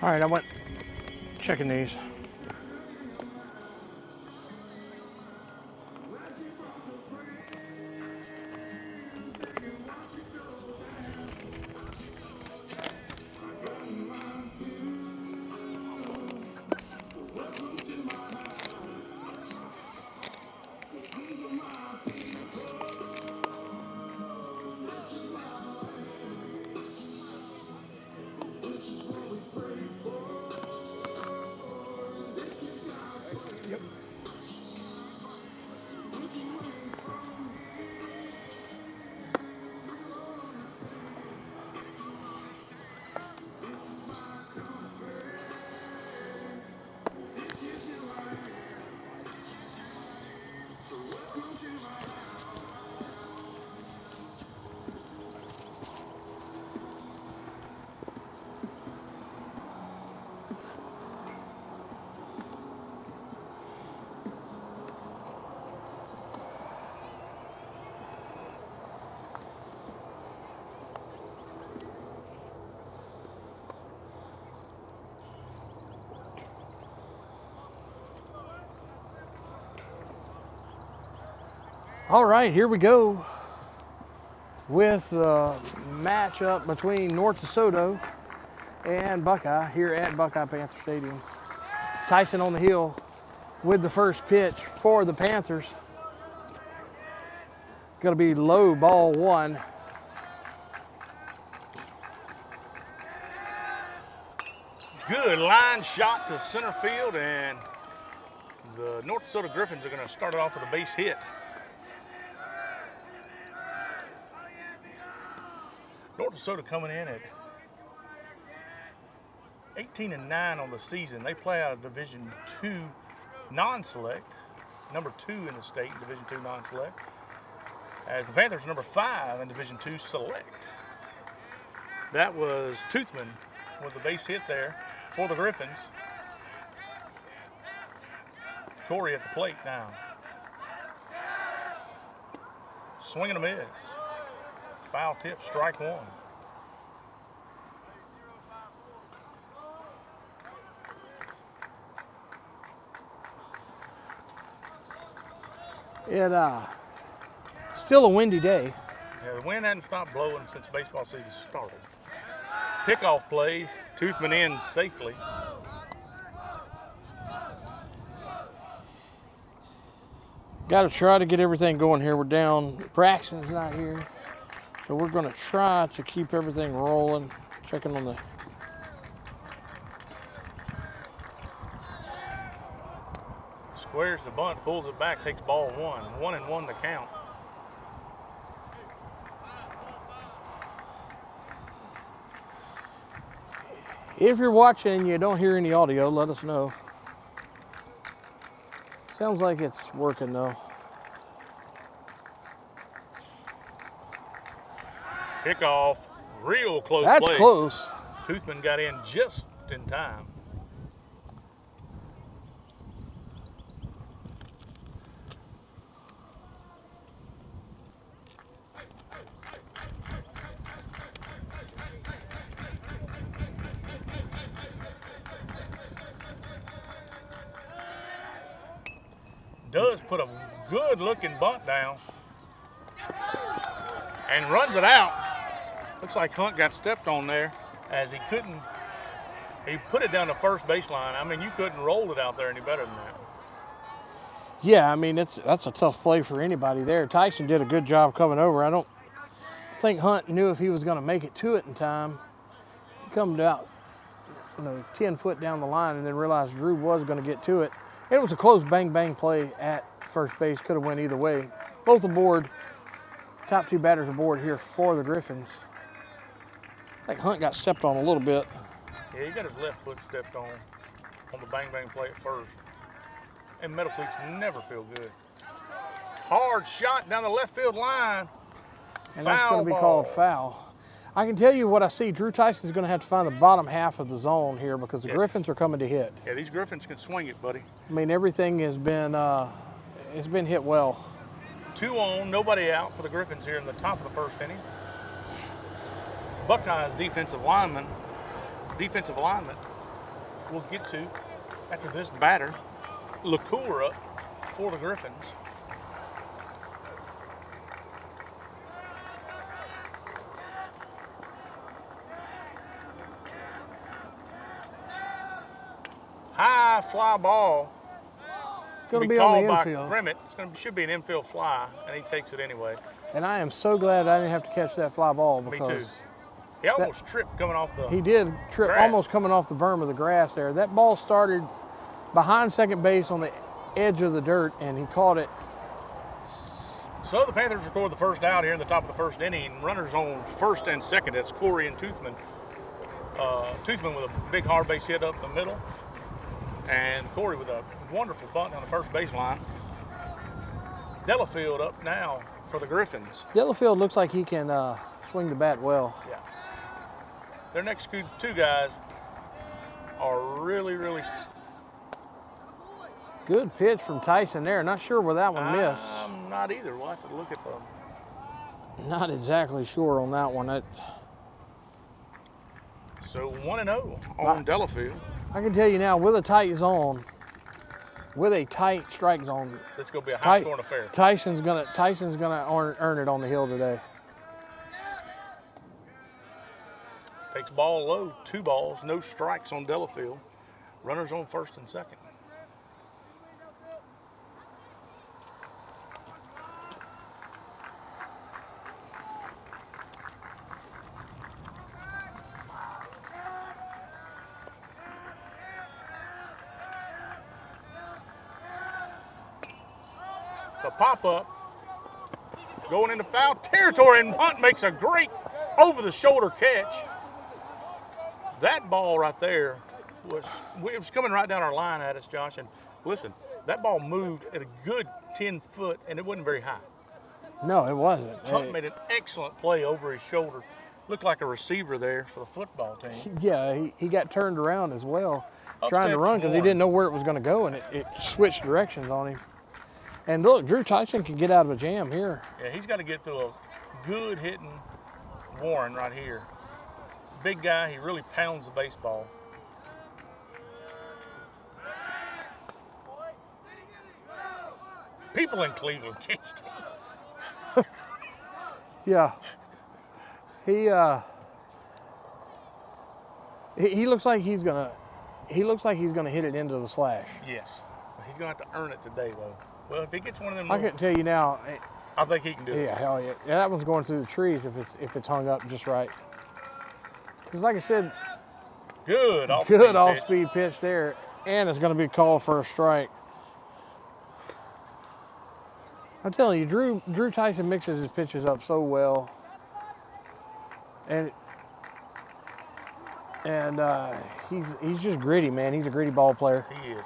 All right, I went checking these. Yep. All right, here we go with the matchup between North Desoto and Buckeye here at Buckeye Panther Stadium. Tyson on the hill with the first pitch for the Panthers. Going to be low, ball one. Good line shot to center field, and the North Desoto Griffins are going to start it off with a base hit. North Desoto coming in at 18-9 on the season. They play out of Division II non-select, number 2 in the state, Division II non-select, as the Panthers are number 5 in Division II select. That was Toothman with the base hit there for the Griffins. Corey at the plate now. Swing and a miss. Foul tip, strike one. Still a windy day. Yeah, the wind hadn't stopped blowing since baseball season started. Pickoff play, Toothman in safely. Got to try to get everything going here. We're down. Braxton's not here. So we're going to try to keep everything rolling. Checking on the... Squares the bunt, pulls it back, takes ball one. 1-1 the count. If you're watching and you don't hear any audio, let us know. Sounds like it's working though. Kickoff, real close That's play. close. Toothman got in just in time. Does put a good looking bunt down and runs it out. Looks like Hunt got stepped on there as he put it down the first baseline. I mean, you couldn't roll it out there any better than that. Yeah, I mean, that's a tough play for anybody there. Tyson did a good job coming over. I don't think Hunt knew if he was going to make it to it in time. He come out, 10 foot down the line and then realized Drew was going to get to it. It was a close bang-bang play at first base. Could have went either way. Both aboard. Top two batters aboard here for the Griffins. I think Hunt got stepped on a little bit. Yeah, he got his left foot stepped on the bang-bang play at first. And metal cleats never feel good. Hard shot down the left field line. And that's going to be called foul. I can tell you what I see. Drew Tyson's going to have to find the bottom half of the zone here because the Griffins are coming to hit. Yeah, these Griffins can swing it, buddy. I mean, everything has been it's been hit well. 2 on, nobody out for the Griffins here in the top of the first inning. Buckeyes defensive alignment we'll get to after this batter. LaCour up for the Griffins. High fly ball. It's going to be on the infield. Grimmett. Should be an infield fly, and he takes it anyway. And I am so glad I didn't have to catch that fly ball because me too. He almost tripped coming off the He did trip grass. almost coming off the berm of the grass there. That ball started behind second base on the edge of the dirt, and he caught it. So the Panthers record the first out here in the top of the first inning. Runners on first and second. That's Corey and Toothman. Toothman with a big hard base hit up the middle, and Corey with a wonderful bunt on the first baseline. Delafield up now for the Griffins. Delafield looks like he can swing the bat well. Yeah. Their next two guys are really good pitch from Tyson there. Not sure where that one missed. I'm not either. We'll have to look at them. Not exactly sure on that one. So 1-0 on Delafield. I can tell you now, with a tight zone, with a tight strike zone, it's going to be a high-scoring affair. Tyson's gonna earn it on the hill today. Takes ball low, 2 balls, no strikes on Delafield. Runners on first and second. The pop-up going into foul territory, and Hunt makes a great over-the-shoulder catch. That ball right there it was coming right down our line at us, Josh. And listen, that ball moved at a good 10 foot, and it wasn't very high. No, it wasn't. Hunt made an excellent play over his shoulder. Looked like a receiver there for the football team. Yeah, he got turned around as well, Up trying to steps run because he Warren. didn't know where it was going to go, and it switched directions on him. And look, Drew Tyson can get out of a jam here. Yeah, he's got to get through a good hitting Warren right here. Big guy, he really pounds the baseball. People in Cleveland can't stand it. Yeah. He looks like he's gonna hit it into the slash. Yes, he's gonna have to earn it today, though. Well, if he gets one of them, I can tell you now. I think he can do it. Yeah, hell yeah. Yeah, that one's going through the trees if it's hung up just right. Because like I said, Good off-speed pitch there, and it's going to be called for a strike. I'm telling you, Drew Tyson mixes his pitches up so well, and he's just gritty, man. He's a gritty ball player. He is.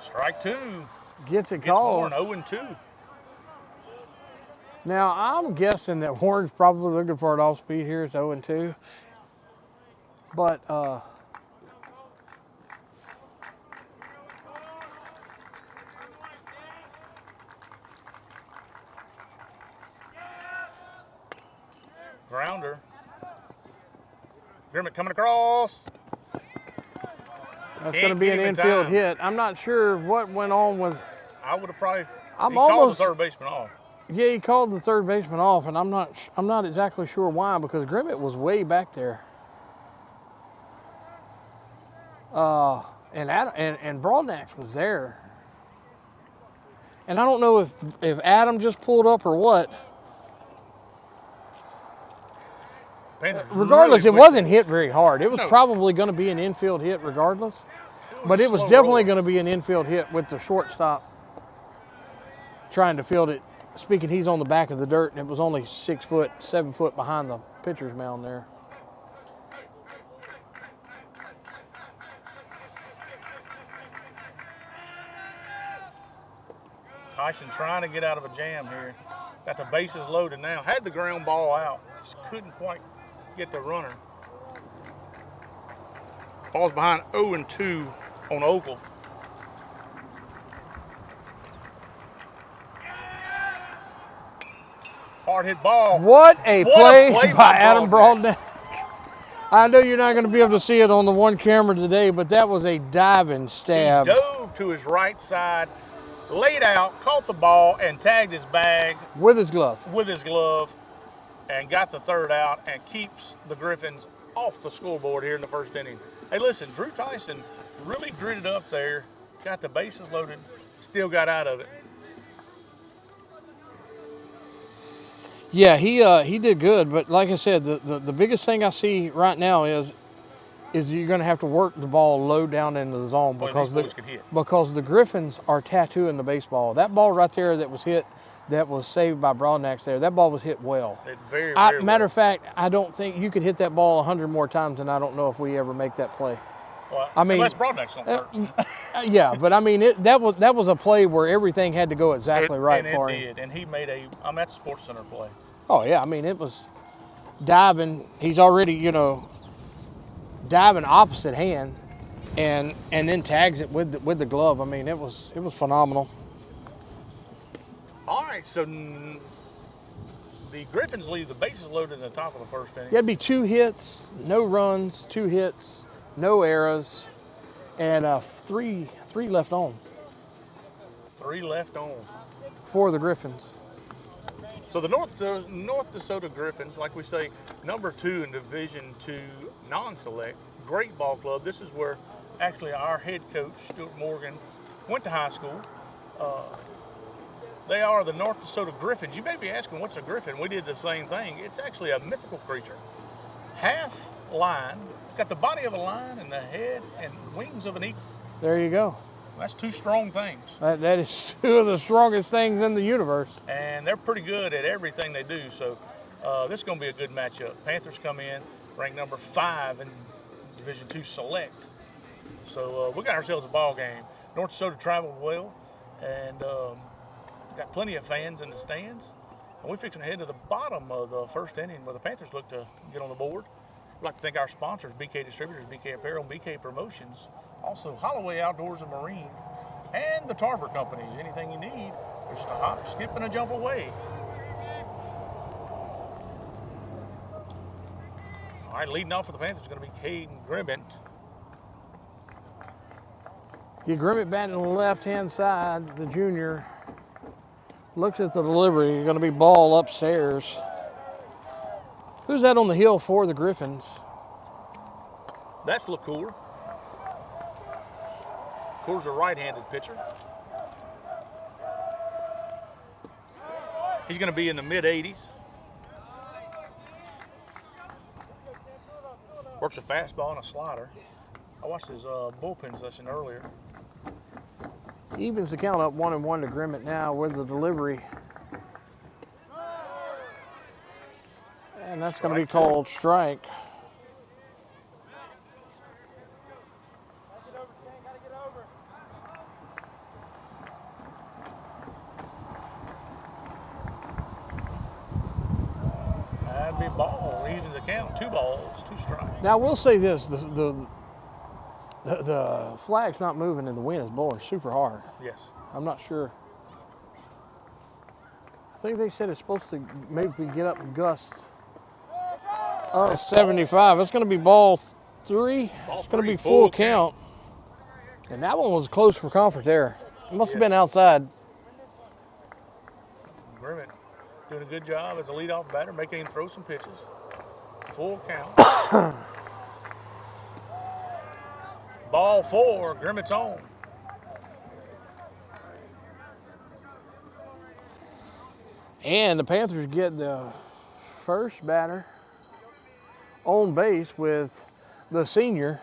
Strike 2. Gets it called. Warren 0-2. Now I'm guessing that Warren's probably looking for an off-speed here. It's 0-2, but Grounder. Grimmett coming across. that's going to be an infield hit. I'm not sure what went on with. I would have probably. I'm he called almost. the third baseman off. Yeah, he called the third baseman off, and I'm not exactly sure why, because Grimmett was way back there. And Broadnax was there. And I don't know if Adam just pulled up or what. Regardless, it wasn't hit very hard. It was probably going to be an infield hit regardless. But it was definitely going to be an infield hit with the shortstop trying to field it. Speaking, he's on the back of the dirt, and it was only 6 foot, 7 foot behind the pitcher's mound there. Tyson trying to get out of a jam here. Got the bases loaded now. Had the ground ball out. Just couldn't quite get the runner. Falls behind 0-2 on Ogle. Hard hit ball. What a play by Adam Broadnax. I know you're not going to be able to see it on the one camera today, but that was a diving stab. He dove to his right side, laid out, caught the ball, and tagged his bag With his glove. And got the third out and keeps the Griffins off the scoreboard here in the first inning. Hey, listen, Drew Tyson really gritted up there, got the bases loaded, still got out of it. Yeah, he did good, but like I said, the biggest thing I see right now is you're going to have to work the ball low down into the zone because the Griffins are tattooing the baseball. That ball right there that was hit, that was saved by Broadnax there, that ball was hit well. Very matter of fact, I don't think you could hit that ball 100 more times, and I don't know if we ever make that play. Well, I mean, unless Broadnax don't hurt. Yeah, but I mean, that was a play where everything had to go exactly right for him. It did, and he made that's a Sports Center play. Oh yeah, I mean it was diving. He's already diving opposite hand, and then tags it with the glove. I mean it was phenomenal. All right, so the Griffins leave the bases loaded in the top of the first inning. Yeah, it'd be 2 hits, no runs, 2 hits, no errors, and 3 left on. 3 left on for the Griffins. So the North Desoto Griffins, like we say, number 2 in Division II non-select, great ball club. This is where actually our head coach, Stuart Morgan, went to high school. They are the North Desoto Griffins. You may be asking, what's a griffin? We did the same thing. It's actually a mythical creature. Half lion. It's got the body of a lion and the head and wings of an eagle. There you go. That's 2 strong things. That is 2 of the strongest things in the universe. And they're pretty good at everything they do. So this is going to be a good matchup. Panthers come in, ranked number 5 in Division II Select. So we got ourselves a ball game. North Desoto traveled well, and got plenty of fans in the stands. And we're fixing to head to the bottom of the first inning where the Panthers look to get on the board. We'd like to thank our sponsors, BK Distributors, BK Apparel, and BK Promotions. Also, Holloway Outdoors and Marine, and the Tarver Companies. Anything you need, just a hop, skip, and a jump away. All right, leading off for the Panthers is going to be Caden Grimmett. Grimmett batting on the left-hand side, the junior. Looks at the delivery, going to be ball upstairs. Who's that on the hill for the Griffins? That's LaCour. LaCour's a right-handed pitcher. He's going to be in the mid-80s. Works a fastball and a slider. I watched his bullpen session earlier. Evens the count up 1-1 to Grimmett now with the delivery. And that's going to be called strike. That'd be a ball. Even the count, 2 balls, 2 strikes. Now we'll say this: the flag's not moving and the wind is blowing super hard. Yes. I'm not sure. I think they said it's supposed to maybe get up in gusts. 75. It's going to be ball 3. It's going to be full count. And that one was close for comfort there. It must have been outside. Grimmett doing a good job as a leadoff batter, making him throw some pitches. Full count. Ball 4, Grimmett's on. And the Panthers get the first batter on base with the senior,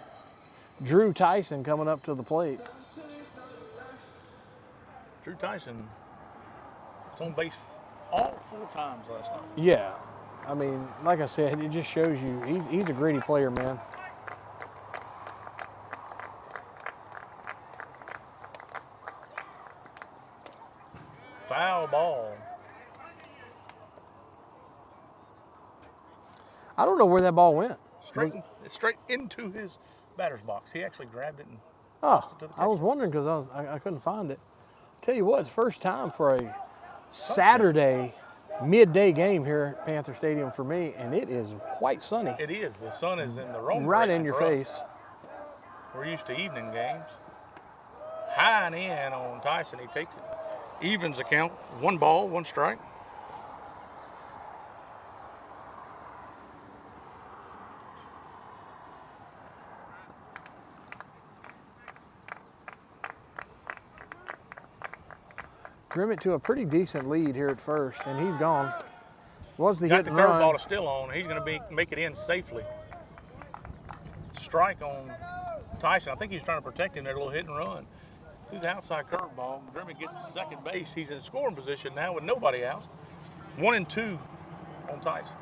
Drew Tyson, coming up to the plate. Drew Tyson was on base all 4 times last night. Yeah. I mean, like I said, it just shows you he's a gritty player, man. Foul ball. I don't know where that ball went. Straight into his batter's box. He actually grabbed it and I was wondering because I couldn't find it. Tell you what, it's first time for a Saturday midday game here at Panther Stadium for me, and it is quite sunny. It is. The sun is in the wrong Right direction in your for us. face. We're used to evening games. High and in on Tyson. He takes it. Evens the count. 1 ball, 1 strike. Grimmett to a pretty decent lead here at first, and he's gone. Was the Got hit the and run. curveball still on. He's going to make it in safely. Strike on Tyson. I think he's trying to protect him there, a little hit and run. Through the outside curveball. Grimmett gets to second base. He's in scoring position now with nobody out. 1 and 2 on Tyson.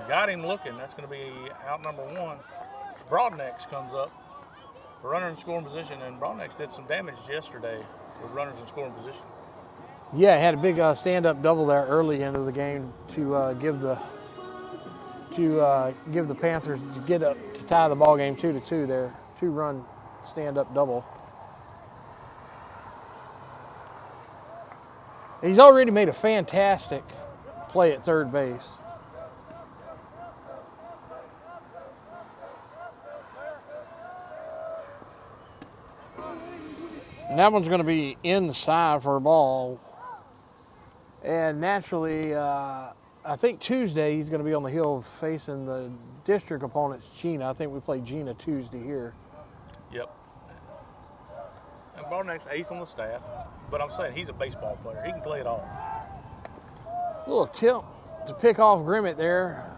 Got him looking. That's going to be out number 1. Broadnecks comes up. The runner in scoring position, and Broadnecks did some damage yesterday with runners in scoring position. Yeah, had a big stand-up double there early into the game to give the Panthers to get up to tie the ball game 2-2 there. 2-run stand-up double. He's already made a fantastic play at third base. And that one's going to be inside for a ball. And naturally, I think Tuesday he's going to be on the hill facing the district opponents, Gina. I think we play Gina Tuesday here. Yep. And Broadneck's ace on the staff, but I'm saying he's a baseball player. He can play it all. A little tilt to pick off Grimmett there.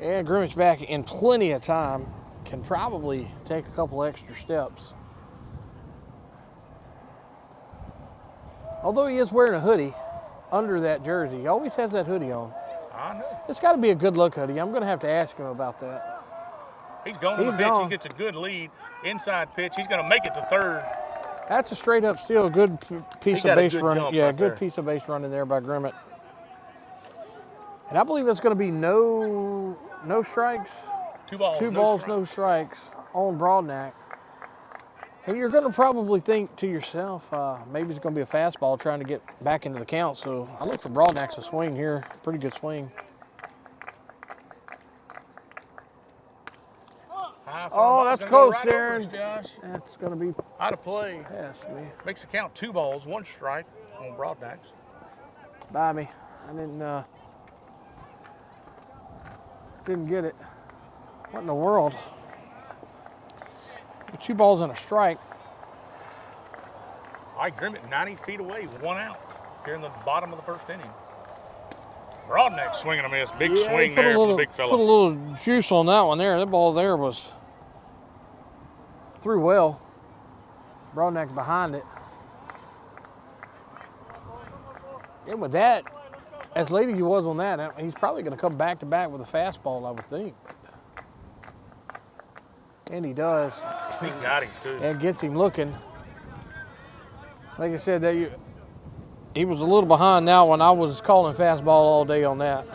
And Grimmett's back in plenty of time. Can probably take a couple extra steps. Although he is wearing a hoodie under that jersey. He always has that hoodie on. I know. It's got to be a good look hoodie. I'm going to have to ask him about that. He's going to the pitch. He gets a good lead. Inside pitch. He's going to make it to third. That's a straight up steal. Good piece of base running. Yeah, right good there. piece of base running there by Grimmett. And I believe it's going to be no strikes. 2 balls. Two balls, no strikes on Broadneck. And you're going to probably think to yourself, maybe it's going to be a fastball trying to get back into the count. So I look for Broadneck's a swing here. Pretty good swing. Oh, that's close, right Darren. Josh. That's going to be Out of play. past me. Makes the count 2 balls, 1 strike on Broadnecks. By me. I didn't get it. What in the world? 2 balls and a strike. All right, Grimmett 90 feet away, 1 out here in the bottom of the first inning. Broadneck swinging a miss. Big swing there from the big fella. Put a little juice on that one there. That ball there was through well. Broadneck's behind it. And with that, as late as he was on that, he's probably going to come back to back with a fastball, I would think. And he does. He got him, too. And gets him looking. Like I said, he was a little behind now when I was calling fastball all day on that.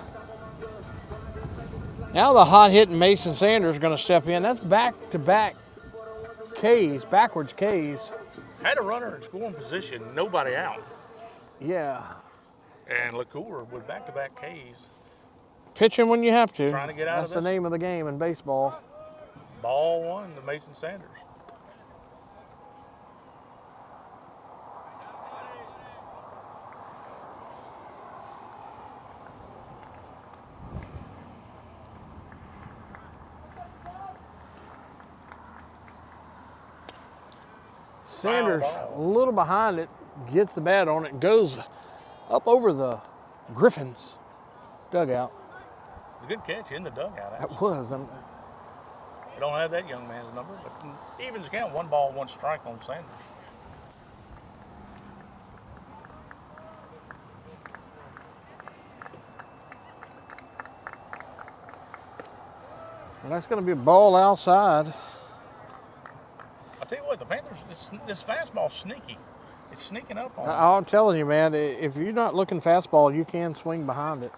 Now the hot-hitting Mason Sanders is going to step in. That's back-to-back Ks, backwards Ks. Had a runner in scoring position, nobody out. Yeah. And LaCour with back-to-back Ks. Pitching when you have to. Trying to get out of That's this. the name of the game in baseball. Ball 1 to Mason Sanders. Sanders a little behind it, gets the bat on it, goes up over the Griffins dugout. It's a good catch in the dugout. Actually. That was. We don't have that young man's number, but evens count 1 ball, 1 strike on Sanders. And that's going to be a ball outside. I'll tell you what, the Panthers, this fastball's sneaky. It's sneaking up on them. I'm telling you, man, if you're not looking fastball, you can swing behind it.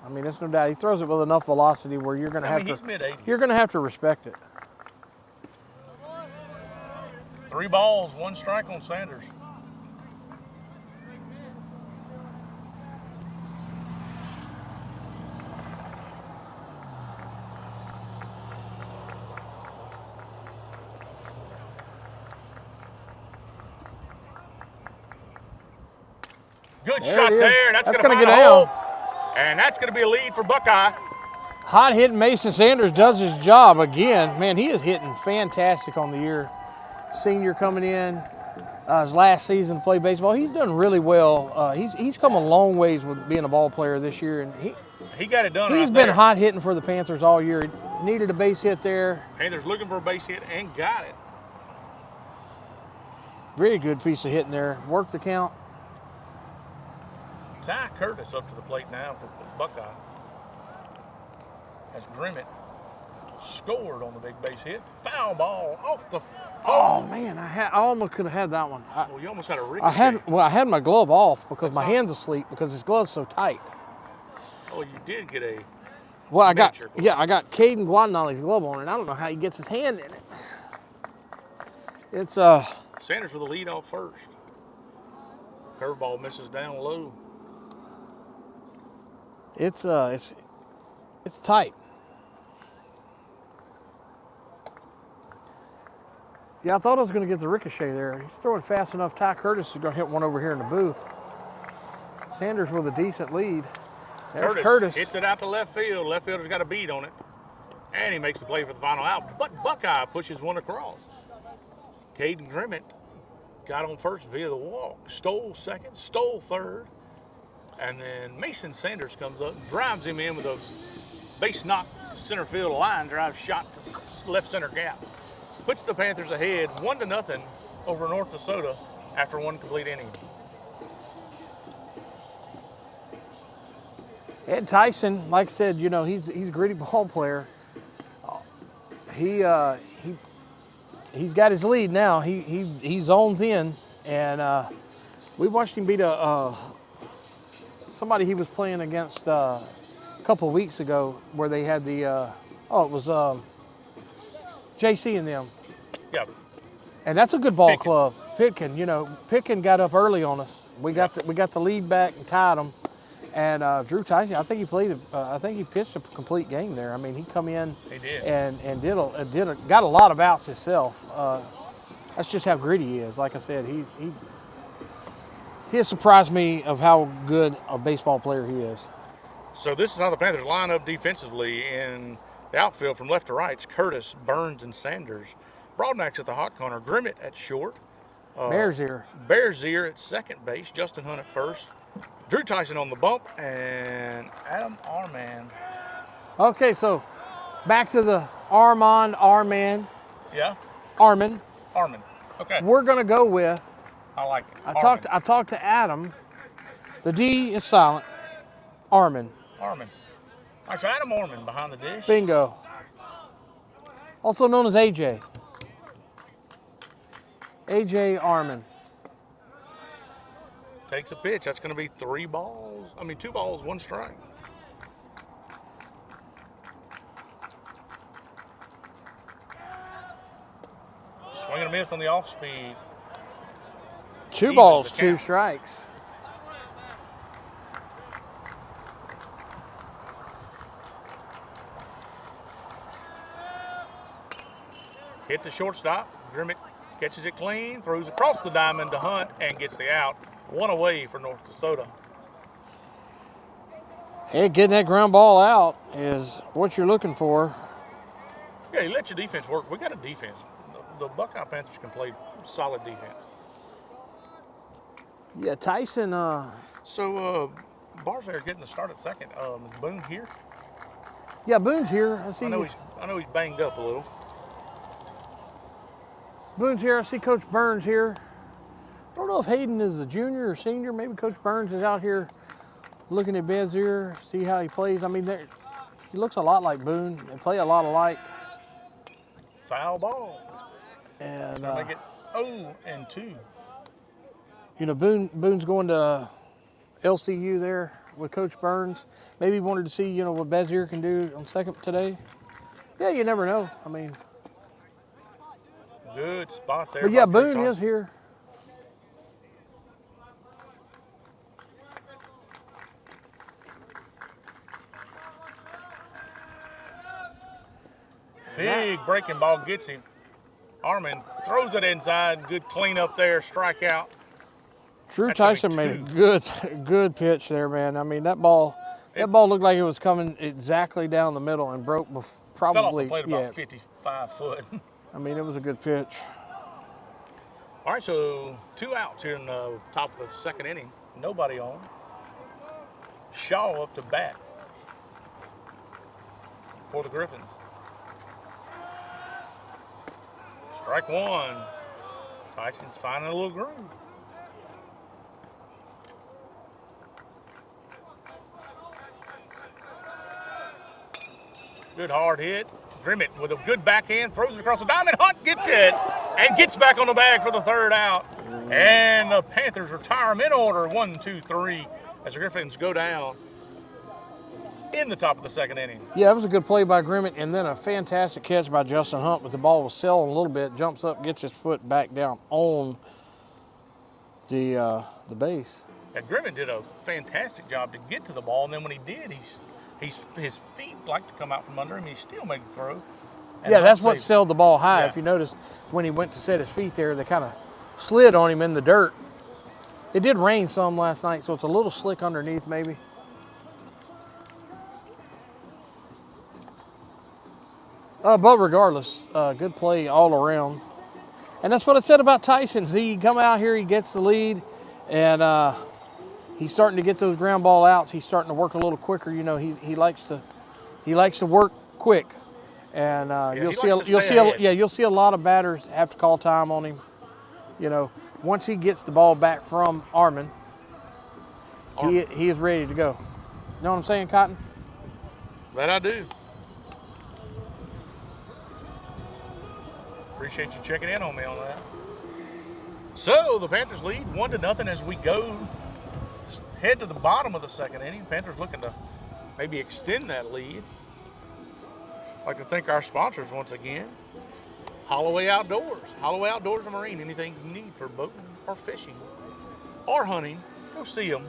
I mean, there's no doubt. He throws it with enough velocity where you're going to have he's mid-80s. You're going to have to respect it. 3 balls, 1 strike on Sanders. Good shot there. That's going to get down. And that's going to be a lead for Buckeye. Hot hitting Mason Sanders does his job again. Man, he is hitting fantastic on the year. Senior coming in, his last season to play baseball. He's done really well. He's come a long ways with being a ball player this year, and he got it done. He's been hot hitting for the Panthers all year. He needed a base hit there. Panthers looking for a base hit and got it. Very good piece of hitting there. Worked the count. Ty Curtis up to the plate now for Buckeye. As Grimmett scored on the big base hit. Foul ball off the. Oh man, I almost could have had that one. Well, you almost had a ricochet. I had my glove off because my hand's asleep because his glove's so tight. Oh, you did get a. Well, I got Caden Guadagnoli's glove on, and I don't know how he gets his hand in it. It's Sanders with the lead off first. Curveball misses down low. It's tight. Yeah, I thought I was going to get the ricochet there. He's throwing fast enough. Ty Curtis is going to hit one over here in the booth. Sanders with a decent lead. There's Curtis. Hits it out to left field. Left fielder's got a beat on it. And he makes the play for the final out. But Buckeye pushes one across. Caden Grimmett got on first via the walk. Stole second, stole third. And then Mason Sanders comes up, drives him in with a base knock to center field line drive shot to left center gap. Puts the Panthers ahead 1-0 over North Desoto after 1 complete inning. Ed Tyson, like I said, you know, he's a gritty ball player. He's got his lead now. He zones in, and we watched him beat somebody he was playing against a couple of weeks ago, where they had the it was JC and them. Yeah. And that's a good ball club. Pitkin, you know, Pitkin got up early on us. We got the lead back and tied them. And Drew Tyson, I think he pitched a complete game there. I mean, he come in. He did. And got a lot of outs himself. That's just how gritty he is. Like I said, he has surprised me of how good a baseball player he is. So this is how the Panthers line up defensively in the outfield from left to right. It's Curtis, Burns, and Sanders. Broadnack's at the hot corner. Grimmett at short. Bears ear at second base. Justin Hunt at first. Drew Tyson on the bump, and Adam Arman. Okay, so back to the Arman. Yeah? Arman. Okay. We're gonna go with. I like it. I talked to Adam. The D is silent. Arman. All right, so Adam Arman behind the dish. Bingo. Also known as AJ. AJ Arman. Takes a pitch. That's going to be 2 balls, 1 strike. Swing and a miss on the off speed. 2 balls, 2 strikes. Hit the shortstop. Grimmett catches it clean, throws across the diamond to Hunt, and gets the out. 1 away for North Desoto. Hey, getting that ground ball out is what you're looking for. Yeah, you let your defense work. We got a defense. The Buckeye Panthers can play solid defense. Yeah, Tyson. So, Bar's there getting the start at second. Is Boone here? Yeah, Boone's here. I know he's banged up a little. Boone's here. I see Coach Burns here. I don't know if Hayden is a junior or senior. Maybe Coach Burns is out here looking at Bezier, see how he plays. I mean, he looks a lot like Boone. They play a lot alike. Foul ball. And make it 0-2. You know, Boone's going to LCU there. with Coach Burns. Maybe he wanted to see, you know, what Bezier can do on second today. Yeah, you never know. I mean, good spot there. but yeah, Boone is here. Big breaking ball gets him. Armin throws it inside. Good cleanup there. Strikeout. Drew That's gonna be Tyson made a two. good pitch there, man. I mean, that ball looked like it was coming exactly down the middle and broke probably. Fell off the plate about 55 foot. I mean, it was a good pitch. All right, so 2 outs here in the top of the second inning. Nobody on. Shaw up to bat for the Griffins. Strike one. Tyson's finding a little groove. Good hard hit. Grimmett with a good backhand, throws it across the diamond. Hunt gets it and gets back on the bag for the third out. And the Panthers retire them in order, 1, 2, 3, as the Griffins go down in the top of the second inning. Yeah, that was a good play by Grimmett, and then a fantastic catch by Justin Hunt, but the ball was selling a little bit, jumps up, gets his foot back down on the base. And Grimmett did a fantastic job to get to the ball, and then when he did, his feet like to come out from under him. He still made the throw. Yeah, that's what sailed the ball high. Yeah. If you notice, when he went to set his feet there, they kind of slid on him in the dirt. It did rain some last night, so it's a little slick underneath maybe. But regardless, good play all around. And that's what I said about Tyson. He come out here, he gets the lead, and he's starting to get those ground ball outs. He's starting to work a little quicker. You know, he likes to work quick. And you'll see a lot of batters have to call time on him. You know, once he gets the ball back from Armin, he is ready to go. You know what I'm saying, Cotton? That I do. Appreciate you checking in on me on that. So the Panthers lead 1-0 as we head to the bottom of the second inning. Panthers looking to maybe extend that lead. I'd like to thank our sponsors once again. Holloway Outdoors. Holloway Outdoors and Marine. Anything you need for boating or fishing or hunting, go see them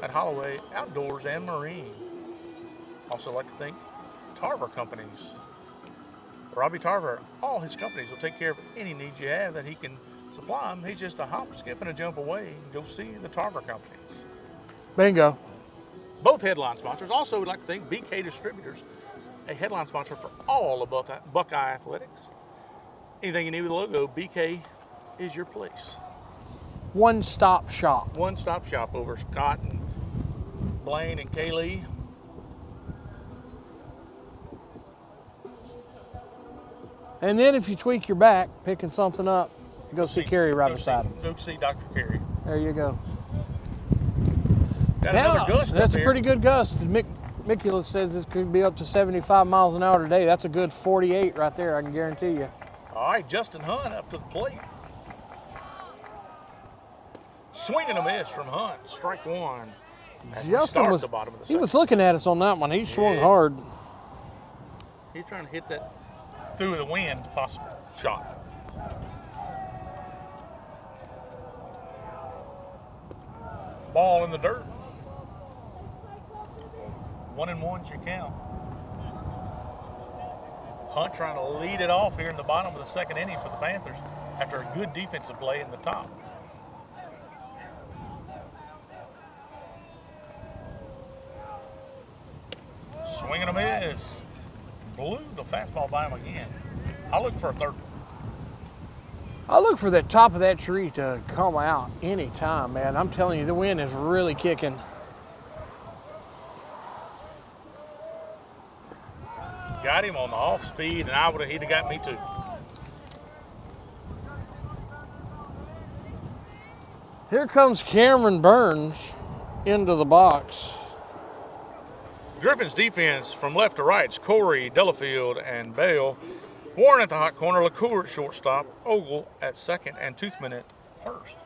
at Holloway Outdoors and Marine. Also like to thank Tarver Companies. Robbie Tarver, all his companies will take care of any needs you have that he can supply them. He's just a hop, skip, and a jump away. Go see the Tarver Companies. Bingo. Both headline sponsors. Also, we'd like to thank BK Distributors, a headline sponsor for all of Buckeye Athletics. Anything you need with the logo, BK is your place. One-stop shop. One-stop shop over Scott and Blaine and Kaylee. And then if you tweak your back, picking something up, you go see Kerry right beside him. Go see Dr. Kerry. There you go. Got another gust up that's a here. pretty good gust. Miculus says this could be up to 75 miles an hour today. That's a good 48 right there, I can guarantee you. All right, Justin Hunt up to the plate. Swing and a miss from Hunt. Strike one. Justin was, the bottom of the he was looking at us on that one. He swung hard. He's trying to hit that through the wind possible shot. Ball in the dirt. 1-1's your count. Hunt trying to lead it off here in the bottom of the second inning for the Panthers after a good defensive play in the top. Swing and a miss. Blew the fastball by him again. I'll look for a third. I look for the top of that tree to come out anytime, man. I'm telling you, the wind is really kicking. Got him on the off speed, and he'd have got me too. Here comes Cameron Burns into the box. Griffins defense from left to right is Corey, Delafield, and Bale. Warren at the hot corner, LaCour at shortstop, Ogle at second, and Toothman at first.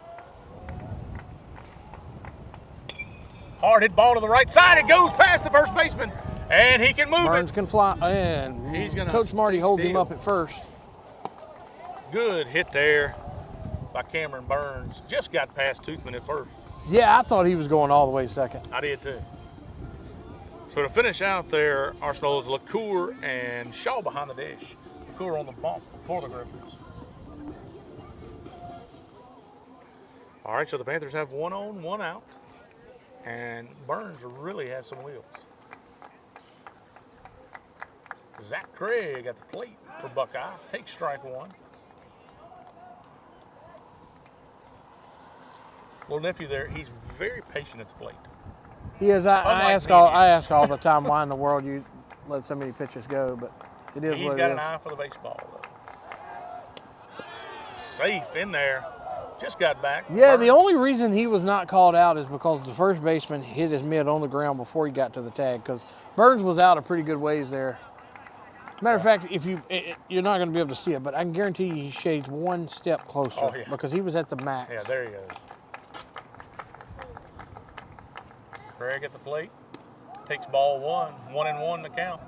Hard hit ball to the right side. It goes past the first baseman, and he can move Burns it. can fly, and He's gonna Coach Marty holds him steal. up at first. Good hit there by Cameron Burns. Just got past Toothman at first. Yeah, I thought he was going all the way second. I did too. So to finish out there, Arsenal's LaCour and Shaw behind the dish. LaCour on the bump for the Griffins. All right, so the Panthers have 1 on, 1 out. And Burns really has some wheels. Zach Craig at the plate for Buckeye. Takes strike 1. Little nephew there, he's very patient at the plate. He is. I ask all the time why in the world you let so many pitches go, but it is He's what it got is. an eye for the baseball, though. Safe in there. Just got back. Yeah, Burns. the only reason he was not called out is because the first baseman hit his mitt on the ground before he got to the tag, because Burns was out a pretty good ways there. Matter of fact, if you're not going to be able to see it, but I can guarantee you he shades 1 step closer. Oh, yeah. Because he was at the max. Yeah, there he goes. Craig at the plate. Takes ball 1. 1-1 to count.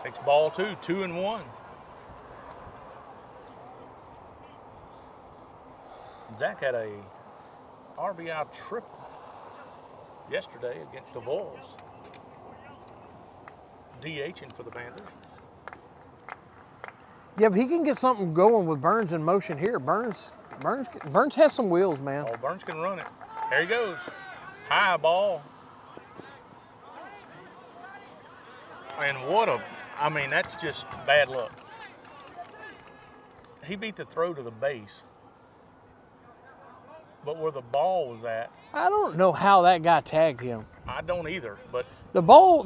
Takes ball 2. 2-1. Zach had a RBI triple yesterday against the Bulls. DHing for the Panthers. Yeah, but he can get something going with Burns in motion here. Burns has some wheels, man. Oh, Burns can run it. There he goes. High ball. And I mean, that's just bad luck. He beat the throw to the base. But where the ball was at, I don't know how that guy tagged him. I don't either. But The ball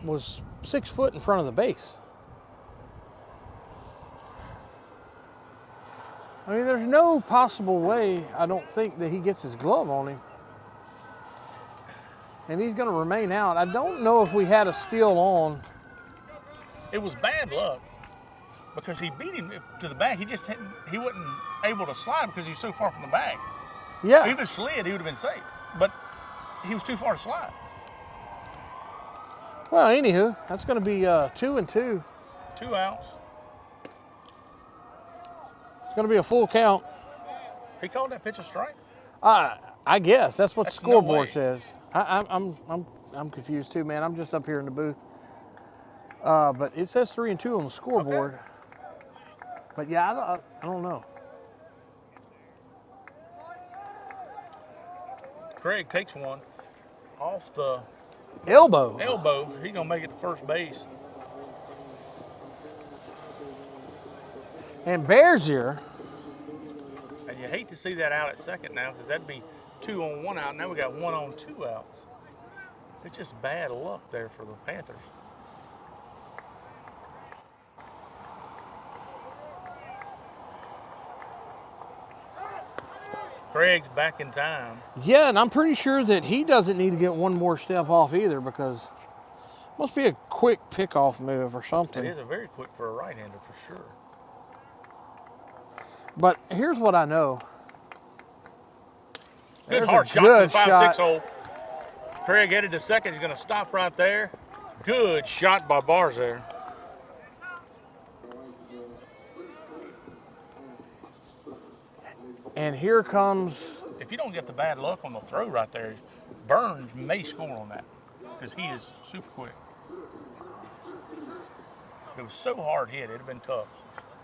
was 6 foot in front of the base. I mean, there's no possible way, I don't think, that he gets his glove on him. And he's going to remain out. I don't know if we had a steal on. it was bad luck because he beat him to the bag. He wasn't able to slide because he was so far from the bag. Yeah. If he would slid, he would have been safe. But he was too far to slide. Well, anywho, that's going to be 2-2. 2 outs. It's going to be a full count. He called that pitch a strike. I guess that's what That's the no scoreboard way. says. I'm confused too, man. I'm just up here in the booth. But it says 3-2 on the scoreboard. Okay. But yeah, I don't know. Craig takes one off the Elbow. He's gonna make it to first base. And Bearsier. And you hate to see that out at second now because that'd be 2 on 1 out. Now we got 1 on 2 outs. It's just bad luck there for the Panthers. Craig's back in time. Yeah, and I'm pretty sure that he doesn't need to get one more step off either because it must be a quick pickoff move or something. It is a very quick for a right-hander for sure. But here's what I know. Good There's hard a shot good to the 5-6 shot. hole. Craig headed to second. He's going to stop right there. Good shot by Bars there. And here comes, If you don't get the bad luck on the throw right there, Burns may score on that because he is super quick. It was so hard hit, it'd have been tough.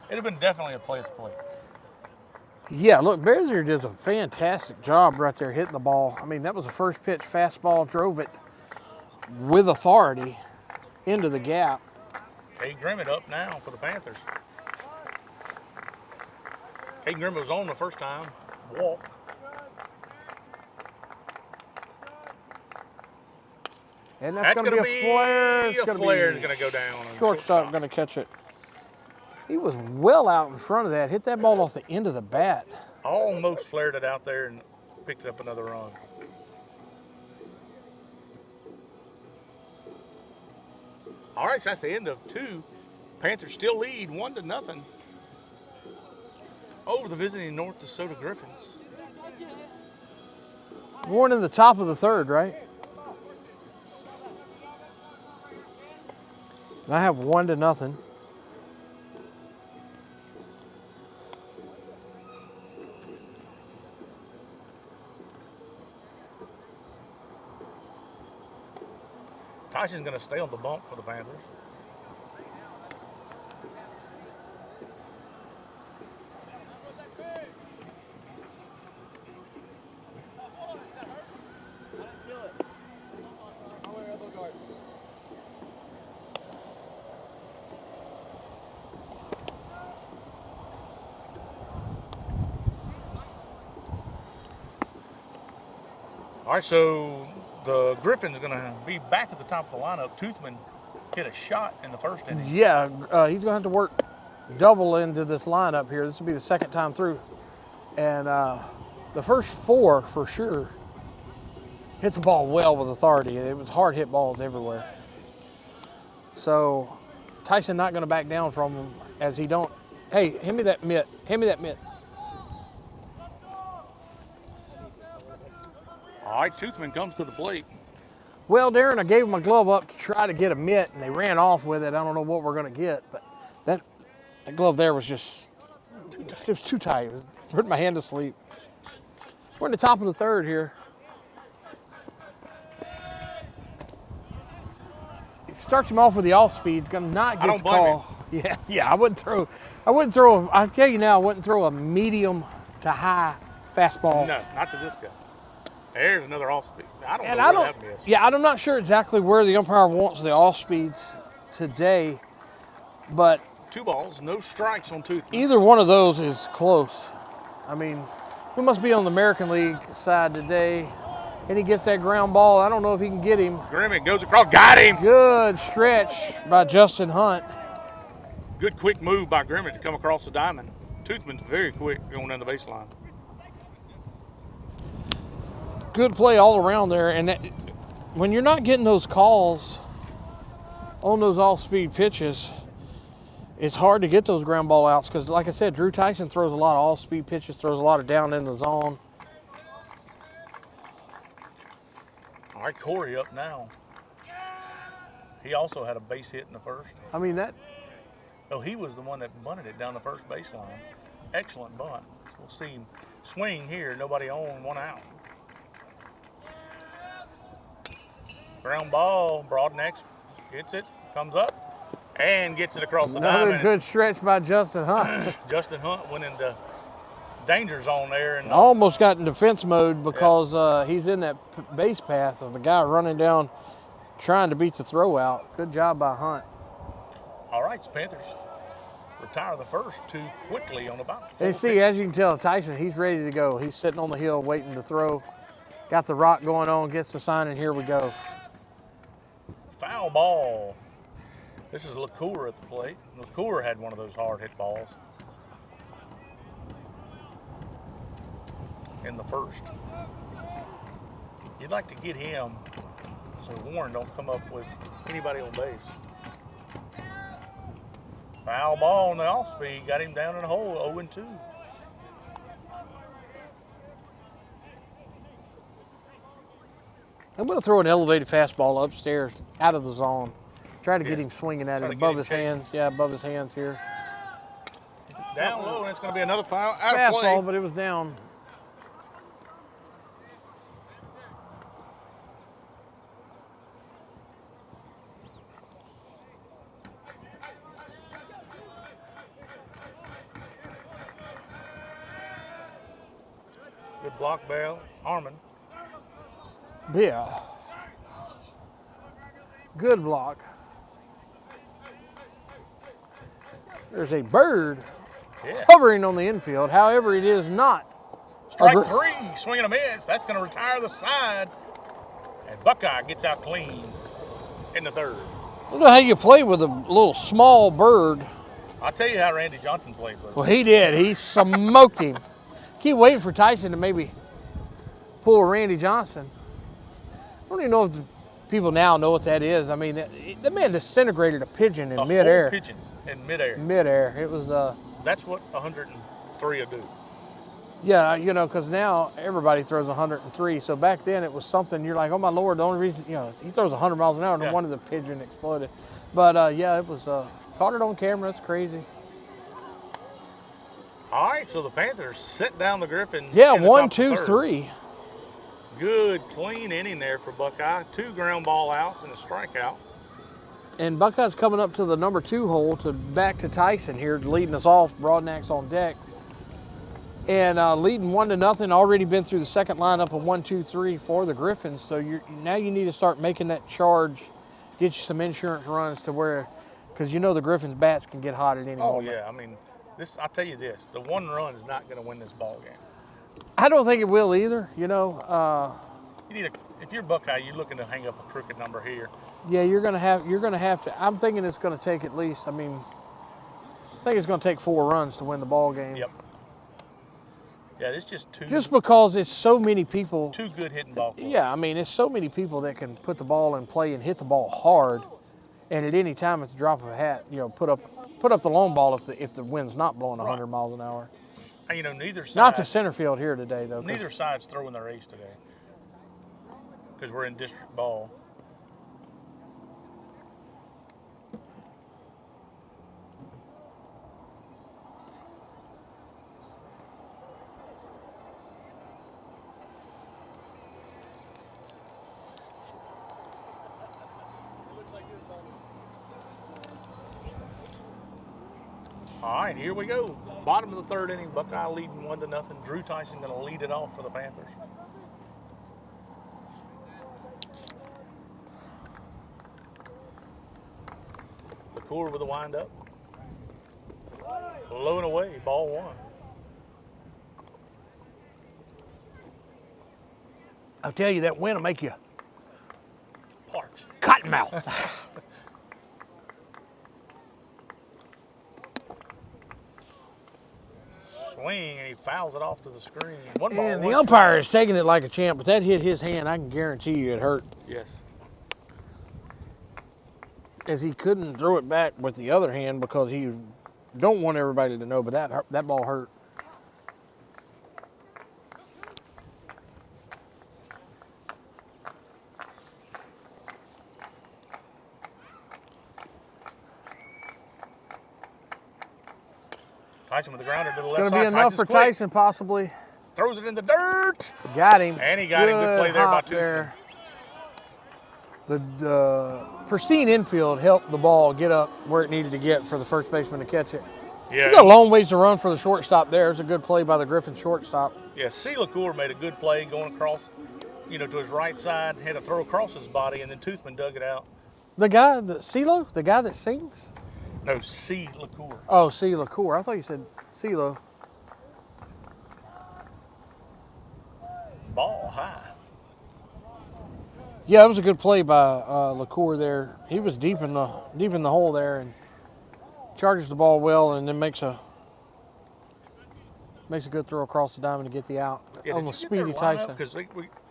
It'd have been definitely a play at the plate. yeah, look, Bearsier does a fantastic job right there hitting the ball. I mean, that was a first pitch fastball, drove it with authority into the gap. Cade Grimmett up now for the Panthers. Cade Grimmett was on the first time, walk. And that's going to be a flare. It's a gonna flare be is going to go down. On the shortstop going to catch it. He was well out in front of that. Hit that ball off the end of the bat. Almost flared it out there, and picked up another run. All right, so that's the end of 2. Panthers still lead 1-0 over the visiting North Desoto Griffins. We're in the top of the 3rd, right? And I have 1-0. Tyson's going to stay on the bump for the Panthers. All right, so the Griffins going to be back at the top of the lineup. Toothman hit a shot in the 1st inning. Yeah, he's going to have to work double into this lineup here. This will be the 2nd time through. And the first 4, for sure, hits the ball well with authority. It was hard hit balls everywhere. So Tyson not going to back down from him as he don't. Hey, hand me that mitt. Hand me that mitt. All right, Toothman comes to the plate. Well, Darren, I gave him a glove up to try to get a mitt, and they ran off with it. I don't know what we're going to get, but that glove there was just it was too tight. It put my hand to sleep. We're in the top of the 3rd here. He starts him off with the off speed. Going to not get the call. Yeah. I wouldn't throw. I tell you now, I wouldn't throw a medium to high fastball. No, not to this guy. There's another off speed. I don't know where that is. Yeah, I'm not sure exactly where the umpire wants the off speeds today, but 2 balls, no strikes on Toothman. Either one of those is close. I mean, we must be on the American League side today. And he gets that ground ball. I don't know if he can get him. Grimmett goes across, got him. Good stretch by Justin Hunt. Good quick move by Grimmett to come across the diamond. Toothman's very quick going down the baseline. Good play all around there. And when you're not getting those calls on those off-speed pitches, it's hard to get those ground ball outs because, like I said, Drew Tyson throws a lot of off-speed pitches, throws a lot of down in the zone. All right, Corey up now. He also had a base hit in the 1st. I mean, he was the one that bunted it down the 1st baseline. Excellent bunt. We'll see him swing here. Nobody on, 1 out. Ground ball, Broadneck gets it, comes up, and gets it across the diamond. Another good stretch by Justin Hunt. Justin Hunt went into danger zone there. And almost got in defense mode because he's in that base path of a guy running down trying to beat the throw out. Good job by Hunt. All right, the Panthers retire the first 2 quickly on about 4 They see, as you can tell, Tyson, he's ready to go. He's sitting on the hill waiting to throw. Got the rock going on, gets the sign, and here we go. Foul ball. This is LaCour at the plate. LaCour had one of those hard hit balls in the 1st. You'd like to get him so Warren don't come up with anybody on base. Foul ball on the off speed, got him down in the hole, 0-2. I'm going to throw an elevated fastball upstairs out of the zone. Try to get him swinging at it above his hands. Yeah, above his hands here. Down low, and it's going to be another foul. Out of play. Fastball, but it was down. Good block, Bell. Armin. Yeah. Good block. There's a bird hovering on the infield. However, it is not. Strike 3, swinging a miss. That's going to retire the side. And Buckeye gets out clean in the 3rd. I don't know how you play with a little small bird. I'll tell you how Randy Johnson played with him. Well, he did. He smoked him. Keep waiting for Tyson to maybe pull a Randy Johnson. I don't even know if the people now know what that is. I mean, the man disintegrated a pigeon in midair. A whole pigeon in midair. Midair. It was. That's what 103 will do. Yeah, you know, because now everybody throws 103. So back then it was something you're like, oh my Lord, the only reason, you know, he throws 100 miles an hour, no wonder the pigeon exploded. But yeah, it was, caught it on camera. That's crazy. All right, so the Panthers set down the Griffins. Yeah, in the 1, top of the 2, third. 3. Good, clean inning there for Buckeye. 2 ground ball outs and a strikeout. And Buckeye's coming up to the number 2 hole back to Tyson here, leading us off. Broadnack's on deck. And leading 1-0, already been through the second lineup of 1, 2, 3 for the Griffins. So now you need to start making that charge, get you some insurance runs to where, because you know the Griffins bats can get hot at any moment. Oh yeah, I mean, I'll tell you this: the 1 run is not going to win this ball game. I don't think it will either. You know, you need if you're Buckeye, you're looking to hang up a crooked number here. Yeah, you're gonna have to. I'm thinking it's going to take at least. I mean, I think it's going to take 4 runs to win the ball game. Yep. Yeah, it's just 2. Just because it's so many people. 2 good hitting ball clubs. Yeah, I mean, it's so many people that can put the ball in play and hit the ball hard, and at any time at the drop of a hat, you know, put up the long ball if the wind's not blowing 100 miles an hour. And, you know, neither side. Not to center field here today though. Neither side's throwing their ace today because we're in district ball. All right, here we go. Bottom of the 3rd inning, Buckeye leading 1-0. Drew Tyson going to lead it off for the Panthers. LaCour with a windup. Low and away, ball 1. I'll tell you, that wind will make you Parch. cottonmouth. Swing, and he fouls it off to the screen. And the umpire is taking it like a champ, but that hit his hand. I can guarantee you it hurt. Yes. As he couldn't throw it back with the other hand because he don't want everybody to know, but that ball hurt. Tyson with the grounder to the left It's side. going to be enough for Tyson, possibly. Throws it in the dirt. Got him. And he got him. Good play there by Tuesday. The pristine infield helped the ball get up where it needed to get for the first baseman to catch it. Yeah. We got a long ways to run for the shortstop there. It's a good play by the Griffin shortstop. Yeah, LaCour made a good play going across, you know, to his right side, had a throw across his body, and then Toothman dug it out. The guy, CeeLo, the guy that sings? No, LaCour. Oh, LaCour. I thought you said CeeLo. Ball high. Yeah, it was a good play by LaCour there. He was deep in the hole there and charges the ball well, and then makes a good throw across the diamond to get the out. Yeah, on the speedy Tyson. Because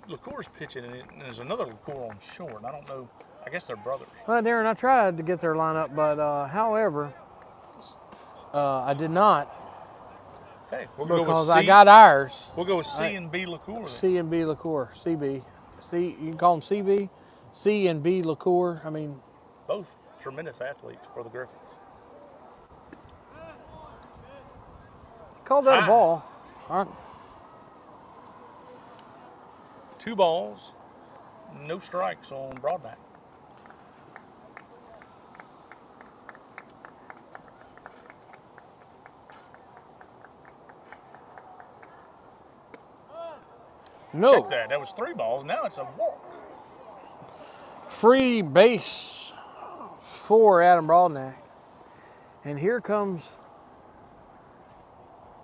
LaCour's pitching, and there's another LaCour on short. I don't know. I guess they're brothers. Well, Darren, I tried to get their lineup, but however, I did not. Okay, because I got ours. We'll go with C and B LaCour. C and B LaCour. CB. C, you can call them CB. C and B LaCour. I mean, both tremendous athletes for the Griffins. Called that a ball. All right. 2 balls, no strikes on Broadnack. No. Check that. That was 3 balls. Now it's a walk. Free base for Adam Broadnack. And here comes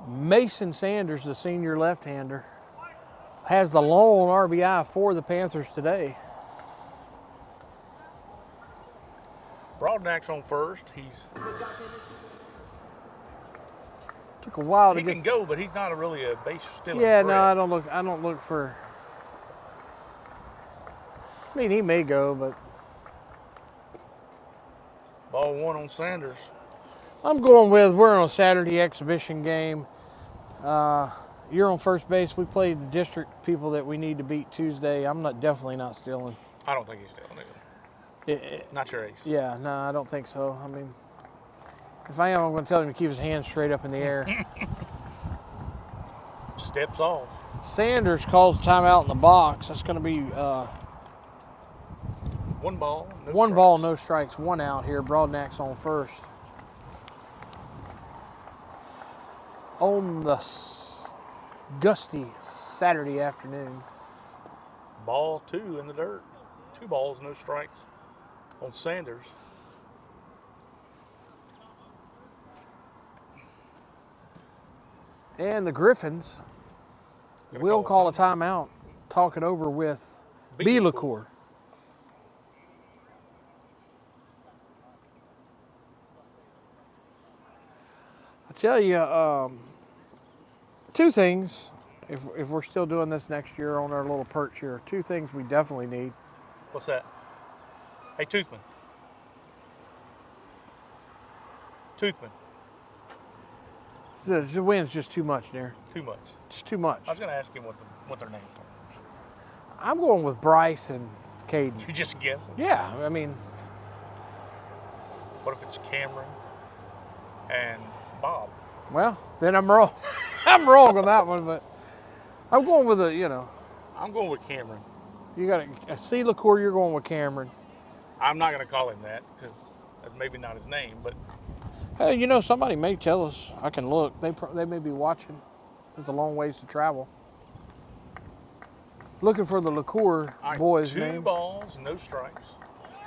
Mason Sanders, the senior left-hander. Has the lone RBI for the Panthers today. Broadnack's on first. Took a while to he get. He can go, but he's not really a base stealing Yeah, threat. no, I don't look for. I mean, he may go, but Ball 1 on Sanders. I'm going with we're on a Saturday exhibition game. You're on first base. We played the district people that we need to beat Tuesday. I'm definitely not stealing. I don't think he's stealing either. Not your ace. Yeah, no, I don't think so. I mean, if I am, I'm going to tell him to keep his hands straight up in the air. Steps off. Sanders calls timeout in the box. That's going to be 1 ball. No one strikes. ball, no strikes, 1 out here. Broadnack's on first. On the gusty Saturday afternoon. Ball 2 in the dirt. 2 balls, no strikes on Sanders. And the Griffins will call a timeout, talk it over with B. LaCour. I tell you, 2 things, if we're still doing this next year on our little perch here, 2 things we definitely need. What's that? Hey, Toothman. Toothman. The wind's just too much there. Too much. It's too much. I was going to ask him what their names are. I'm going with Bryce and Caden. You just guessing? Yeah, I mean, What if it's Cameron and Bob? well, then I'm wrong. I'm wrong on that one, but I'm going with I'm going with Cameron. you got a C. LaCour, you're going with Cameron. I'm not going to call him that because that's maybe not his name, but Hey, somebody may tell us. I can look. They may be watching. It's a long ways to travel. Looking for the LaCour boy's 2 name. balls, no strikes.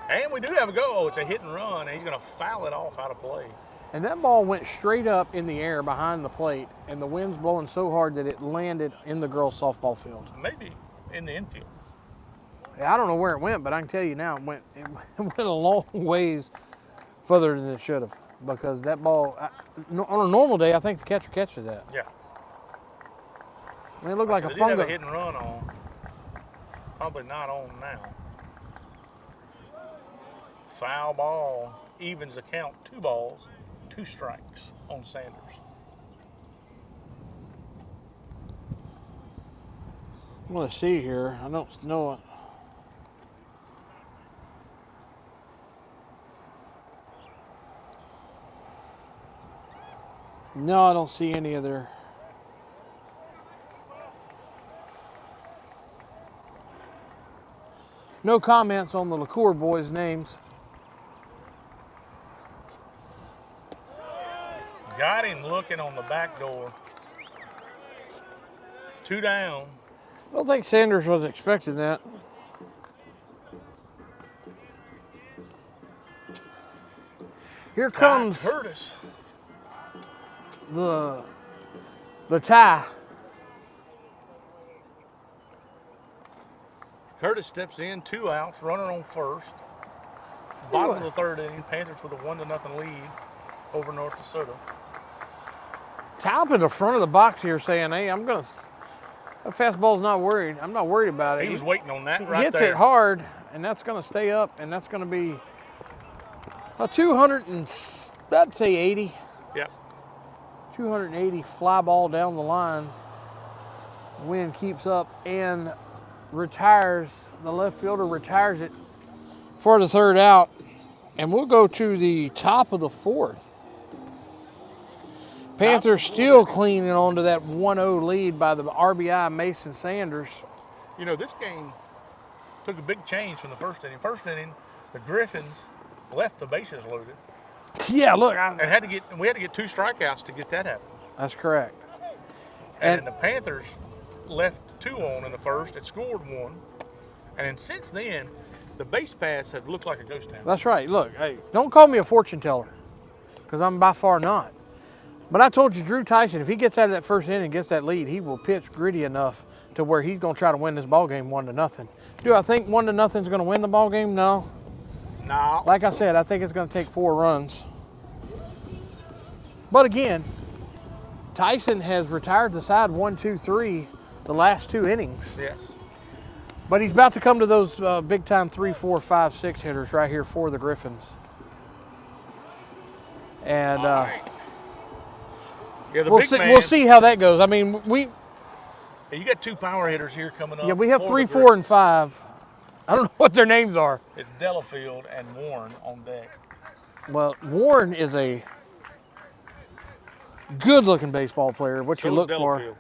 And we do have a go. It's a hit and run, and he's going to foul it off out of play. And that ball went straight up in the air behind the plate, and the wind's blowing so hard that it landed in the girls' softball field. Maybe in the infield. I don't know where it went, but I can tell you now, it went a long ways further than it should have. Because that ball, on a normal day, I think the catcher catches that. Yeah. I mean, it looked like a They did have a fungus. hit and run on. Probably not on now. Foul ball evens the count. 2 balls, 2 strikes on Sanders. Let's see here. I don't know it. No, I don't see any of their. No comments on the LaCour boys' names. Got him looking on the back door. 2 down. I don't think Sanders was expecting that. Here comes Curtis. the tie. Curtis steps in, 2 outs, runner on first. Bottom of the 3rd inning, Panthers with a 1-0 lead over North Desoto. Tie up in the front of the box here saying, hey, that fastball's not worried. I'm not worried about it. He was waiting on that He right hits there. it hard, and that's going to stay up, and that's going to be a 200 and, I'd say 80. Yep. 280 fly ball down the line. Wind keeps up and retires. The left fielder retires it for the 3rd out. And we'll go to the top of the 4th. Panthers still clinging on to that 1-0 lead by the RBI Mason Sanders. This game took a big change from the 1st inning. 1st inning, the Griffins left the bases loaded. Yeah, look. We had to get 2 strikeouts to get that happen. That's correct. And the Panthers left 2 on in the 1st. It scored 1. And then since then, the base paths have looked like a ghost town. That's right. Look, hey, don't call me a fortune teller, because I'm by far not. But I told you, Drew Tyson, if he gets out of that 1st inning and gets that lead, he will pitch gritty enough to where he's going to try to win this ball game 1-0. Do I think 1-0 is going to win the ball game? No. No. Like I said, I think it's going to take 4 runs. But again, Tyson has retired the side 1, 2, 3 the last 2 innings. Yes. But he's about to come to those big time 3, 4, 5, 6 hitters right here for the Griffins. And Yeah, the we'll big see. man, We'll see how that goes. I mean, you got 2 power hitters here coming up. we have for 3, the 4, and 5. I don't know what their names are. It's Delafield and Warren on deck. Well, Warren is a good-looking baseball player. What you look for. Delafield.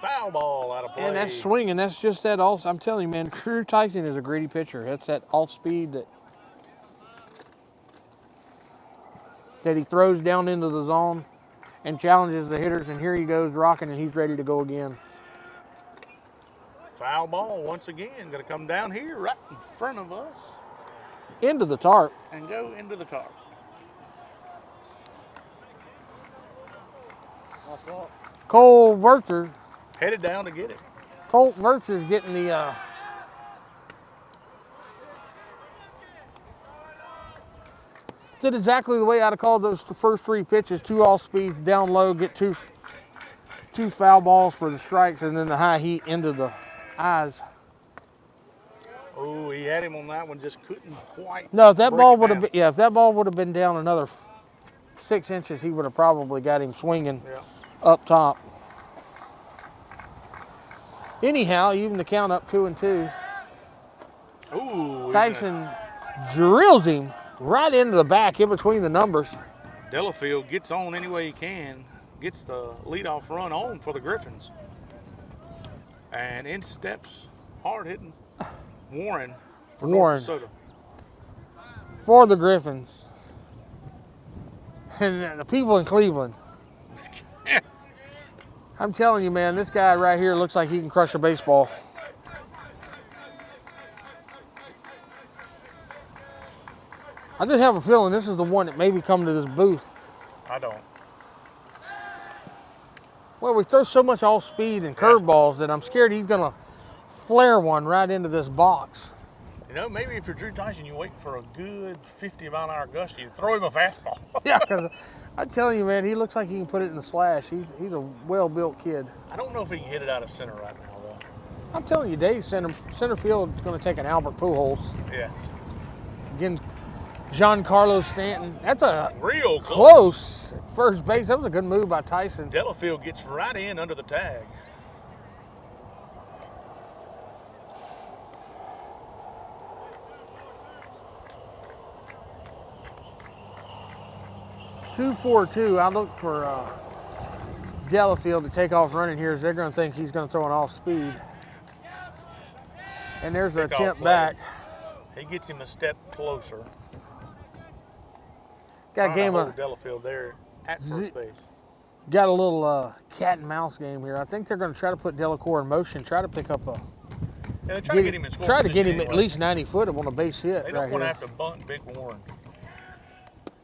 Foul ball out of play. And that's swinging. That's just that off. I'm telling you, man, Drew Tyson is a gritty pitcher. That's that off speed that he throws down into the zone and challenges the hitters. And here he goes rocking, and he's ready to go again. Foul ball once again. Going to come down here right in front of us. Into the tarp. And go into the tarp. Cole Vircher. Headed down to get it. Colt Vircher's getting the did exactly the way I'd have called those first 3 pitches. 2 off speed, down low, get two foul balls for the strikes, and then the high heat into the eyes. Oh, he had him on that one, just couldn't quite. No, if that ball would have been, if that ball would have been down another 6 inches, he would have probably got him swinging up top. Anyhow, even the count up 2-2. Ooh, Tyson drills him right into the back in between the numbers. Delafield gets on any way he can, gets the leadoff run on for the Griffins. And in steps, hard hitting Warren for North Desoto. For the Griffins. And the people in Cleveland. I'm telling you, man, this guy right here looks like he can crush a baseball. I just have a feeling this is the one that maybe come to this booth. I don't. Well, we throw so much off speed and curveballs that I'm scared he's going to flare one right into this box. You know, maybe if you're Drew Tyson, you wait for a good 50-mile-an-hour gust, you throw him a fastball. Yeah, because I'm telling you, man, he looks like he can put it in the slash. He's a well-built kid. I don't know if he can hit it out of center right now, though. I'm telling you, Dave, center field is going to take an Albert Pujols. Yeah. Again, Giancarlo Stanton. That's a real close first base. That was a good move by Tyson. Delafield gets right in under the tag. (2-4-2). I look for Delafield to take off running here, as they're going to think he's going to throw an off speed. And there's the attempt back. He gets him a step closer. Got a game of Delafield there at first base. Got a little cat and mouse game here. I think they're going to try to put Delacour in motion, try to pick up a. Yeah, they try to get him in scoring Try to get him anyway. at least 90 foot on a base hit. They don't want to here. have to bunt Big Warren.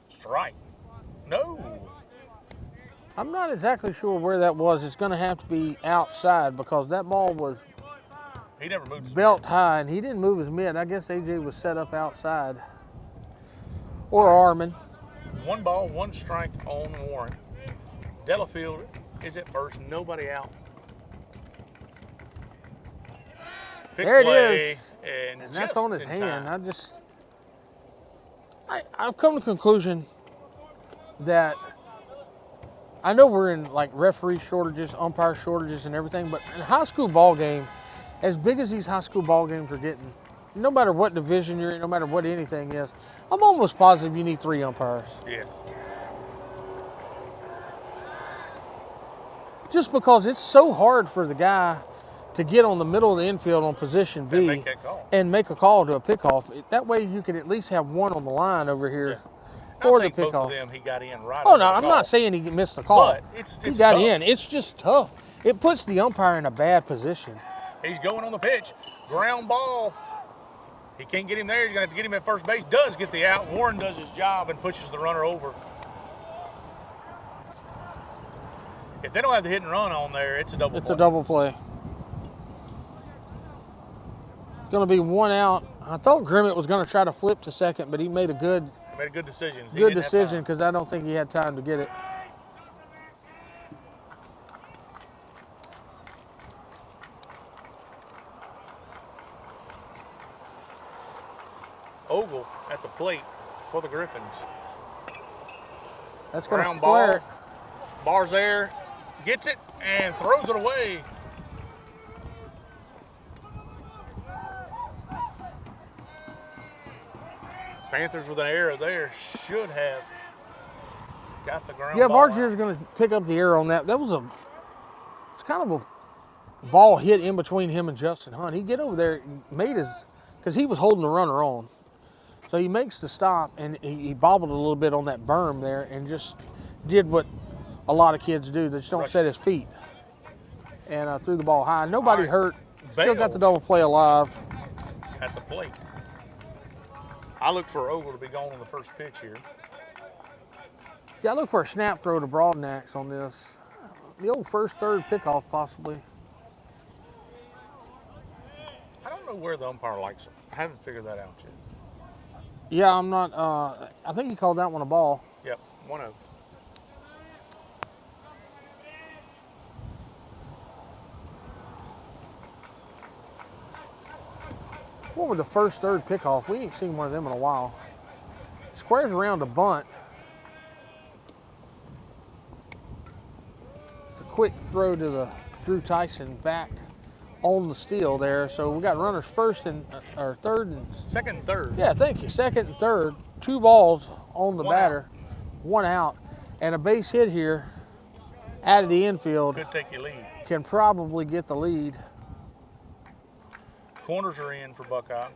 Strike. No. I'm not exactly sure where that was. It's going to have to be outside because that ball was He never moved his belt mid. high, and he didn't move his mid. I guess AJ was set up outside. Or Armin. 1 ball, 1 strike on Warren. Delafield is at first, nobody out. Big There it play, is. and that's just on his in hand. time. I've come to the conclusion that I know we're in like referee shortages, umpire shortages, and everything, but in a high school ball game, as big as these high school ball games are getting, no matter what division you're in, no matter what anything is, I'm almost positive you need 3 umpires. Yes. Just because it's so hard for the guy to get on the middle of the infield on position B and make a call to a pickoff. That way you can at least have one on the line over here for the both pickoff. of them, he got in right. Oh, no, I'm not saying he missed the call. But he got tough. in. It's just tough. It puts the umpire in a bad position. He's going on the pitch. Ground ball. He can't get him there. He's going to have to get him at first base. Does get the out. Warren does his job and pushes the runner over. If they don't have the hit and run on there, it's a double play. It's a double play. It's going to be 1 out. I thought Grimmett was going to try to flip to second, but he made a good decision. Good decision because I don't think he had time to get it. Ogle at the plate for the Griffins. That's going to Ground flare. ball. Bar's there. Gets it and throws it away. Panthers with an error there. Should have got the ground Yeah, ball. Bargier's going to pick up the error on that. That was it's kind of a ball hit in between him and Justin Hunt. He get over there and made his, because he was holding the runner on. So he makes the stop, and he bobbled a little bit on that berm there and just did what a lot of kids do. They just don't set his feet. And threw the ball high. Nobody hurt. Still got the double play alive. At the plate. I look for Ogle to be going on the first pitch here. Yeah, I look for a snap throw to Broadnax on this. The old first, third pickoff, possibly. I don't know where the umpire likes it. I haven't figured that out yet. Yeah, I'm not. I think he called that one a ball. Yep, 1-0. What were the first, third pickoff? We ain't seen one of them in a while. Squares around a bunt. It's a quick throw to the Drew Tyson back on the steal there. So we got runners first and or third and second and third. Yeah, thank you. Second and third. 2 balls on the batter, 1 out, and a base hit here out of the infield. Could take your lead. Can probably get the lead. Corners are in for Buckeye.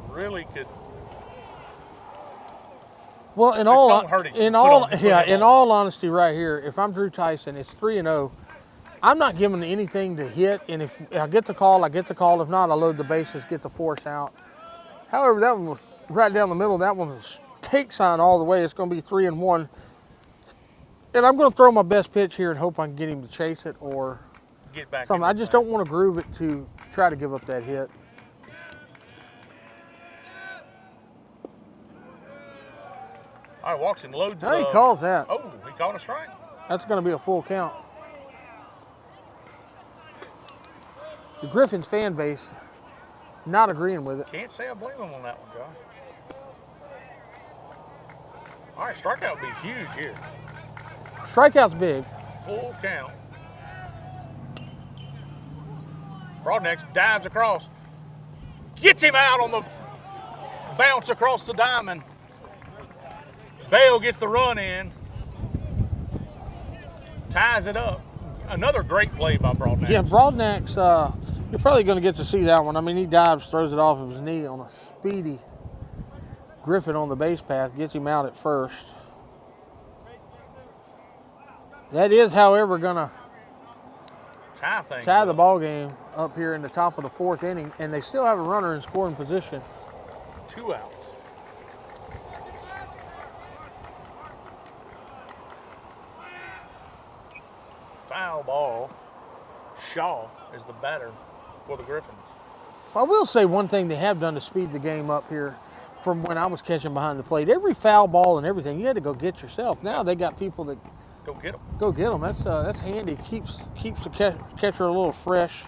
Really could. Well, in all honesty, right here, if I'm Drew Tyson, it's 3-0. I'm not giving anything to hit, and if I get the call, I get the call. If not, I load the bases, get the force out. However, that one was right down the middle. That one was a take sign all the way. It's going to be 3-1. And I'm going to throw my best pitch here and hope I can get him to chase it or get back something. I just don't want to groove it to try to give up that hit. All right, walks and loads. No, he calls that. Oh, he called a strike. That's going to be a full count. The Griffins fan base not agreeing with it. Can't say I blame him on that one, Josh. All right, strikeout would be huge here. Strikeout's big. Full count. Broadnax dives across. Gets him out on the bounce across the diamond. Bale gets the run in. Ties it up. Another great play by Broadnax. Yeah, Broadnax, you're probably going to get to see that one. I mean, he dives, throws it off of his knee on a speedy Griffin on the base path, gets him out at first. That is, however, going to tie the ball game up here in the top of the 4th inning, and they still have a runner in scoring position. 2 outs. Foul ball. Shaw is the batter for the Griffins. I will say one thing they have done to speed the game up here from when I was catching behind the plate. Every foul ball and everything, you had to go get yourself. Now they got people that go get them. Go get them. That's handy. Keeps the catcher a little fresh.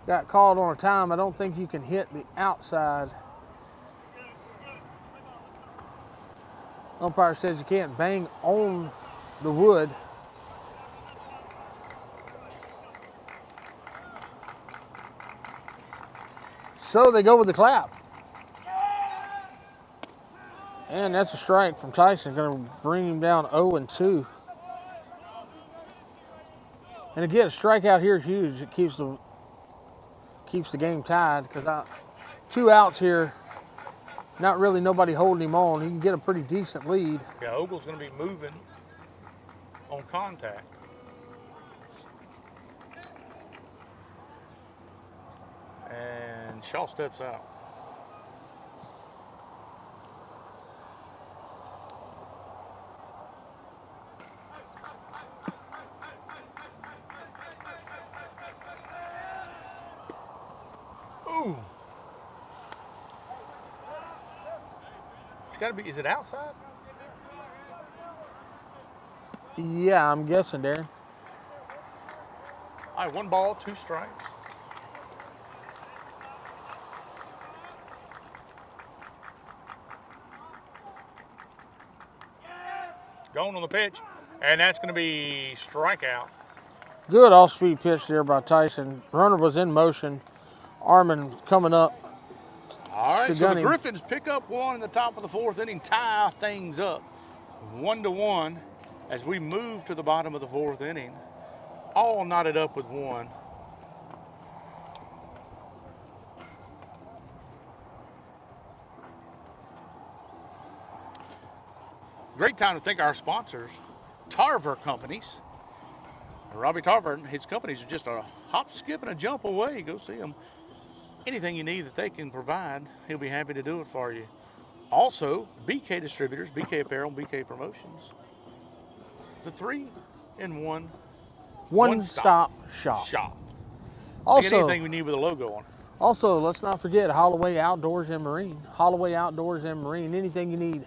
Got called on a time. I don't think you can hit the outside. Umpire says you can't bang on the wood. So they go with the clap. And that's a strike from Tyson. Going to bring him down 0-2. And again, a strikeout here is huge. It keeps the game tied because 2 outs here. Not really nobody holding him on. He can get a pretty decent lead. Yeah, Ogle's going to be moving on contact. And Shaw steps out. Ooh. It's got to be, is it outside? Yeah, I'm guessing, Darren. All right, 1 ball, 2 strikes. Going on the pitch, and that's going to be strikeout. Good off-speed pitch there by Tyson. Runner was in motion. Armin coming up. All right, to so gun the him. Griffins pick up 1 in the top of the 4th inning, tie things up 1-1 as we move to the bottom of the 4th inning. All knotted up with 1. Great time to thank our sponsors, Tarver Companies. Robbie Tarver and his companies are just a hop, skip, and a jump away. Go see them. Anything you need that they can provide, he'll be happy to do it for you. Also, BK Distributors, BK Apparel, BK Promotions. The 3-in-1 One-stop shop. Also, Also, anything we need with a logo on it. Also, let's not forget Holloway Outdoors and Marine. Holloway Outdoors and Marine. Anything you need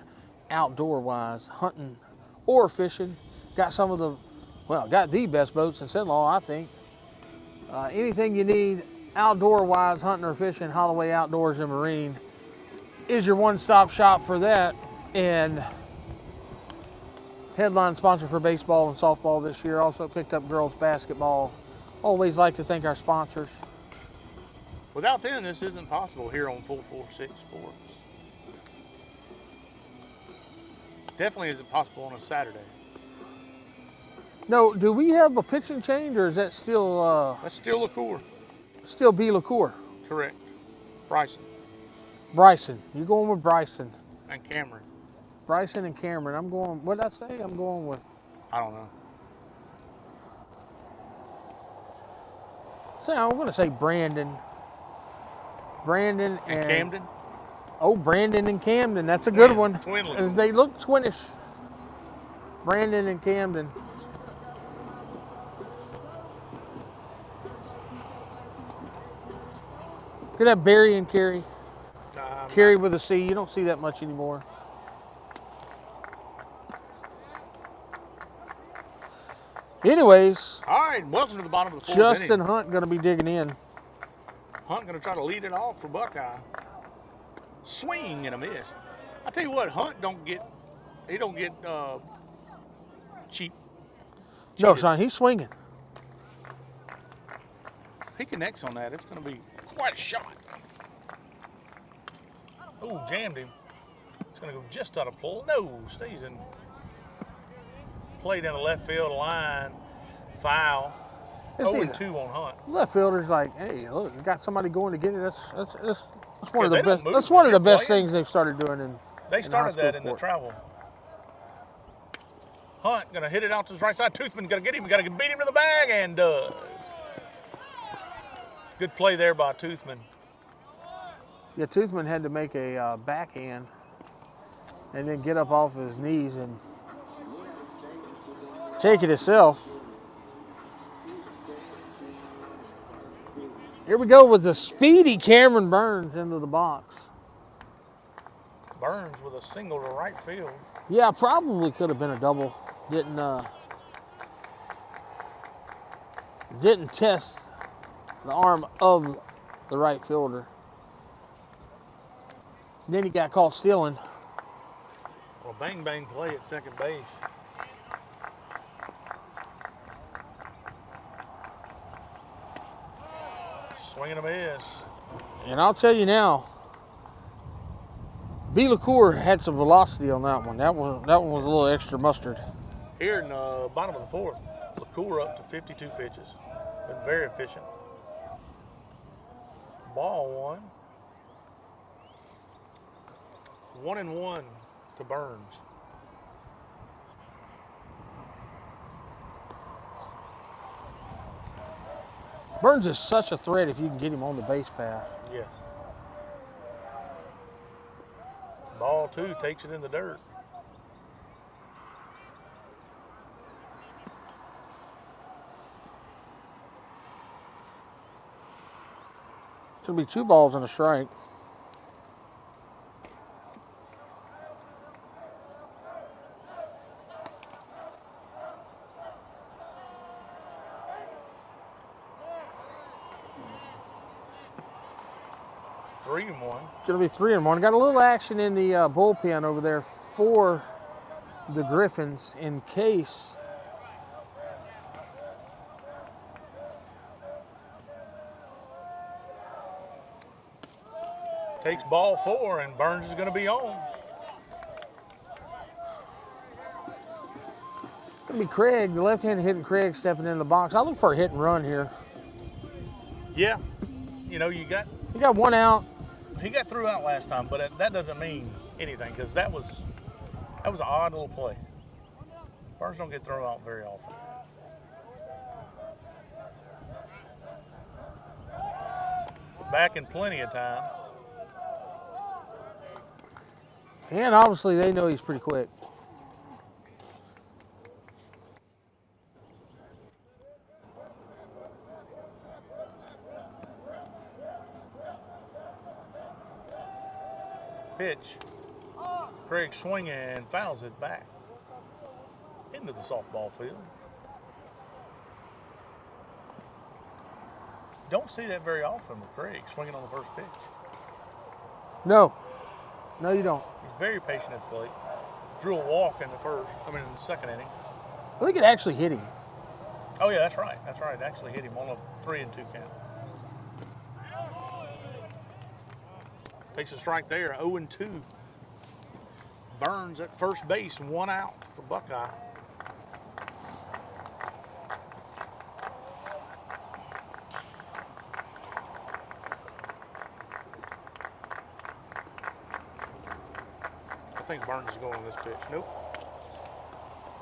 outdoor-wise, hunting or fishing. Got some of the, well, got the best boats in Cenlaw, I think. Anything you need outdoor-wise, hunting or fishing, Holloway Outdoors and Marine is your one-stop shop for that. And headline sponsor for baseball and softball this year. Also picked up girls basketball. Always like to thank our sponsors. Without them, this isn't possible here on 446 Sports. Definitely isn't possible on a Saturday. No, do we have a pitching change, or is that still That's still LaCour. still B. LaCour? Correct. Bryson Bryson. You're going with Bryson. and Cameron. Bryson and Cameron. I'm going, what did I say? I'm going with, I don't know. I'm going to say Brandon. Brandon And Camden? Oh, Brandon and Camden. That's a good one. Twin LaCour. They look twinish. Brandon and Camden. Could have Barry and Carey. Carey with a C. You don't see that much anymore. Anyways, All right, welcome to the bottom of the 4th Justin inning. Hunt going to be digging in. Hunt going to try to lead it off for Buckeye. Swing and a miss. I tell you what, Hunt don't get cheap. No, cheated. son, he's swinging. He connects on that. It's going to be quite a shot. Oh, jammed him. It's going to go just out of pull. No, stays in. Played in the left field line. Foul. It's 0-2 on Hunt. Left fielder's like, hey, look, we got somebody going to get it. That's one of Yeah, the they don't best. move That's when one of the they're best playing. things they've started doing in. They started high that school in the sport. travel. Hunt going to hit it out to his right side. Toothman going to get him. Got to beat him to the bag, and does. Good play there by Toothman. Yeah, Toothman had to make a backhand and then get up off his knees and take it himself. Here we go with the speedy Cameron Burns into the box. Burns with a single to right field. Yeah, probably could have been a double. Didn't test the arm of the right fielder. Then he got caught stealing. Well, bang play at second base. Swing and a miss. And I'll tell you now, B. LaCour had some velocity on that one. That one was a little extra mustard. Here in the bottom of the 4th, LaCour up to 52 pitches. Been very efficient. Ball 1. 1-1 to Burns. Burns is such a threat if you can get him on the base path. Yes. Ball 2 takes it in the dirt. It's going to be 2 balls and a strike. 3-1. Going to be 3-1. Got a little action in the bullpen over there for the Griffins in case. Takes ball 4, and Burns is going to be on. Going to be Craig, the left-handed hitting Craig stepping in the box. I look for a hit and run here. Yeah, you know, you got 1 out. He got threw out last time, but that doesn't mean anything because that was an odd little play. Burns don't get thrown out very often. Back in plenty of time. And obviously they know he's pretty quick. Pitch. Craig swinging and fouls it back into the softball field. Don't see that very often with Craig swinging on the first pitch. No, you don't. He's very patient at the plate. Drew a walk in the second inning. I think it actually hit him. Oh yeah, that's right. It actually hit him on a 3-2 count. Takes a strike there, 0-2. Burns at first base, 1 out for Buckeye. I think Burns is going on this pitch. Nope.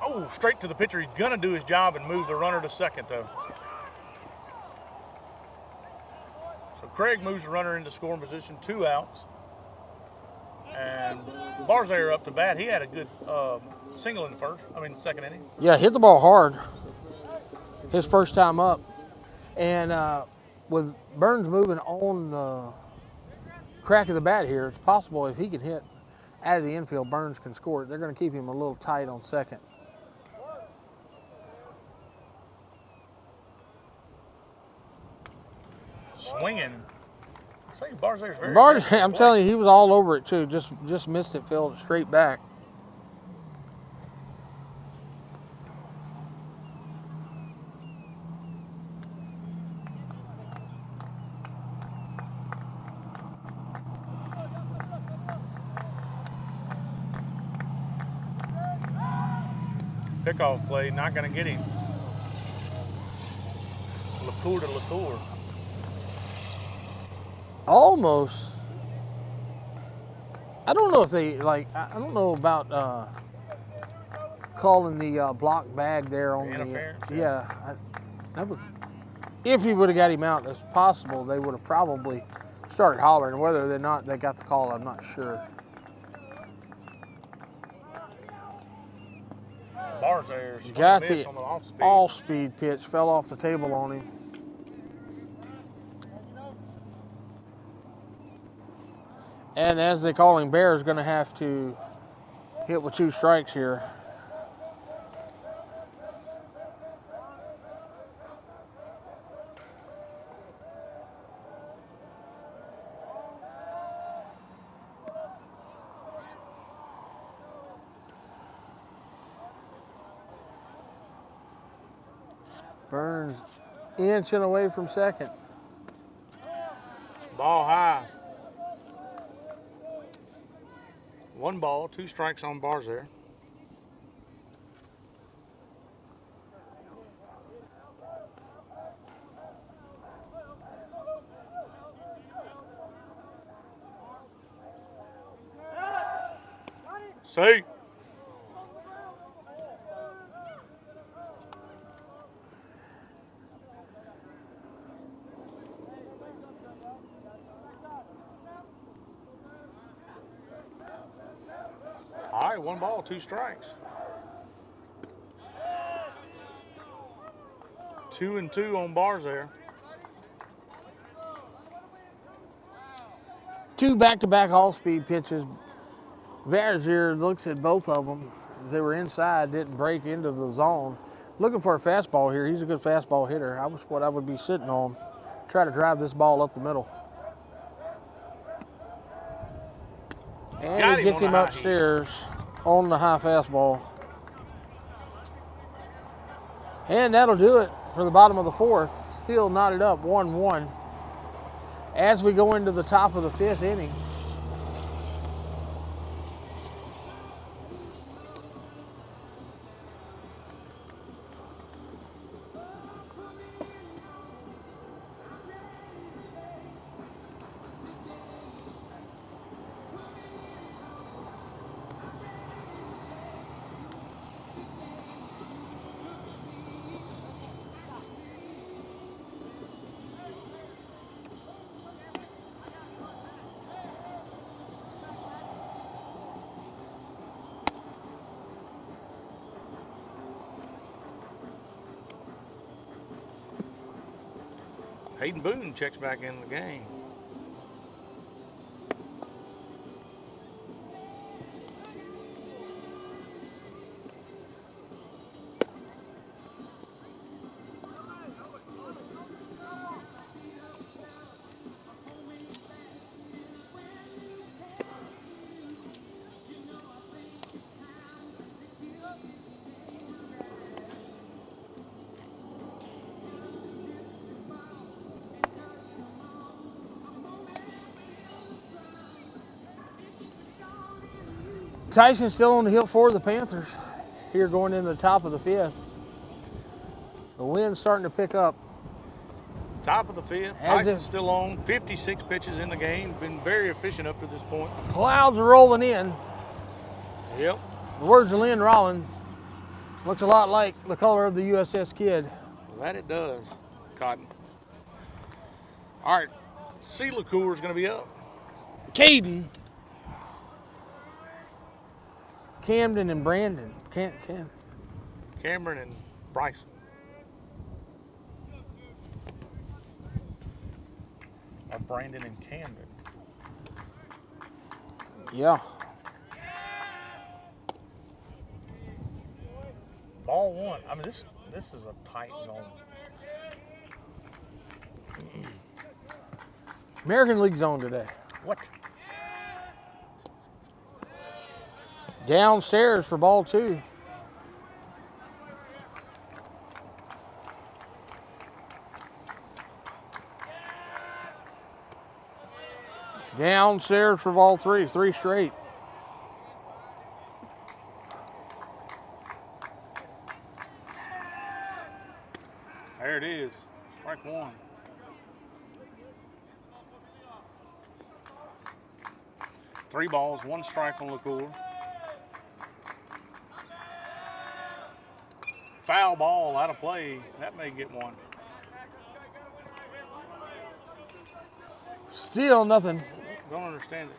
Oh, straight to the pitcher. He's going to do his job and move the runner to second, though. So Craig moves the runner into scoring position, 2 outs. And Barzayer up to bat. He had a good single in the second inning. Yeah, hit the ball hard. His first time up. And with Burns moving on the crack of the bat here, it's possible if he can hit out of the infield, Burns can score it. They're going to keep him a little tight on second. Swinging. I think Barzayer's very Barzayer, I'm telling you, he was all over it too. Just missed it, filled it straight back. Pickoff play, not going to get him. LaCour to LaCour. Almost. I don't know if they I don't know about calling the block bag there on interference. That was, if he would have got him out, it's possible they would have probably started hollering. Whether or not they got the call, I'm not sure. Barzayer's Got miss the on the off-speed. off-speed pitch, fell off the table on him. And as they call him, Bear's going to have to hit with 2 strikes here. Burns inching away from second. Ball high. 1 ball, 2 strikes on Barzayer. See. All right, 1 ball, 2 strikes. 2-2 on Barzayer. 2 back-to-back all-speed pitches. Barzayer looks at both of them. They were inside, didn't break into the zone. Looking for a fastball here. He's a good fastball hitter. What I would be sitting on. Try to drive this ball up the middle. And he gets him upstairs on the high fastball. And that'll do it for the bottom of the fourth. Still knotted up 1-1 as we go into the top of the fifth inning. Hayden Boone checks back in the game. Tyson's still on the hill for the Panthers here going into the top of the fifth. The wind's starting to pick up. Top of the fifth. Tyson's still on. 56 pitches in the game. Been very efficient up to this point. Clouds are rolling in. Yep. The words of Lynn Rollins. Looks a lot like the color of the USS Kid. That it does, Cotton. All right. C. LaCour is going to be up. Caden. Camden and Brandon. Cameron and Bryson. Or Brandon and Camden. Yeah. Ball one. I mean, this is a tight zone. American League zone today. What? Downstairs for ball two. Downstairs for ball three. 3 straight. There it is. Strike one. Three balls, 1 strike on LaCour. Foul ball out of play. That may get one. Still nothing. Don't understand it.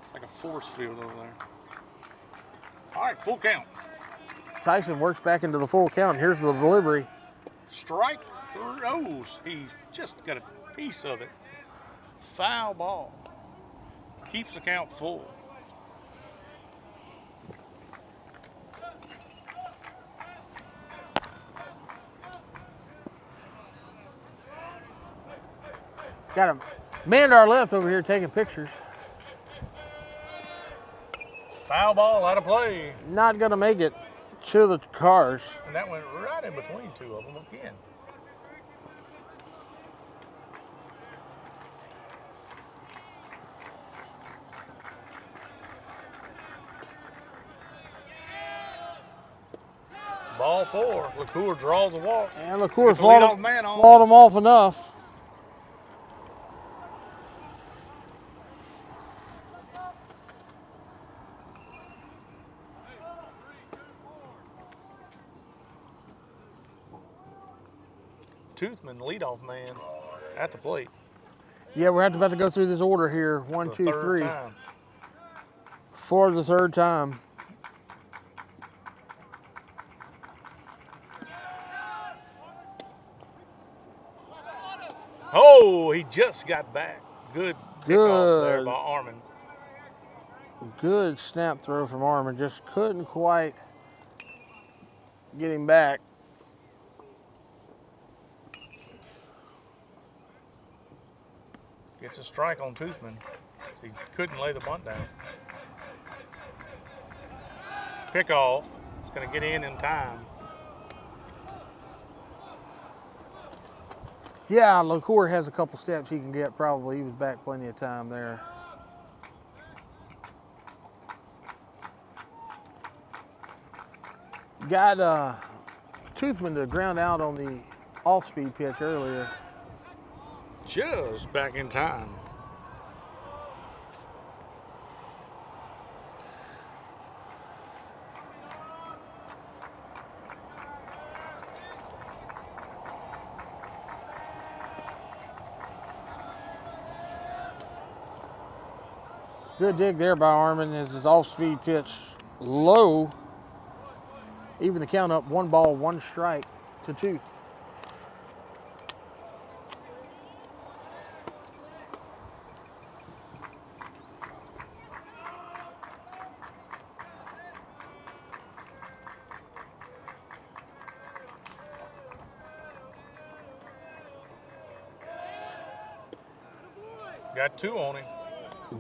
It's like a force field over there. All right, full count. Tyson works back into the full count. Here's the delivery. Strike throws. He just got a piece of it. Foul ball. Keeps the count full. Got a man to our left over here taking pictures. Foul ball out of play. Not going to make it to the cars. And that went right in between two of them again. Ball 4. LaCour draws a walk. And LaCour fought him off enough. Toothman, leadoff man, at the plate. Yeah, we're about to go through this order here. 1, 2, 3. For the third time. Oh, he just got back. Good kickoff there by Armin. Good snap throw from Armin. Just couldn't quite get him back. Gets a strike on Toothman. He couldn't lay the bunt down. Pickoff. It's going to get in time. Yeah, LaCour has a couple steps he can get probably. He was back plenty of time there. Got Toothman to ground out on the off-speed pitch earlier. Just back in time. Good dig there by Armin as his off-speed pitch low. Even the count up, 1 ball, 1 strike to Tooth. Got 2 on him.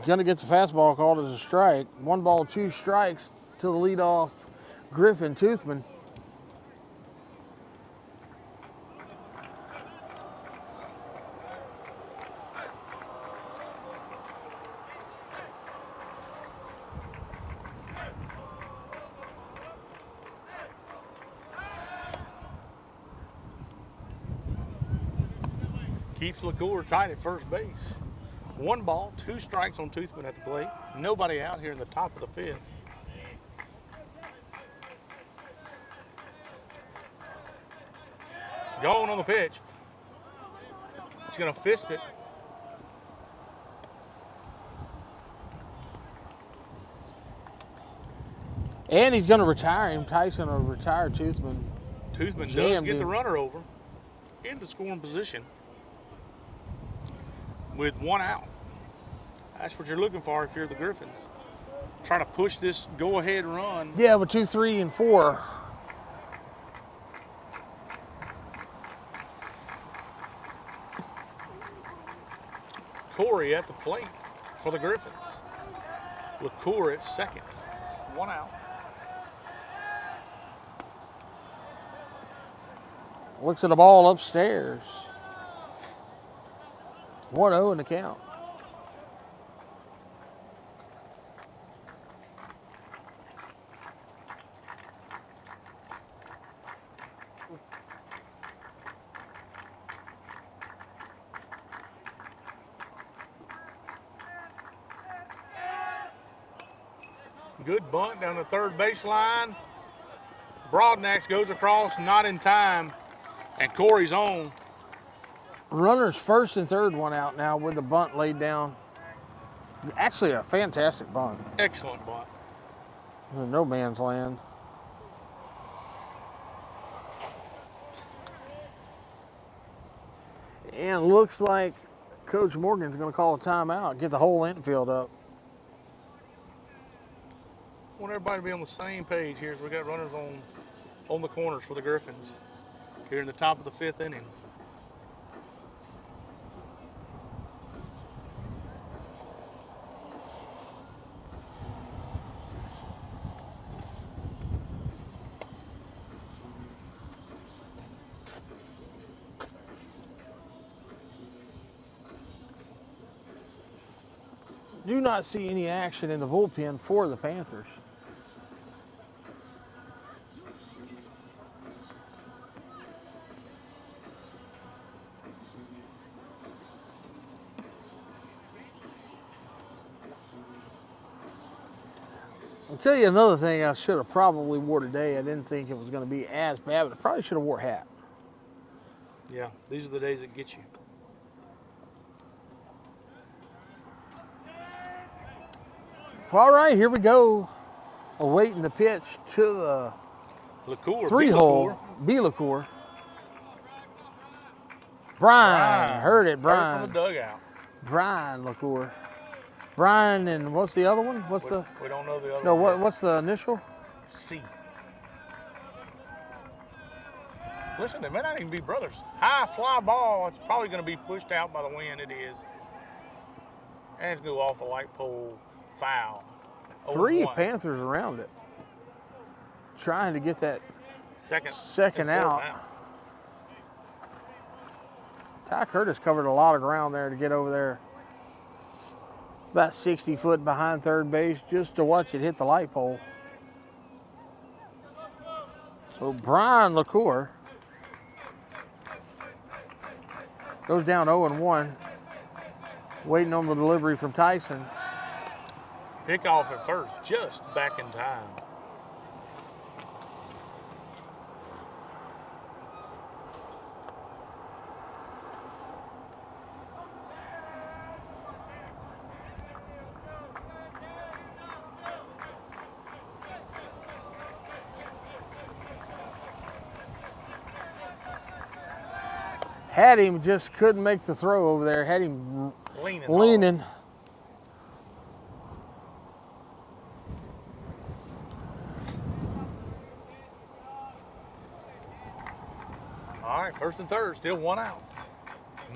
Gonna get the fastball called as a strike. 1 ball, 2 strikes to the leadoff Griffin, Toothman. Keeps LaCour tight at first base. 1 ball, 2 strikes on Toothman at the plate. Nobody out here in the top of the 5th. Going on the pitch. He's going to fist it. And he's gonna retire him. Tyson will retire Toothman. Toothman does get the runner over into scoring position with 1 out. That's what you're looking for if you're the Griffins. Trying to push this go-ahead run. Yeah, with 2, 3, and 4. Corey at the plate for the Griffins. LaCour at second. 1 out. Looks at the ball upstairs. 1-0 in the count. Good bunt down the third baseline. Broadnax goes across, not in time, and Corey's on. Runners first and third, 1 out now with the bunt laid down. Actually, a fantastic bunt. Excellent bunt. No man's land. And looks like Coach Morgan's going to call a timeout, get the whole infield up. I want everybody to be on the same page here as we got runners on the corners for the Griffins here in the top of the 5th inning. Do not see any action in the bullpen for the Panthers. I'll tell you another thing I should have probably wore today. I didn't think it was going to be as bad, but I probably should have wore a hat. Yeah, these are the days that get you. All right, here we go. Awaiting the pitch to the LaCour, 3-hole. B. LaCour. Brian. Heard it, Brian. Heard it from the dugout. Brian LaCour. Brian, and what's the other one? We don't know the other No, one. what's the initial? C. Listen, they may not even be brothers. High fly ball. It's probably going to be pushed out by the wind. It is. And it's going to go off the light pole. Foul. 3 0-1. Panthers around it. trying to get that second and out. Ty Curtis covered a lot of ground there to get over there. About 60 foot behind third base just to watch it hit the light pole. So Brian LaCour goes down 0-1, waiting on the delivery from Tyson. Pick off at first, just back in time. Had him, just couldn't make the throw over there. Had him leaning. All right, first and third, still 1 out.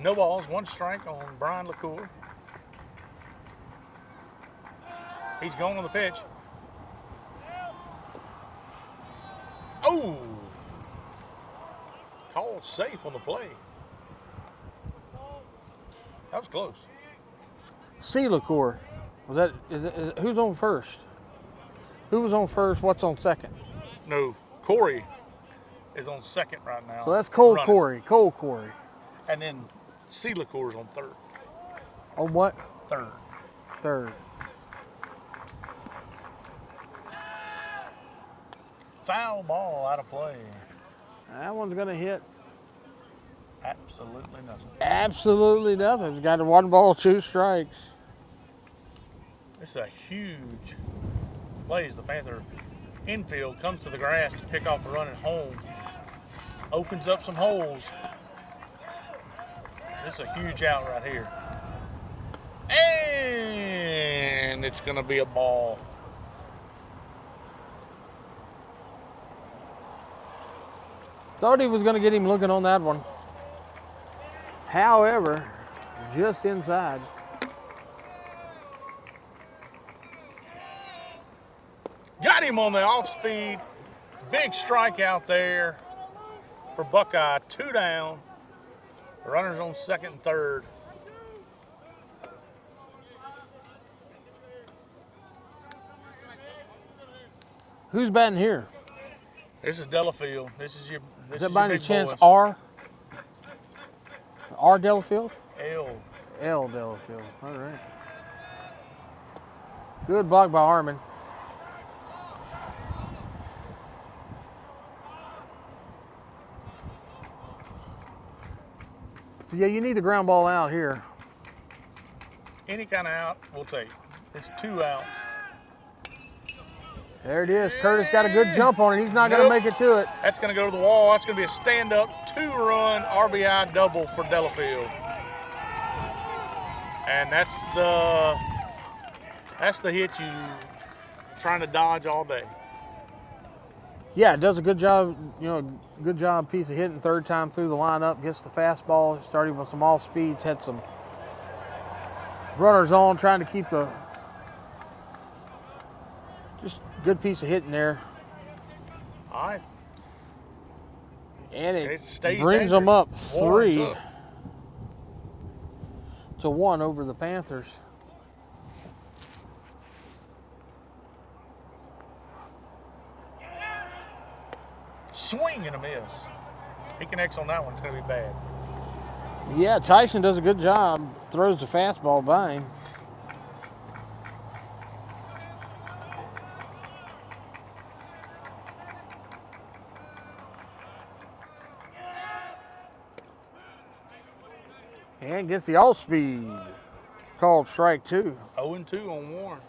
No balls, 1 strike on Brian LaCour. He's going on the pitch. Oh! Called safe on the play. That was close. C. LaCour. Was that, who's on first? Who was on first? What's on second? No, Corey is on second right now. So that's Cole running. Corey. Cole Corey. And then C. LaCour is on third. On what? Third. Third. Foul ball out of play. That one's going to hit. Absolutely nothing. Absolutely nothing. Got a 1 ball, 2 strikes. This is a huge play as the Panther infield comes to the grass to pick off the run at home. Opens up some holes. This is a huge out right here. And it's going to be a ball. Thought he was going to get him looking on that one. However, just inside. Got him on the off speed. Big strikeout there for Buckeye. 2 down. The runners on second and third. Who's batting here? This is Delafield. This is your. Is that by any chance R? R Delafield? L Delafield. All right. Good block by Harmon. Yeah, you need the ground ball out here. Any kind of out, we'll take. It's 2 outs. There it is. Curtis got a good jump on it. He's not going to make it to it. That's going to go to the wall. That's going to be a stand-up 2-run RBI double for Delafield. And that's the hit you trying to dodge all day. Yeah, does a good job, good job piece of hitting third time through the lineup, gets the fastball, starting with some off speeds, had some runners on, trying to keep the, just good piece of hitting there. All right. And it brings them up 3-1 over the Panthers. Swing and a miss. He connects on that one. It's going to be bad. Yeah, Tyson does a good job. Throws the fastball by him. And gets the off speed. Called strike 2. 0-2 on Warren.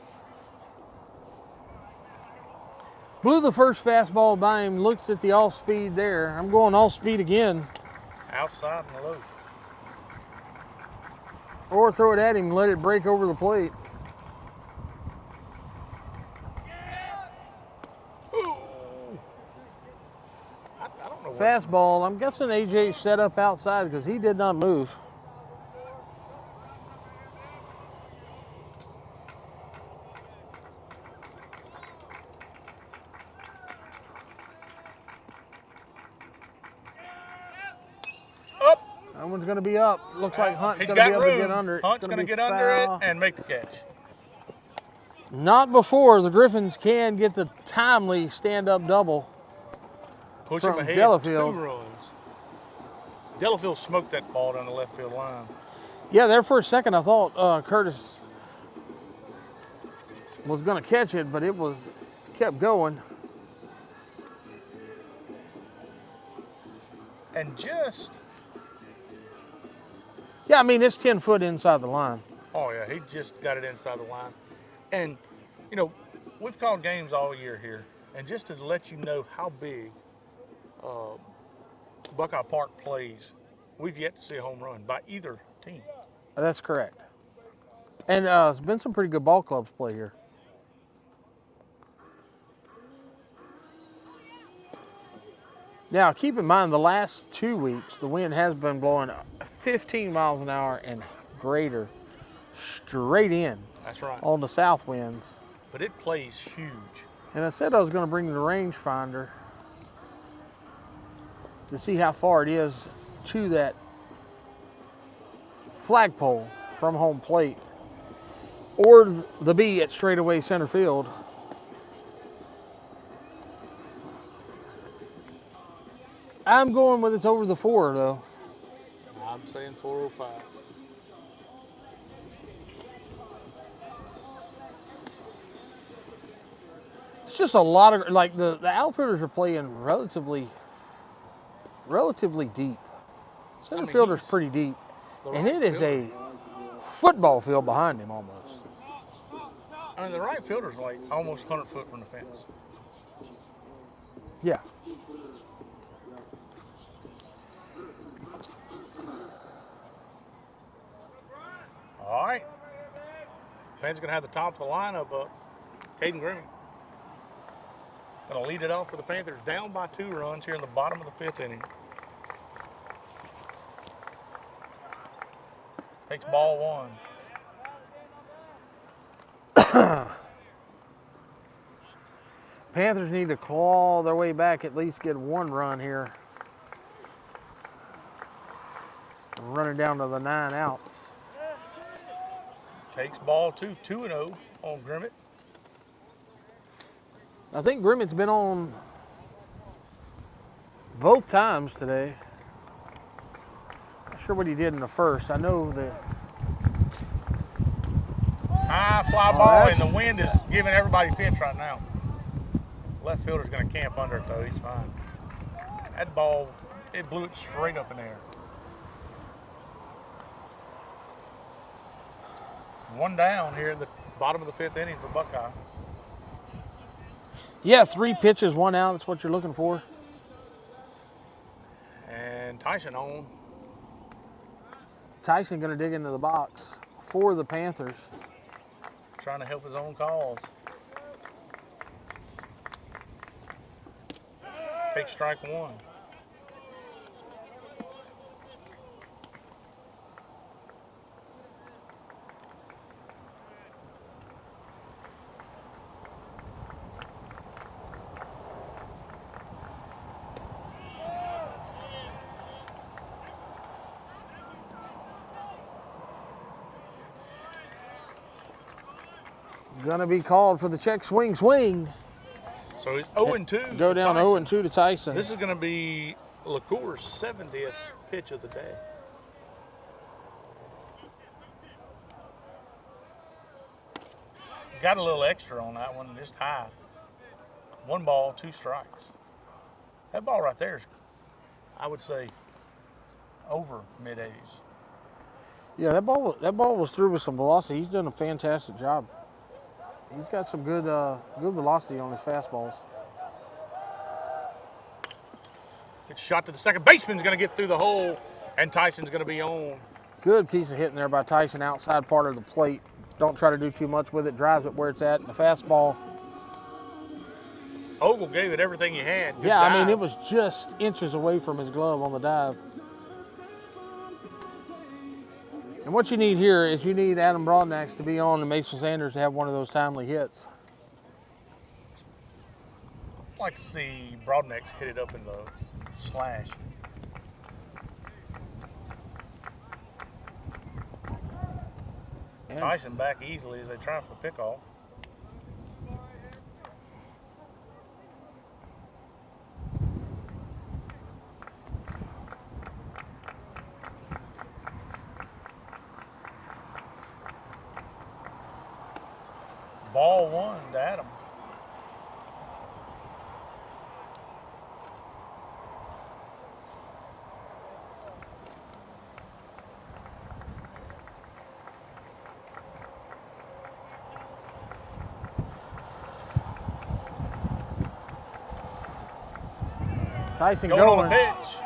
Blew the first fastball by him, looks at the off speed there. I'm going off speed again. Outside and low. Or throw it at him and let it break over the plate. Ooh. I don't know. Fastball, I'm guessing AJ set up outside because he did not move. That one's going to be up. Looks like Hunt's He's going to be got able to room. get under it. Hunt's going to get under it and make the catch. Not before the Griffins can get the timely stand-up double. Push from him ahead. Delafield. 2 runs. Delafield smoked that ball down the left field line. Yeah, there for a second I thought Curtis was going to catch it, but it kept going. And just... Yeah, I mean, it's 10 foot inside the line. Oh, yeah, he just got it inside the line. And, you know, we've called games all year here. And just to let you know how big Buckeye Park plays, we've yet to see a home run by either team. That's correct. And there's been some pretty good ball clubs play here. Now, keep in mind, the last 2 weeks, the wind has been blowing 15 miles an hour and greater straight in. That's right. On the south winds. But it plays huge. And I said I was going to bring the rangefinder to see how far it is to that flagpole from home plate or the B at straightaway center field. I'm going with it's over the 4, though. I'm saying 405. It's just a lot of, like, the outfielders are playing relatively deep. Center fielder's pretty deep. And it is a football field behind him almost. I mean, the right fielder's like almost 100 foot from the fence. Yeah. All right. Penn's going to have the top of the lineup up. Caden Grimmie. Going to lead it off for the Panthers, down by 2 runs here in the bottom of the 5th inning. Takes ball 1. Panthers need to claw their way back, at least get 1 run here. Running down to the 9 outs. Takes ball 2, 2-0 on Grimmett. I think Grimmett's been on both times today. Not sure what he did in the first. I know that. High fly ball, and the wind is giving everybody fits right now. Left fielder's going to camp under it, though. He's fine. That ball, it blew it straight up in the air. 1 down here in the bottom of the 5th inning for Buckeye. Yeah, 3 pitches, 1 out. That's what you're looking for. And Tyson on. Tyson going to dig into the box for the Panthers. Trying to help his own cause. Take strike 1. Gonna be called for the check swing. So he's 0-2. Go down 0-2 to Tyson. This is going to be LaCour's 70th pitch of the day. Got a little extra on that one, just high. 1 ball, 2 strikes. That ball right there is, I would say, over mid-80s. Yeah, that ball was through with some velocity. He's done a fantastic job. He's got some good velocity on his fastballs. It's shot to the second baseman's going to get through the hole, and Tyson's going to be on. Good piece of hitting there by Tyson, outside part of the plate. Don't try to do too much with it. Drives it where it's at. And the fastball. Ogle gave it everything he had. Good yeah, dive. I mean, it was just inches away from his glove on the dive. And what you need here is you need Adam Broadnax to be on and Mason Sanders to have one of those timely hits. I'd like to see Broadnax hit it up in the slash. Tyson back easily as they try for the pickoff. Ball one to Adam. Tyson going on the pitch.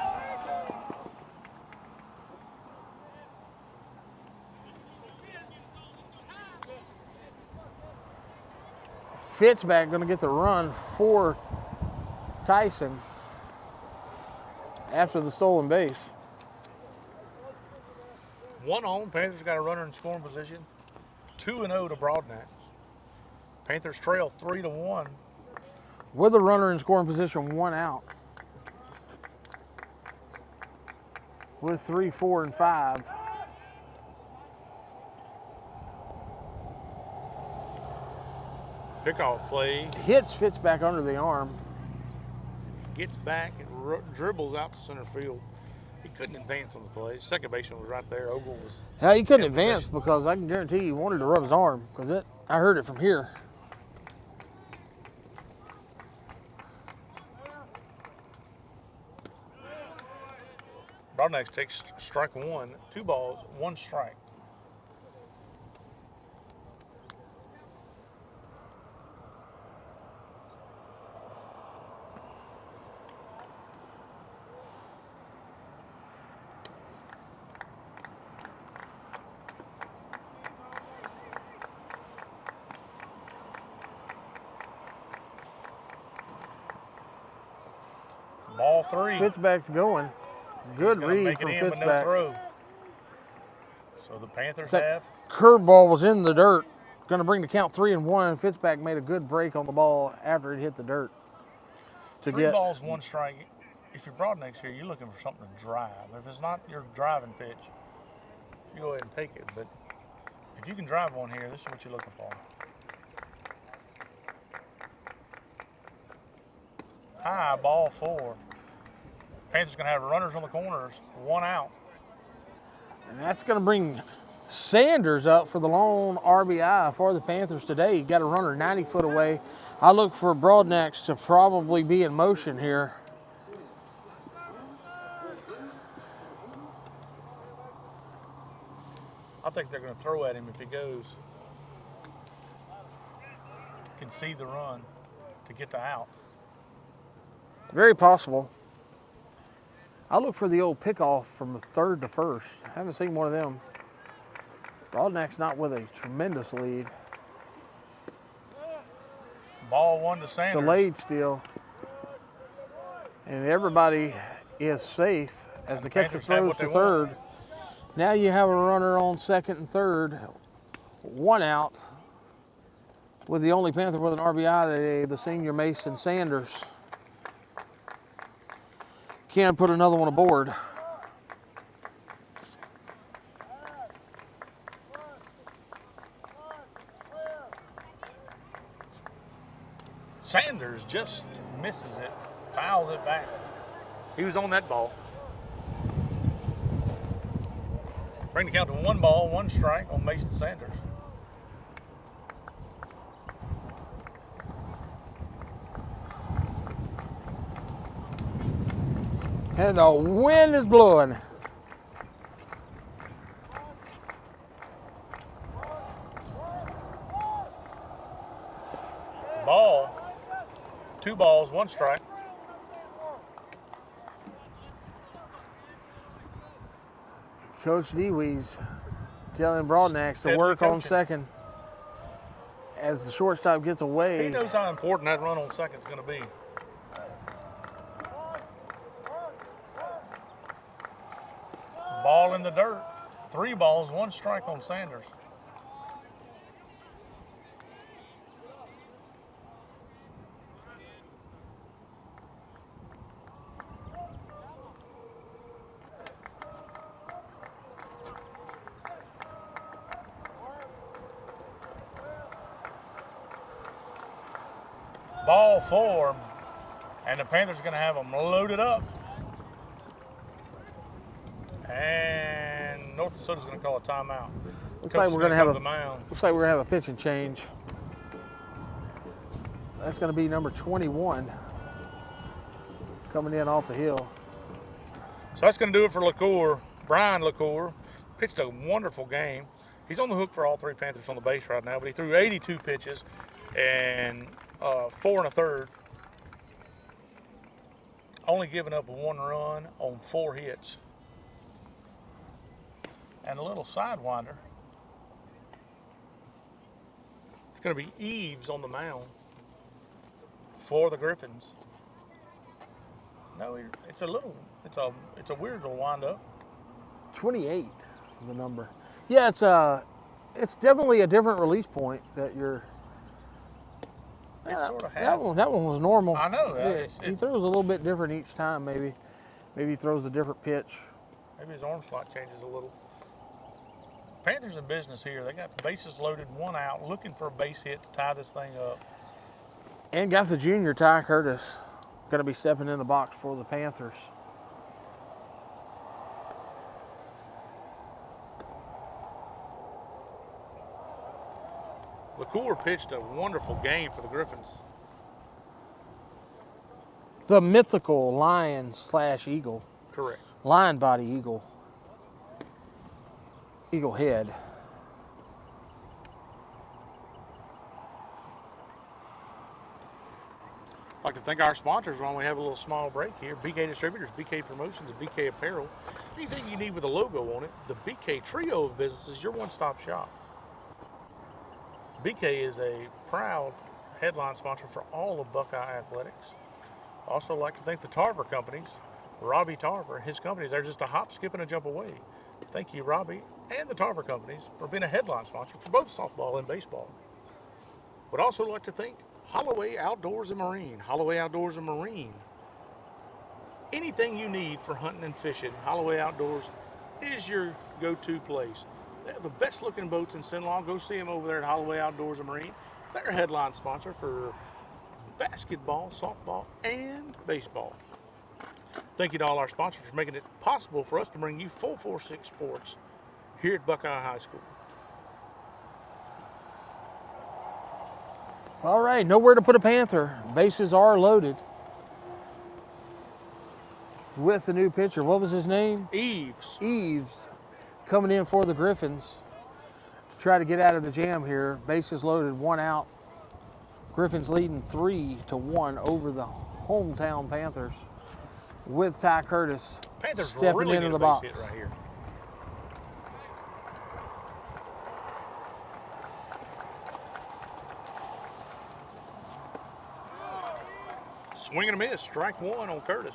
Fitzback going to get the run for Tyson after the stolen base. 1 on. Panthers got a runner in scoring position. 2-0 to Broadneck. Panthers trail 3-1. With a runner in scoring position, 1 out. With 3, 4, and 5. Pickoff play. Hits Fitzback under the arm. Gets back and dribbles out to center field. He couldn't advance on the play. Second baseman was right there. Ogle was. Hell, he couldn't advance because I can guarantee he wanted to rub his arm because I heard it from here. Broadneck takes strike 1, 2 balls, 1 strike. Ball 3. Fitzback's going. Good read from Fitzback. No throw. So the Panthers have. Curveball was in the dirt. Going to bring the count 3-1. Fitzback made a good break on the ball after it hit the dirt. 3 balls, 1 strike. If you're Broadneck here, you're looking for something to drive. If it's not your driving pitch, you go ahead and take it. But if you can drive one here, this is what you're looking for. High, ball 4. Panthers going to have runners on the corners, 1 out. And that's going to bring Sanders up for the lone RBI for the Panthers today. He got a runner 90 foot away. I look for Broadneck to probably be in motion here. I think they're going to throw at him if he goes. Concede the run to get the out. Very possible. I look for the old pickoff from the third to first. I haven't seen one of them. Broadneck's not with a tremendous lead. Ball 1 to Sanders. Delayed steal. And everybody is safe as the catcher throws to third. Now you have a runner on second and third. 1 out. With the only Panther with an RBI today, the senior Mason Sanders. Can't put another one aboard. Sanders just misses it, fouls it back. He was on that ball. Bring the count to 1 ball, 1 strike on Mason Sanders. And the wind is blowing. Ball. 2 balls, 1 strike. Coach DeWees telling Broadneck to work on second as the shortstop gets away. He knows how important that run on second is going to be. Ball in the dirt. 3 balls, 1 strike on Sanders. Ball 4, and the Panthers are going to have them loaded up. And North Desoto's going to call a timeout. Looks like we're going to have the mound. Looks like we're going to have a pitching change. That's going to be number 21 coming in off the hill. So that's going to do it for LaCour. Brian LaCour pitched a wonderful game. He's on the hook for all 3 Panthers on the base right now, but he threw 82 pitches and 4 1/3. Only giving up 1 run on 4 hits. And a little sidewinder. It's going to be Eves on the mound for the Griffins. No, it's a weird little windup. 28, the number. Yeah, it's definitely a different release point that you're. Sort of that one was normal. I know. Yeah, he throws a little bit different each time. Maybe he throws a different pitch. Maybe his arm slot changes a little. Panthers in business here. They got bases loaded, 1 out, looking for a base hit to tie this thing up. And got the junior, Ty Curtis, going to be stepping in the box for the Panthers. LaCour pitched a wonderful game for the Griffins. The mythical lion/eagle. Correct. Lion body eagle. Eagle head. I'd like to thank our sponsors while we have a little small break here. BK Distributors, BK Promotions, and BK Apparel. Anything you need with a logo on it, the BK trio of businesses is your one-stop shop. BK is a proud headline sponsor for all of Buckeye Athletics. I also like to thank the Tarver companies. Robbie Tarver, his companies, they're just a hop, skip, and a jump away. Thank you, Robbie, and the Tarver companies for being a headline sponsor for both softball and baseball. Would also like to thank Holloway Outdoors and Marine. Holloway Outdoors and Marine. Anything you need for hunting and fishing, Holloway Outdoors is your go-to place. They have the best looking boats in Sinlaw. Go see them over there at Holloway Outdoors and Marine. They're a headline sponsor for basketball, softball, and baseball. Thank you to all our sponsors for making it possible for us to bring you 446 Sports here at Buckeye High School. All right, nowhere to put a Panther. Bases are loaded. With the new pitcher, what was his name? Eves. Eves, coming in for the Griffins to try to get out of the jam here. Bases loaded, 1 out. Griffins leading 3-1 over the hometown Panthers with Ty Curtis Panthers stepping really into need the a base box. hit right here. Swing and a miss, strike 1 on Curtis.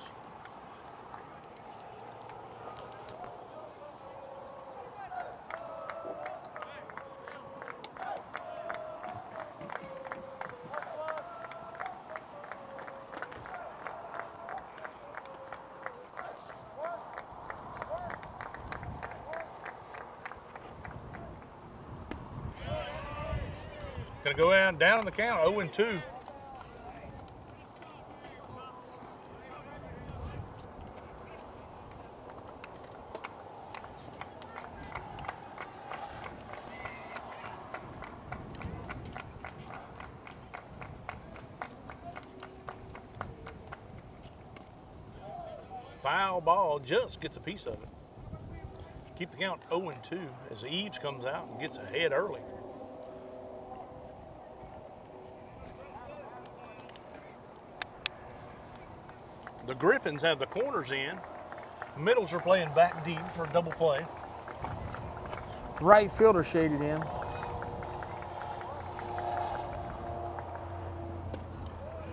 Gonna go down in the count, 0-2. Foul ball, just gets a piece of it. Keep the count 0-2 as Eves comes out and gets ahead early. The Griffins have the corners in. Middles are playing back deep for a double play. Right fielder shaded in.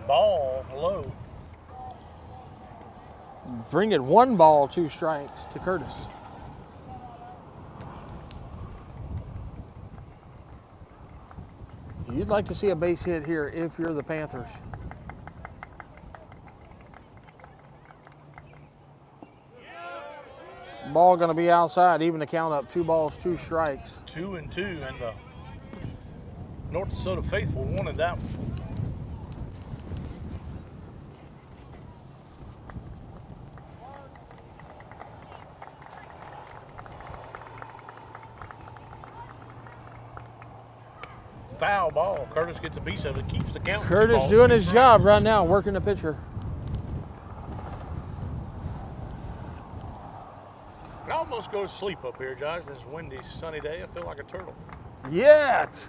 Ball low. Bring it 1 ball, 2 strikes to Curtis. You'd like to see a base hit here if you're the Panthers. Ball going to be outside, even the count up, 2 balls, 2 strikes. 2-2, and the North Desoto faithful wanted that one. foul ball. Curtis gets a piece of it, keeps the count. Curtis doing his job right now, working the pitcher. I can almost go to sleep up here, Josh. This windy, sunny day. I feel like a turtle. Yeah, it's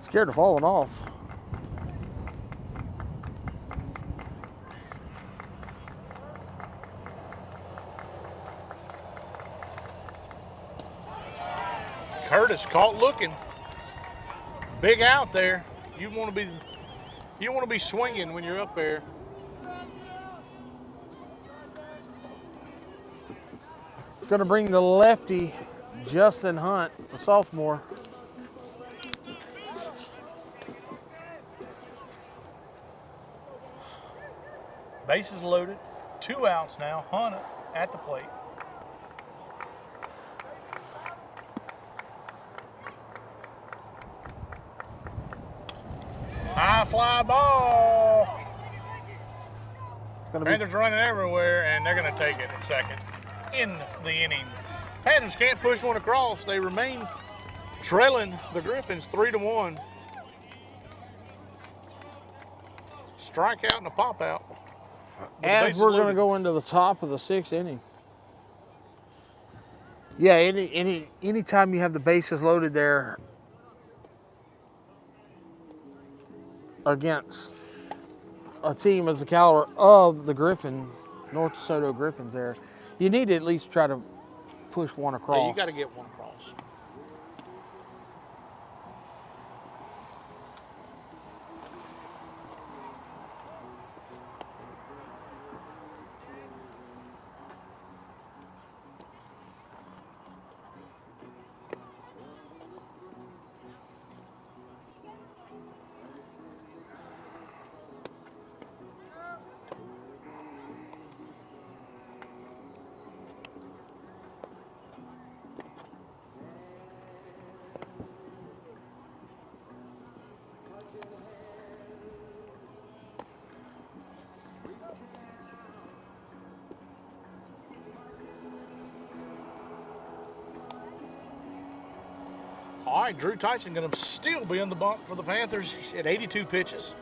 scared of falling off. Curtis caught looking. Big out there. You want to be swinging when you're up there. Going to bring the lefty, Justin Hunt, a sophomore. Bases loaded. 2 outs now. Hunt at the plate. High fly ball. Panthers running everywhere, and they're going to take it in second in the inning. Panthers can't push one across. They remain trailing the Griffins 3-1. Strikeout and a pop out. As we're going to go into the top of the 6th inning. Yeah, anytime you have the bases loaded there against a team as the caliber of the Griffin, North Desoto Griffins there, you need to at least try to push one across. Yeah, you got to get one across. All right, Drew Tyson going to still be in the bump for the Panthers. He's at 82 pitches.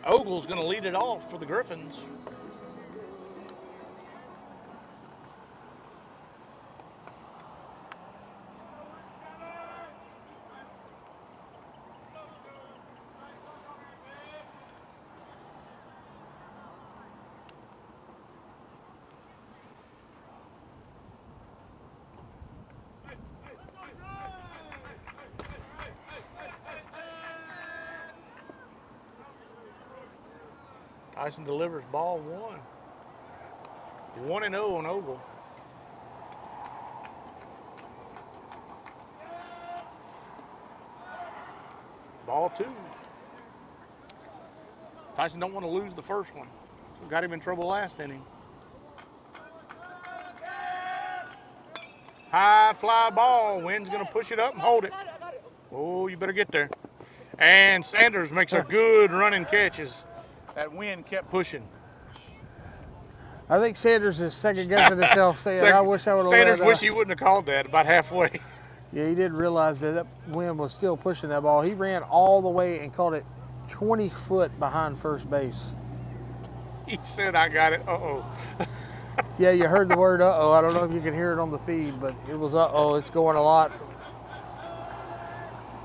Ogle's going to lead it off for the Griffins. Tyson delivers ball 1. 1-0 on Ogle. Ball 2. Tyson don't want to lose the first one. So got him in trouble last inning. High fly ball. Wind's going to push it up and hold it. Oh, you better get there. And Sanders makes a good running catch as that wind kept pushing. I think Sanders is second guessing himself saying, I wish I would have Sanders wish he wouldn't have called that about halfway. Yeah, he didn't realize that wind was still pushing that ball. He ran all the way and caught it 20 foot behind first base. He said, I got it. Uh-oh. Yeah, you heard the word uh-oh. I don't know if you can hear it on the feed, but it was uh-oh. It's going a lot.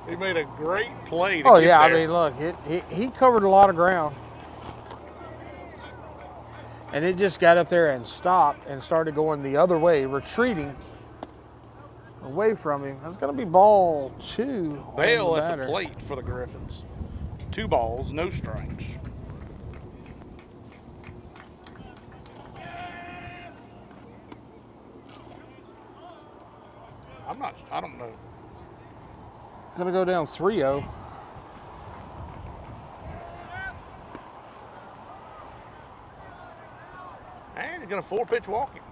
He made a great play to Oh, get yeah. there. I mean, look, he covered a lot of ground. And it just got up there and stopped and started going the other way, retreating away from him. That's going to be ball 2. Bale at the plate for the Griffins. 2 balls, no strikes. I don't know. Going to go down 3-0. And he's going to 4-pitch walk him.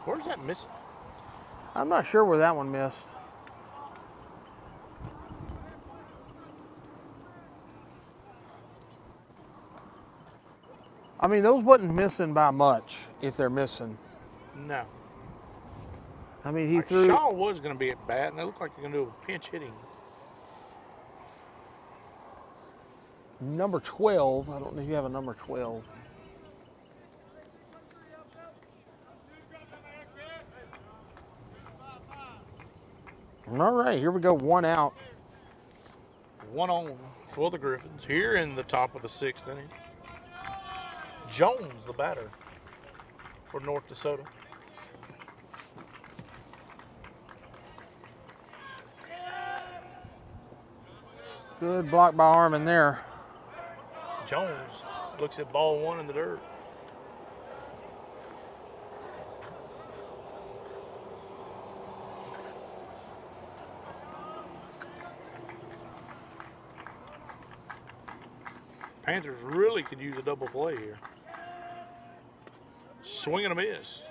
Where's that missing? I'm not sure where that one missed. I mean, those wasn't missing by much if they're missing. No. I mean, he threw. Shaw was going to be at bat, and it looked like you're going to do a pinch hitting. Number 12. I don't know if you have a number 12. All right, here we go. 1 out. 1 on for the Griffins here in the top of the 6th inning. Jones, the batter for North Desoto. Good block by Harmon there. Jones looks at ball 1 in the dirt. Panthers really could use a double play here. Swing and a miss.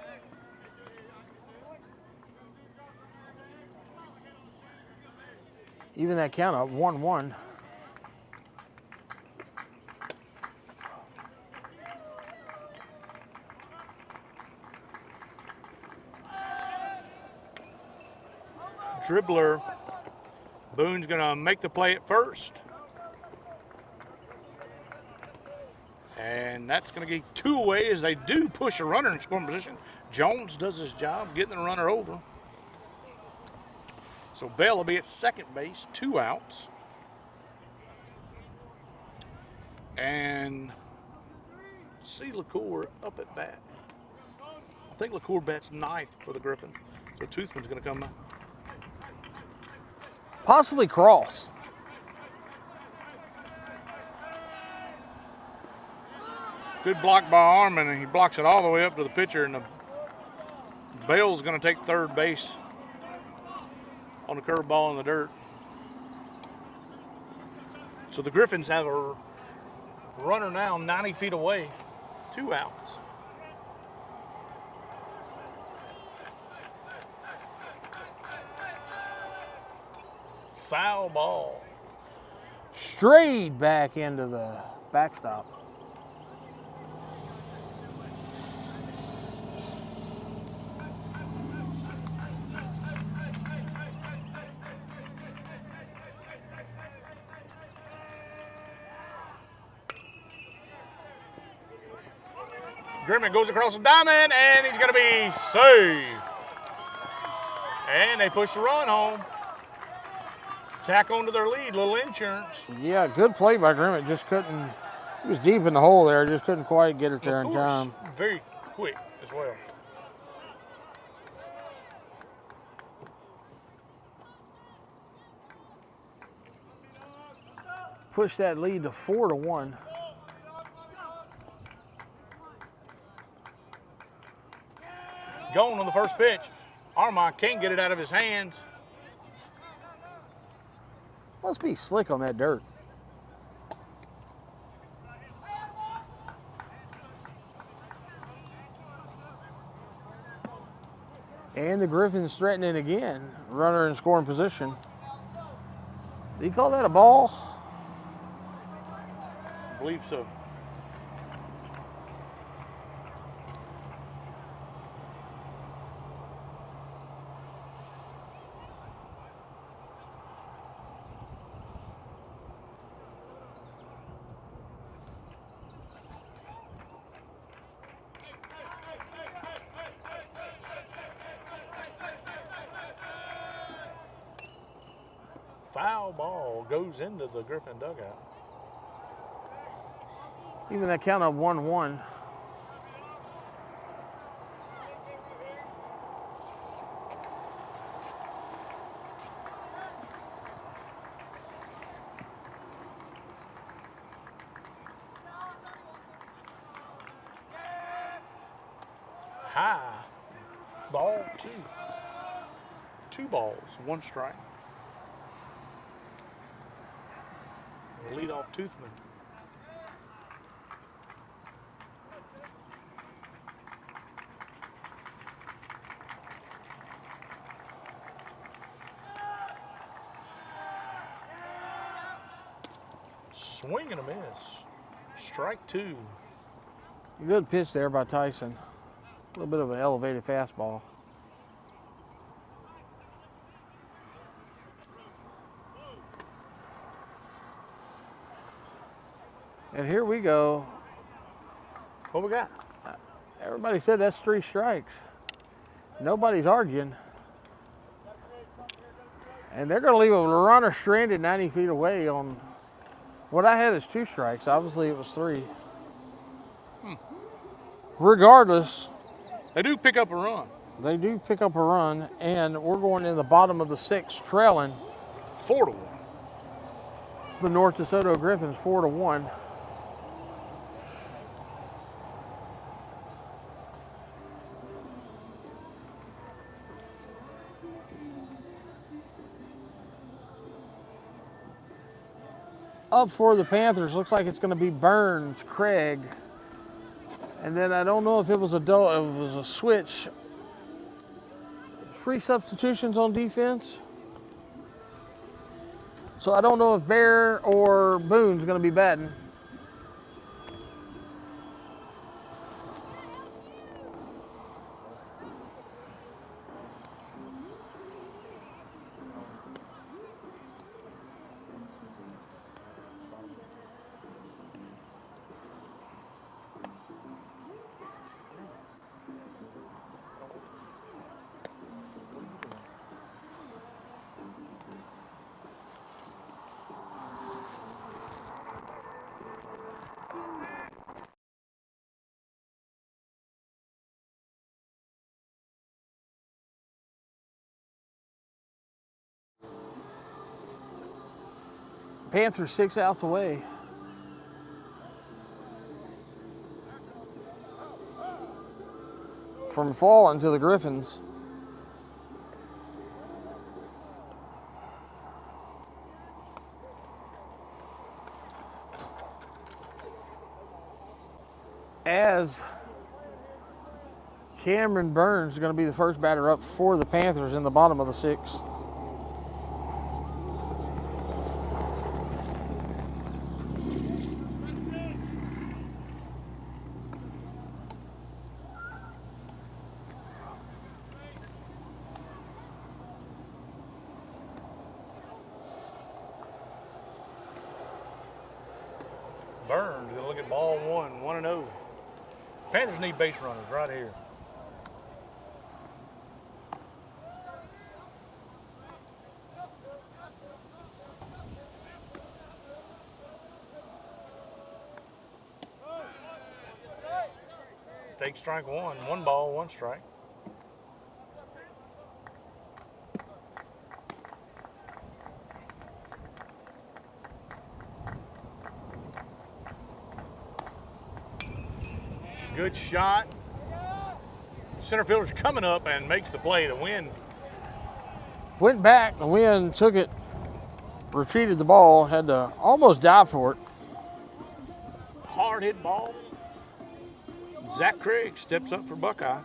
Even that count up 1-1. Dribbler. Boone's going to make the play at first. And that's going to get 2 away as they do push a runner in scoring position. Jones does his job getting the runner over. So Bell will be at second base, 2 outs. And see LaCour up at bat. I think LaCour bats 9th for the Griffins. So Toothman's going to come up. Possibly cross. Good block by Harmon, and he blocks it all the way up to the pitcher, and Bell's going to take third base on the curveball in the dirt. So the Griffins have a runner now 90 feet away, 2 outs. Foul ball. Straight back into the backstop. Griffin goes across the diamond, and he's going to be saved. And they push the run home. Tack onto their lead, little insurance. Yeah, good play by Grimmett. Just couldn't, he was deep in the hole there, just couldn't quite get it there in time. Very quick as well. Push that lead to 4-1. Going on the first pitch. Armand can't get it out of his hands. Must be slick on that dirt. And the Griffins threatening again. Runner in scoring position. Did he call that a ball? I believe so. Foul ball goes into the Griffin dugout. Even that count of 1-1. High. Ball 2. 2 balls, 1 strike. Lead off Toothman. Swing and a miss. Strike 2. Good pitch there by Tyson. A little bit of an elevated fastball. And here we go. What we got? Everybody said that's 3 strikes. Nobody's arguing. And they're going to leave a runner stranded 90 feet away on what I had is 2 strikes. Obviously, it was 3. Regardless, they do pick up a run. They do pick up a run, and we're going in the bottom of the 6th, trailing 4-1. The North Desoto Griffins 4-1. Up for the Panthers, looks like it's going to be Burns, Craig, and then I don't know if it was a switch. Free substitutions on defense. So I don't know if Bear or Boone's going to be batting. Panthers 6 outs away. From falling to the Griffins. As Cameron Burns is going to be the first batter up for the Panthers in the bottom of the 6th. Burns gonna look at ball 1, 1-0. Panthers need base runners right here. Take strike 1, 1 ball, 1 strike. Good shot. Center fielder's coming up and makes the play to win. Went back, the wind took it, retreated the ball, had to almost dive for it. Hard hit ball. Zach Craig steps up for Buckeye.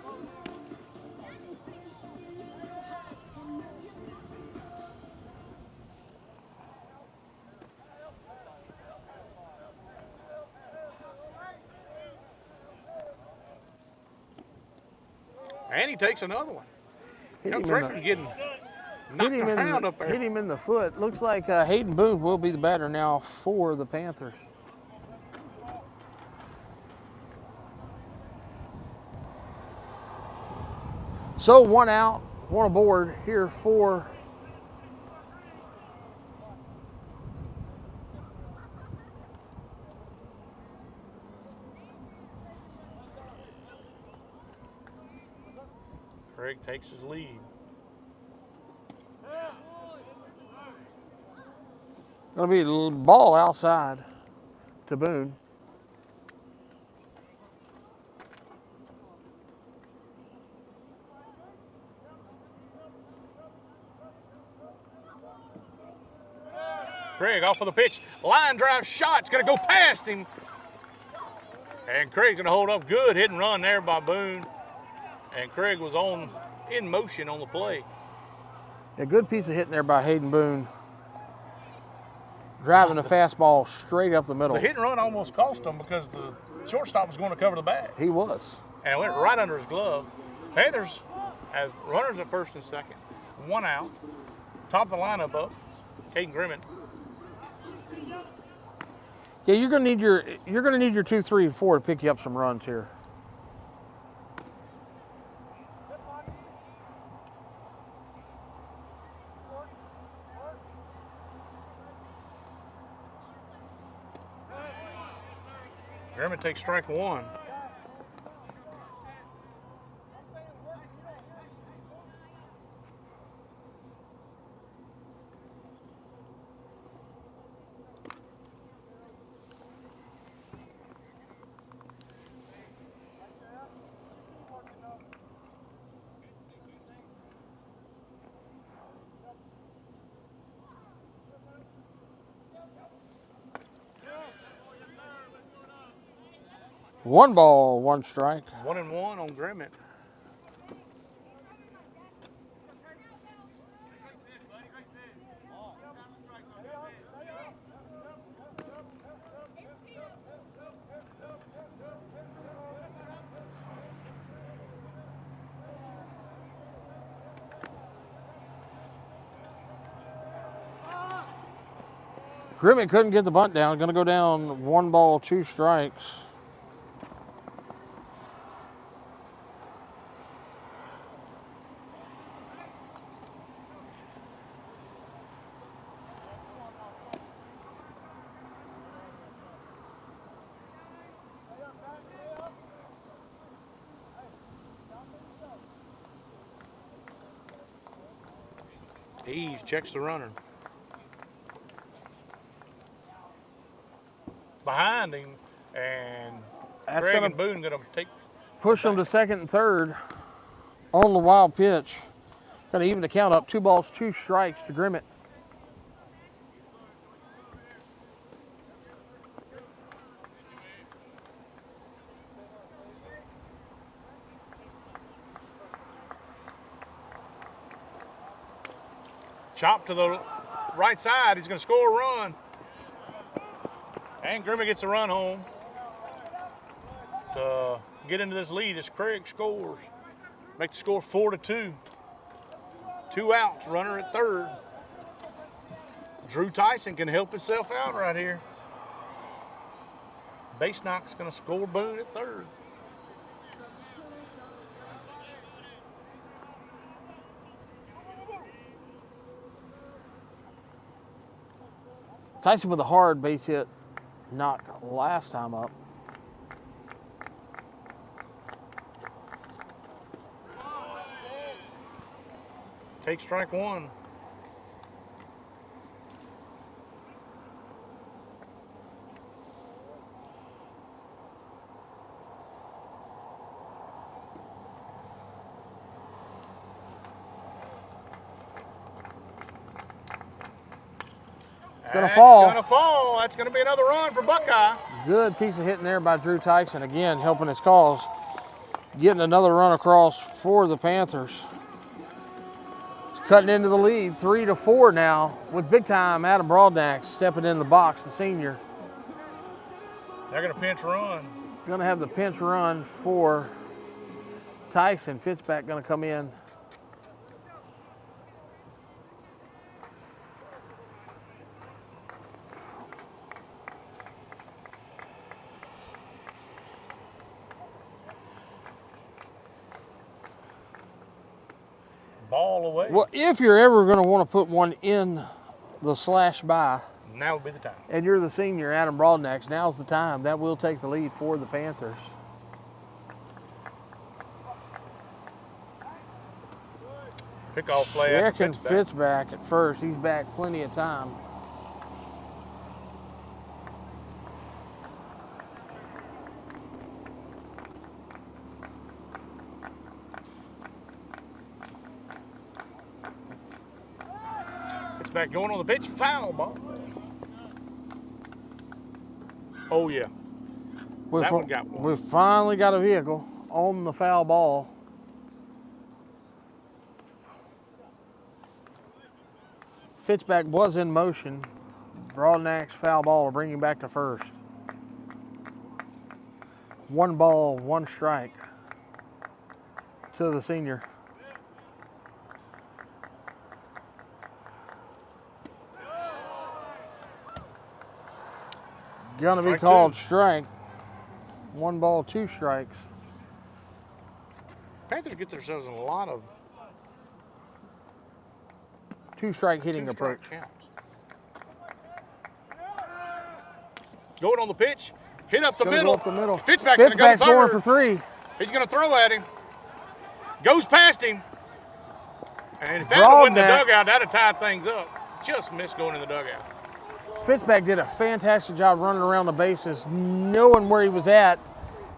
And he takes another one. Young freshman's getting knocked around up there. Hit him in the foot. Looks like Hayden Boone will be the batter now for the Panthers. So 1 out, 1 aboard here for Craig takes his lead. Gonna be a little ball outside to Boone. Craig off of the pitch. Line drive shot. It's going to go past him. And Craig's going to hold up. Good hit and run there by Boone. And Craig was in motion on the play. A good piece of hitting there by Hayden Boone. Driving the fastball straight up the middle. The hit and run almost cost him because the shortstop was going to cover the bag. He was. And it went right under his glove. Panthers have runners at first and second. 1 out. Top of the lineup up. Caden Grimmett. Yeah, you're gonna need your 2, 3, and 4 to pick you up some runs here. Griffin takes strike 1. One ball, one strike. 1-1 on Grimmett. Grimmett couldn't get the bunt down. Going to go down 1 ball, 2 strikes. Eves checks the runner. Behind him, and That's Craig gonna and Boone going to take. push them to second and third on the wild pitch. Going to even the count up. 2 balls, 2 strikes to Grimmett. Chop to the right side. He's going to score a run. And Grimmett gets a run home to get into this lead as Craig scores. Make the score 4-2. 2 outs, runner at third. Drew Tyson can help himself out right here. Base knock's going to score Boone at third. Tyson with a hard base hit knock last time up. Take strike 1. Gonna fall. Gonna fall. That's gonna be another run for Buckeye. Good piece of hitting there by Drew Tyson. Again, helping his cause. Getting another run across for the Panthers. Cutting into the lead, 3-4 now, with big time Adam Broadnax stepping in the box, the senior. They're gonna pinch run. Gonna have the pinch run for Tyson. Fitzpatrick gonna come in. Ball away. Well, if you're ever going to want to put one in the slash by, Now would be the time. and you're the senior, Adam Broadnax, now's the time. That will take the lead for the Panthers. Pickoff play after Checking Fitzpatrick. Fitz back at first. He's back plenty of time. Fitzpatrick going on the pitch. Foul ball. Oh, yeah. That one got one. We've finally got a vehicle on the foul ball. Fitzpatrick was in motion. Broadnax foul ball will bring him back to first. 1 ball, 1 strike to the senior. Gonna be Strike called two. strike. 1 ball, 2 strikes. Panthers get themselves in a lot of 2-strike hitting two-strike approach. counts. Going on the pitch, hit up the Gonna middle. go up the middle. Fitzpatrick's gonna go Fitzpatrick's going third. for 3. He's gonna throw at him. Goes past him. And if that had went in the dugout, that'd have tied things up. Just missed going in the dugout. Fitzpatrick did a fantastic job running around the bases, knowing where he was at,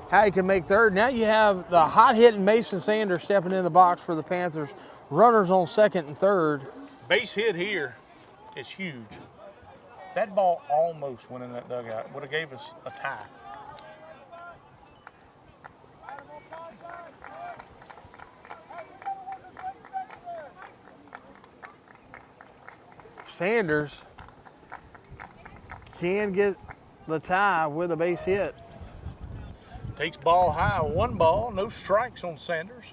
how he can make third. Now you have the hot-hitting Mason Sanders stepping in the box for the Panthers. Runners on second and third. Base hit here is huge. That ball almost went in that dugout. Would have gave us a tie. Sanders can get the tie with a base hit. Takes ball high, 1 ball, no strikes on Sanders.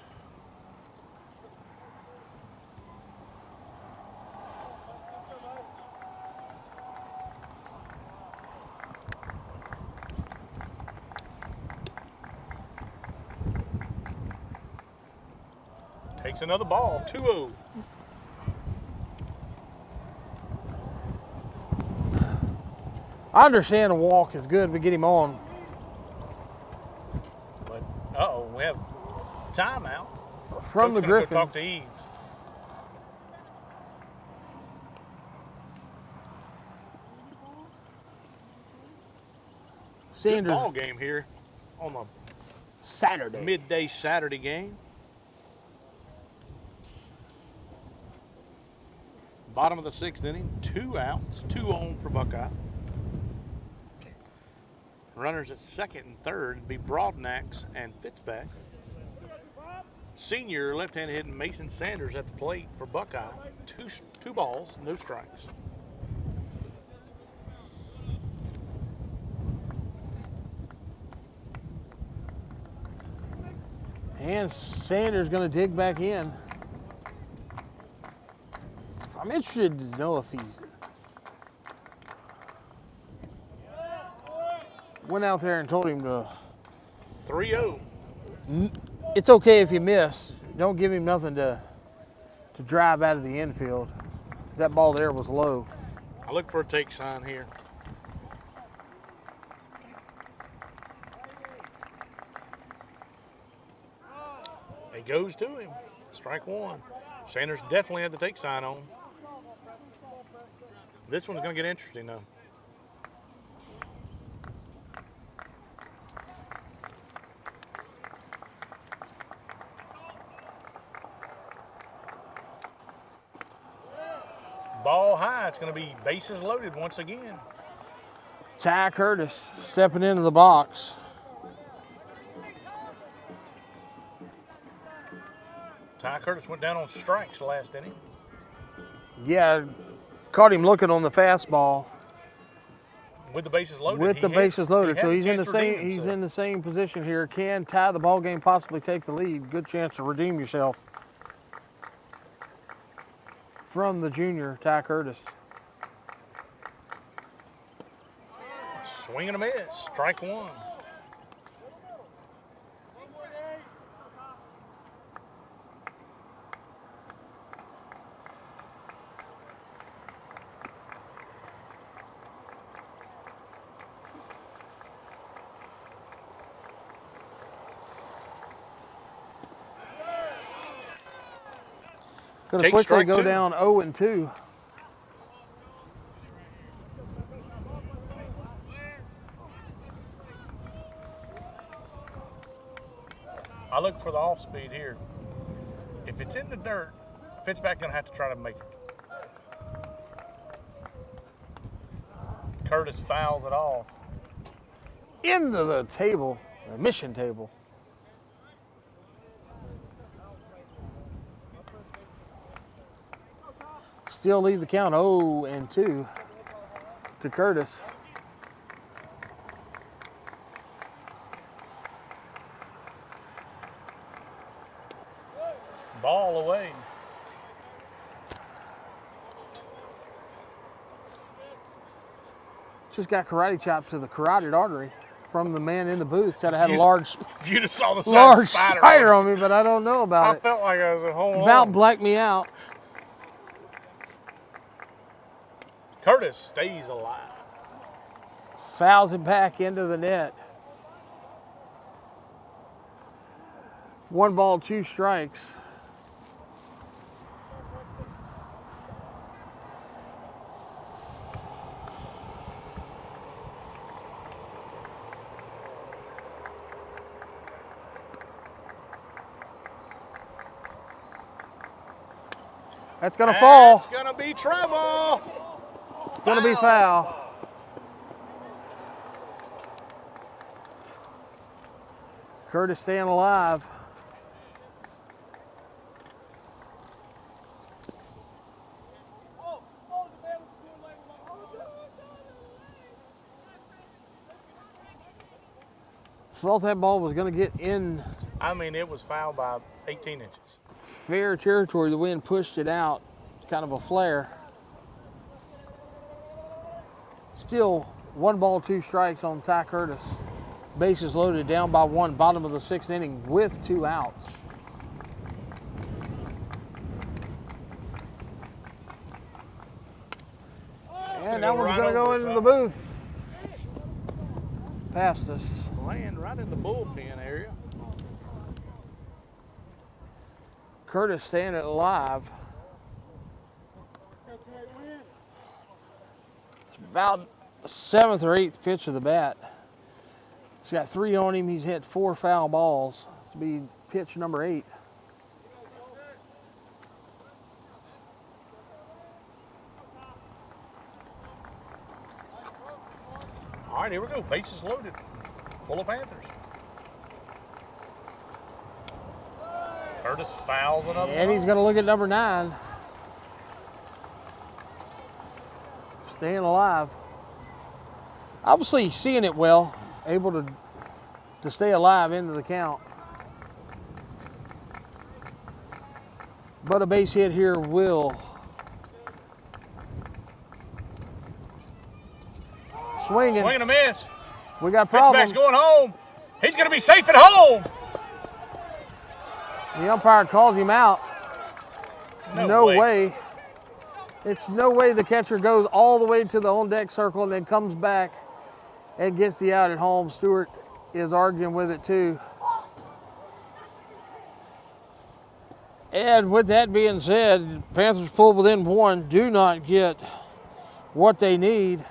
Takes another ball, 2-0. I understand a walk is good, but get him on. But, uh-oh, we have timeout. From Coach the gonna go Griffins. talk to Eves. Sanders. Good ball game here on the Saturday. midday Saturday game. Bottom of the 6th inning, 2 outs, 2 on for Buckeye. Runners at second and third would be Broadnax and Fitzpatrick. Senior left-handed hitting Mason Sanders at the plate for Buckeye. Two balls, no strikes. And Sanders going to dig back in. I'm interested to know if he's went out there and told him to. 3-0. It's okay if you miss. Don't give him nothing to drive out of the infield. That ball there was low. I look for a take sign here. It goes to him. Strike 1. Sanders definitely had the take sign on. This one's going to get interesting, though. Ball high. It's going to be bases loaded once again. Ty Curtis stepping into the box. Ty Curtis went down on strikes last inning. Yeah, caught him looking on the fastball. With the bases loaded. With the bases loaded, so he's in the same. He's He's in the same position here. Can tie the ball game, possibly take the lead. Good chance to redeem yourself. From the junior, Ty Curtis. Swing and a miss. Strike 1. Going to Take quickly strike go 2. down 0-2. I look for the off speed here. If it's in the dirt, Fitzpatrick's going to have to try to make it. Curtis fouls it off. Into the table, the mission table. Still leave the count 0-2 to Curtis. Ball away. Just got karate chopped to the carotid artery from the man in the booth. Said I had a large You just saw the large spider, spider on me, but I don't know about I it. felt like I was at home. About blacked me out. Curtis stays alive. Fouls it back into the net. 1 ball, 2 strikes. That's gonna fall. It's gonna be trouble. It's gonna be foul. Curtis staying alive. Thought that ball was gonna get in I mean, it was fouled by 18 inches. fair territory. The wind pushed it out, kind of a flare. Still 1 ball, 2 strikes on Ty Curtis. Bases loaded, down by 1, bottom of the 6th inning with 2 outs. And that one's gonna go into the booth. Past us. Land right in the bullpen area. Curtis staying alive. It's about the 7th or 8th pitch of the bat. He's got 3 on him. He's hit 4 foul balls. This will be pitch number 8. All right, here we go. Bases loaded. Full of Panthers. Curtis fouls another And one. he's going to look at number 9. Staying alive. Obviously seeing it well, able to stay alive into the count. But a base hit here will swinging. Swing and a miss. We got Pitchback's problems. going home. He's going to be safe at home. The umpire calls him out. No way. way. It's no way the catcher goes all the way to the on deck circle and then comes back and gets the out at home. Stewart is arguing with it too. And with that being said, Panthers pull within 1, do not get what they need.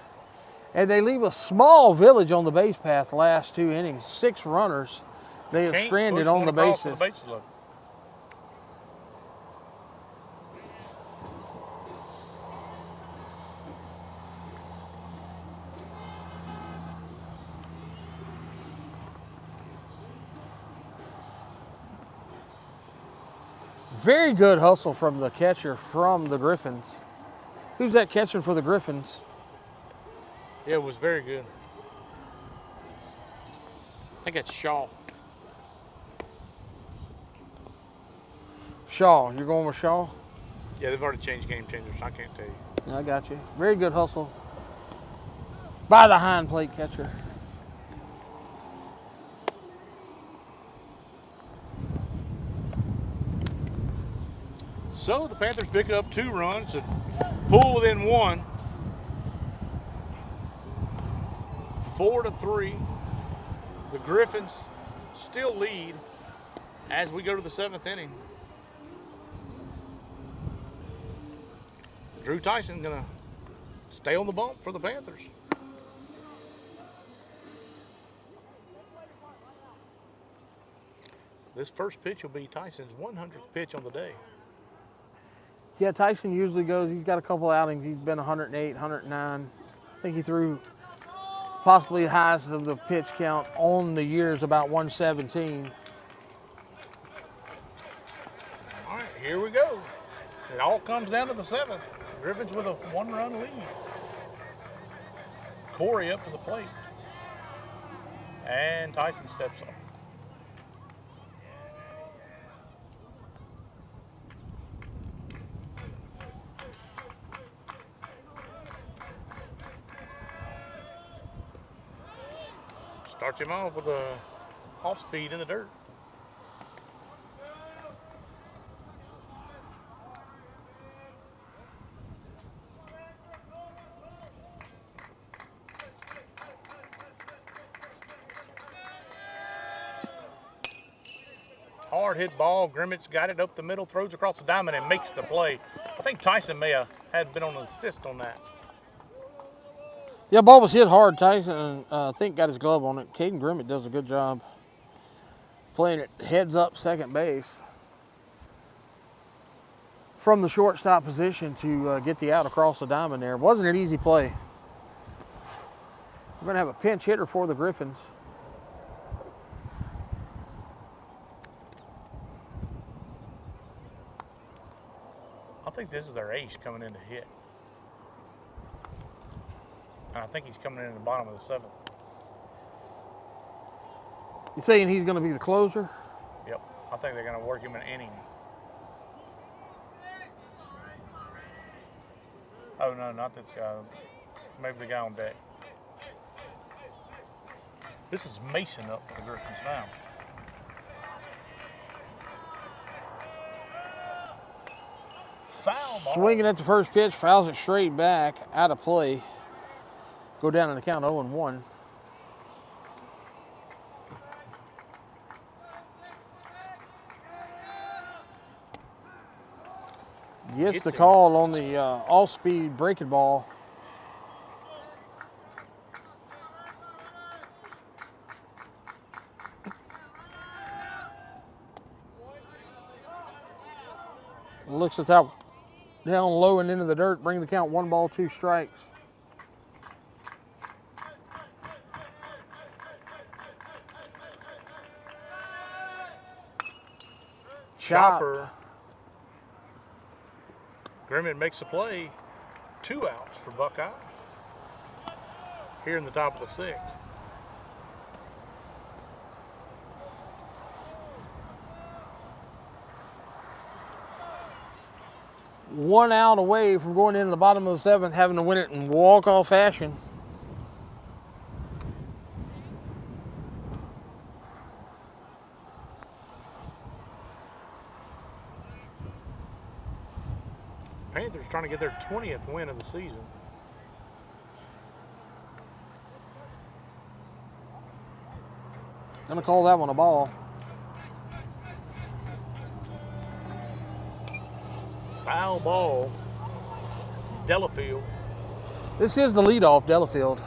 And they leave a small village on the base path the last 2 innings. 6 runners they have Can't stranded push on one the across bases. with the bases loaded. Very good hustle from the catcher from the Griffins. Who's that catching for the Griffins? Yeah, it was very good. I think it's Shaw. Shaw. You're going with Shaw? Yeah, they've already changed game changers. I can't tell you. I got you. Very good hustle by the hind plate catcher. So the Panthers pick up 2 runs to pull within 1. 4-3. The Griffins still lead as we go to the 7th inning. Drew Tyson gonna stay on the bump for the Panthers. This first pitch will be Tyson's 100th pitch on the day. Yeah, Tyson usually goes, he's got a couple outings. He's been 108, 109. I think he threw possibly the highest of the pitch count on the year is about 117. All right, here we go. It all comes down to the 7th. Griffins with a 1-run lead. Corey up to the plate. And Tyson steps up. Starts him off with a off speed in the dirt. Hard hit ball. Grimmage got it up the middle, throws across the diamond, and makes the play. I think Tyson may have had been on an assist on that. Yeah, ball was hit hard. Tyson, I think, got his glove on it. Caden Grimmett does a good job playing it heads up second base from the shortstop position to get the out across the diamond there. It wasn't an easy play. We're going to have a pinch hitter for the Griffins. I think this is their ace coming in to hit. And I think he's coming in at the bottom of the seventh. You saying he's going to be the closer? Yep. I think they're going to work him an inning. Oh, no, not this guy. Maybe the guy on deck. This is Mason up for the Griffins now. Foul ball. Swinging at the first pitch, fouls it straight back, out of play. Go down in the count 0-1. Gets the call on the off-speed breaking ball. Looks at that down low and into the dirt, bring the count 1 ball, 2 strikes. Chopper. Grimmett makes a play. 2 outs for Buckeye. Here in the top of the 6th. One out away from going into the bottom of the 7th, having to win it in walk-off fashion. Panthers trying to get their 20th win of the season. Gonna call that one a ball. Foul ball. Delafield. This is the leadoff, Delafield,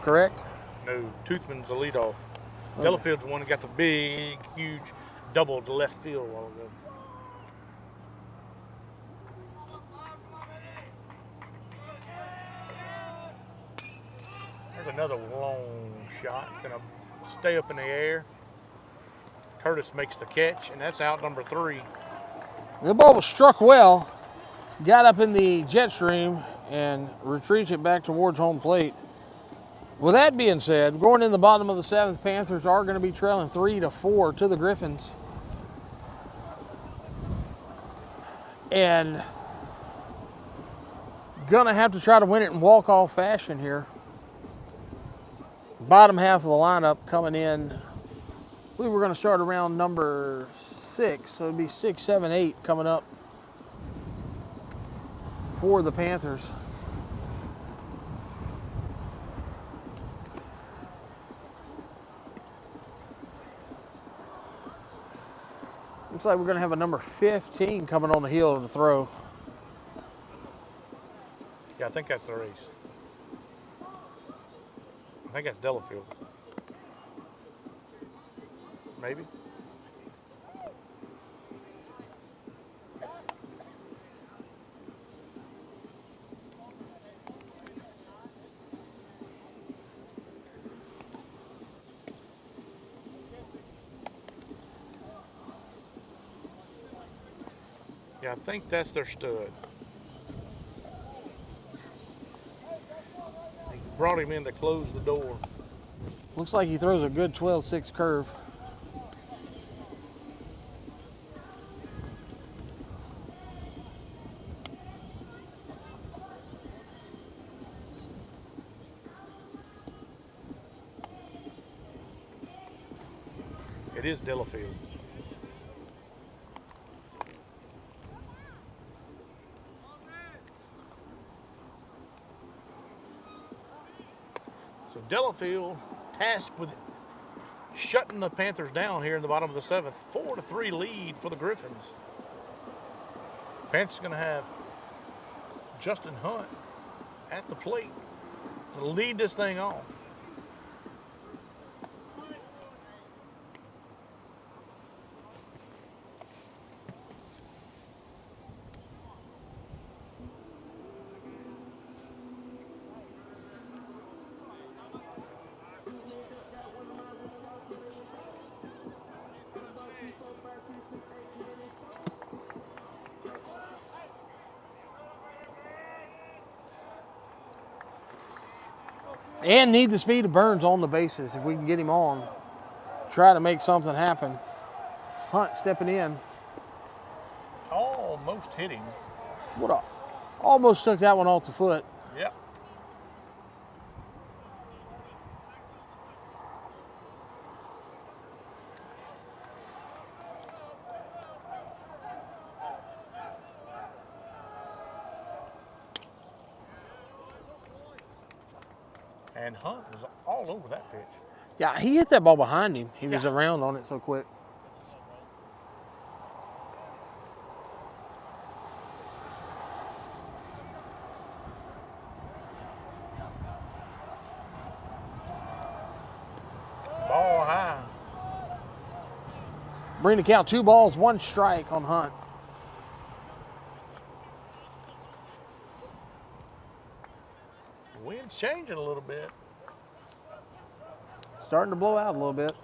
correct? No, Toothman's the leadoff. Okay. Delafield's the one that got the big, huge double to left field a while ago. There's another long shot. Gonna stay up in the air. Curtis makes the catch, and that's out number 3. The ball was struck well, got up in the jet stream, and retreats it back towards home plate. With that being said, going in the bottom of the 7th, Panthers are going to be trailing 3-4 to the Griffins. And gonna have to try to win it in walk-off fashion here. Bottom half of the lineup coming in. I believe we're going to start around number 6, so it'd be 6, 7, 8 coming up for the Panthers. Looks like we're going to have a number 15 coming on the heel of the throw. Yeah, I think that's the race. I think that's Delafield. Maybe. Yeah, I think that's their stud. They brought him in to close the door. Looks like he throws a good 12-6 curve. It is Delafield. So Delafield tasked with shutting the Panthers down here in the bottom of the 7th. 4-3 lead for the Griffins. Panthers going to have Justin Hunt at the plate to lead this thing off. And need the speed of Burns on the bases if we can get him on. Try to make something happen. Hunt stepping in. Almost hit him. Almost took that one off the foot. Yep. And Hunt was all over that pitch. Yeah, he hit that ball behind him. He was around on it so quick. Ball high. Bring the count 2 balls, 1 strike on Hunt. Wind's changing a little bit. Starting to blow out a little bit.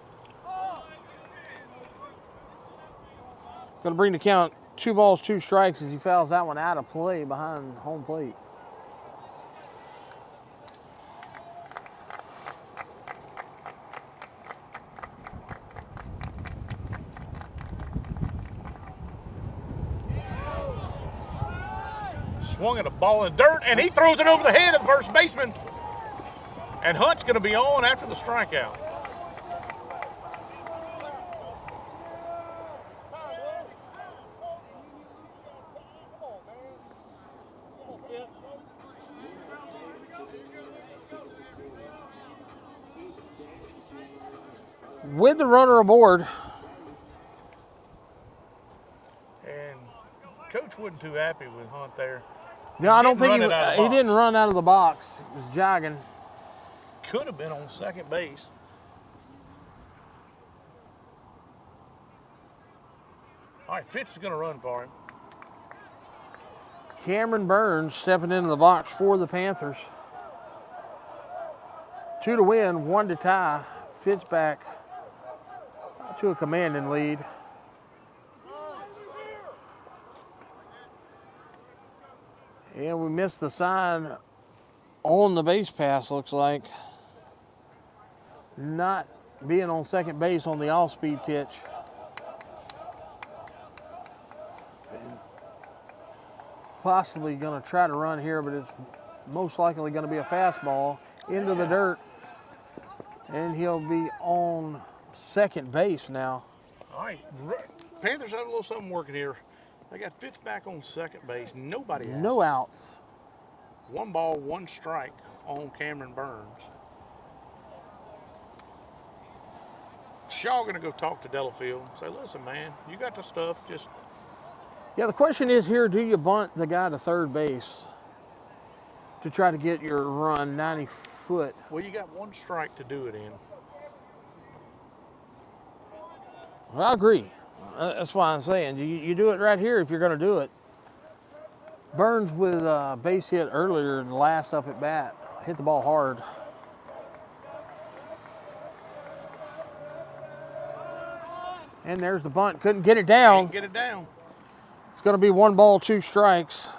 Going to bring the count 2 balls, 2 strikes as he fouls that one out of play behind home plate. Swung at a ball in the dirt, and he throws it over the head of the first baseman. And Hunt's going to be on after the strikeout. With the runner aboard. And Coach wasn't too happy with Hunt there. No, I don't think he he didn't run out of the box. He was jogging. Could have been on second base. All right, Fitz is going to run for him. Cameron Burns stepping into the box for the Panthers. 2 to win, 1 to tie. Fitz back to a commanding lead. And we missed the sign on the base pass, looks like. Not being on second base on the off-speed pitch. Possibly going to try to run here, but it's most likely going to be a fastball into the dirt. And he'll be on second base now. All right, Panthers have a little something working here. They got Fitz back on second base. Nobody out. No outs. 1 ball, 1 strike on Cameron Burns. Shaw going to go talk to Delafield and say, listen, man, you got the stuff. Just Yeah, the question is here, do you bunt the guy to third base to try to get your run 90 foot? Well, you got 1 strike to do it in. Well, I agree. That's why I'm saying you do it right here if you're going to do it. Burns with a base hit earlier in the last up at bat. Hit the ball hard. And there's the bunt. Couldn't get it down. Can't get it down. It's going to be 1 ball, 2 strikes.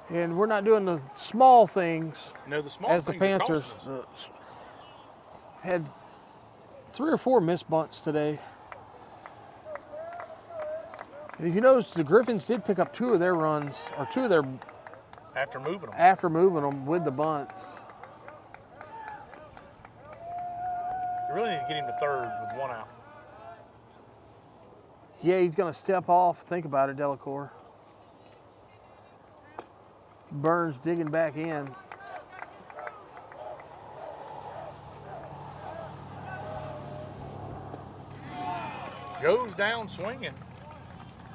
And we're not doing the small things. No, the small as the things are Panthers costing us. had 3 or 4 missed bunts today. And if you notice, the Griffins did pick up 2 of their runs, or 2 of their after moving them with the bunts. really need to get him to third with 1 out. Yeah, he's going to step off. Think about it, Delacour. Burns digging back in. Goes down swinging.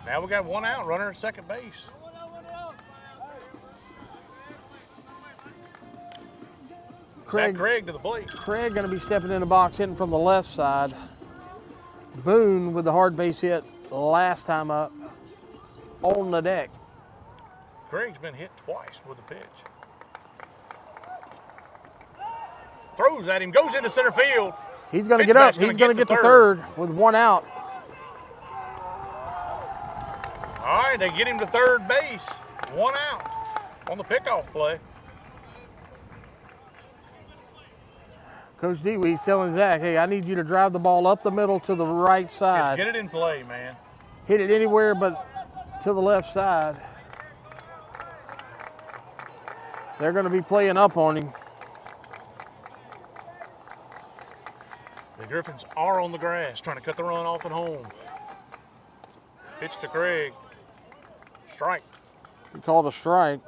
Now we got 1 out, runner at second base. Craig to the plate. Craig going to be stepping in the box, hitting from the left side. Boone with the hard base hit last time up on the deck. Craig's been hit twice with a pitch. Throws at him, goes into center field. He's going to get up. He's going to get to third with 1 out. All right, they get him to third base. 1 out on the pickoff play. Coach Dewey's telling Zach, hey, I need you to drive the ball up the middle to the right side. Just get it in play, man. Hit it anywhere but to the left side. They're going to be playing up on him. The Griffins are on the grass, trying to cut the run off at home. Pitch to Craig. Strike. He called a strike.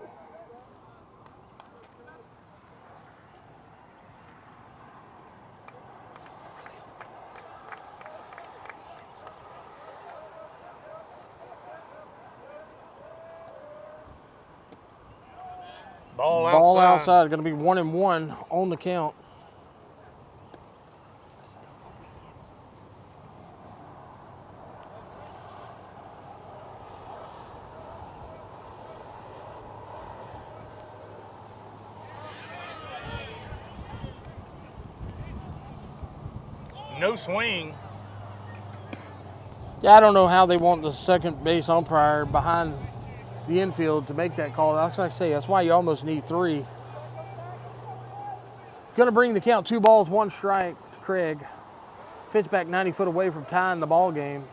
Ball outside. Going to be 1-1 on the count. No swing. Yeah, I don't know how they want the second base umpire behind the infield to make that call. That's like I say, that's why you almost need 3. Going to bring the count 2 balls, 1 strike to Craig. Fits back 90 foot away from tying the ball game.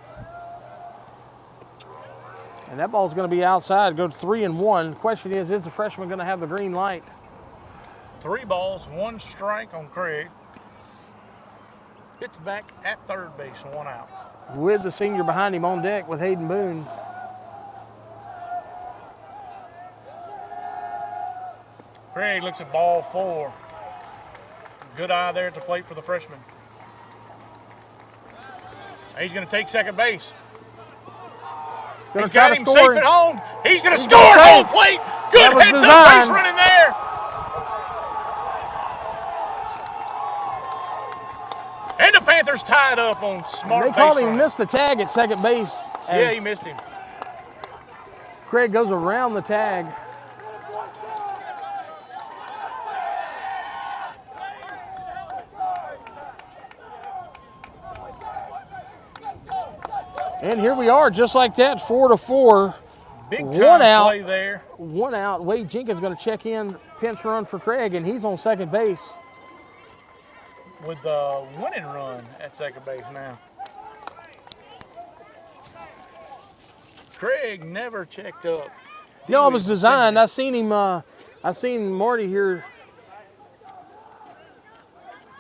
And that ball's going to be outside, go to 3-1. Question is the freshman going to have the green light? 3 balls, 1 strike on Craig. Fits back at third base, 1 out. With the senior behind him on deck with Hayden Boone. Craig looks at ball 4. Good eye there at the plate for the freshman. He's going to take second base. He's got him safe at home. He's going to score at home plate. Good heads-up base running there. And the Panthers tied up on smart base. They called him missed the tag at second base. Yeah, he missed him. Craig goes around the tag. And here we are, just like that, 4-4. Big time play there. 1 out. Wade Jenkins going to check in, pinch run for Craig, and he's on second base. With the winning run at second base now. Craig never checked up. No, it was designed. I seen him. I seen Marty here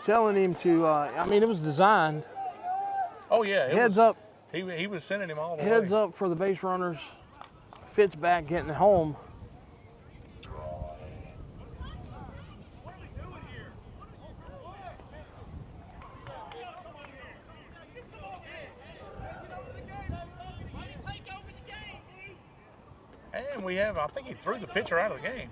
telling him to. I mean, it was designed. Oh yeah. Heads up. He was sending him all the way. Heads up for the base runners. Fits back getting home. And we have, I think he threw the pitcher out of the game.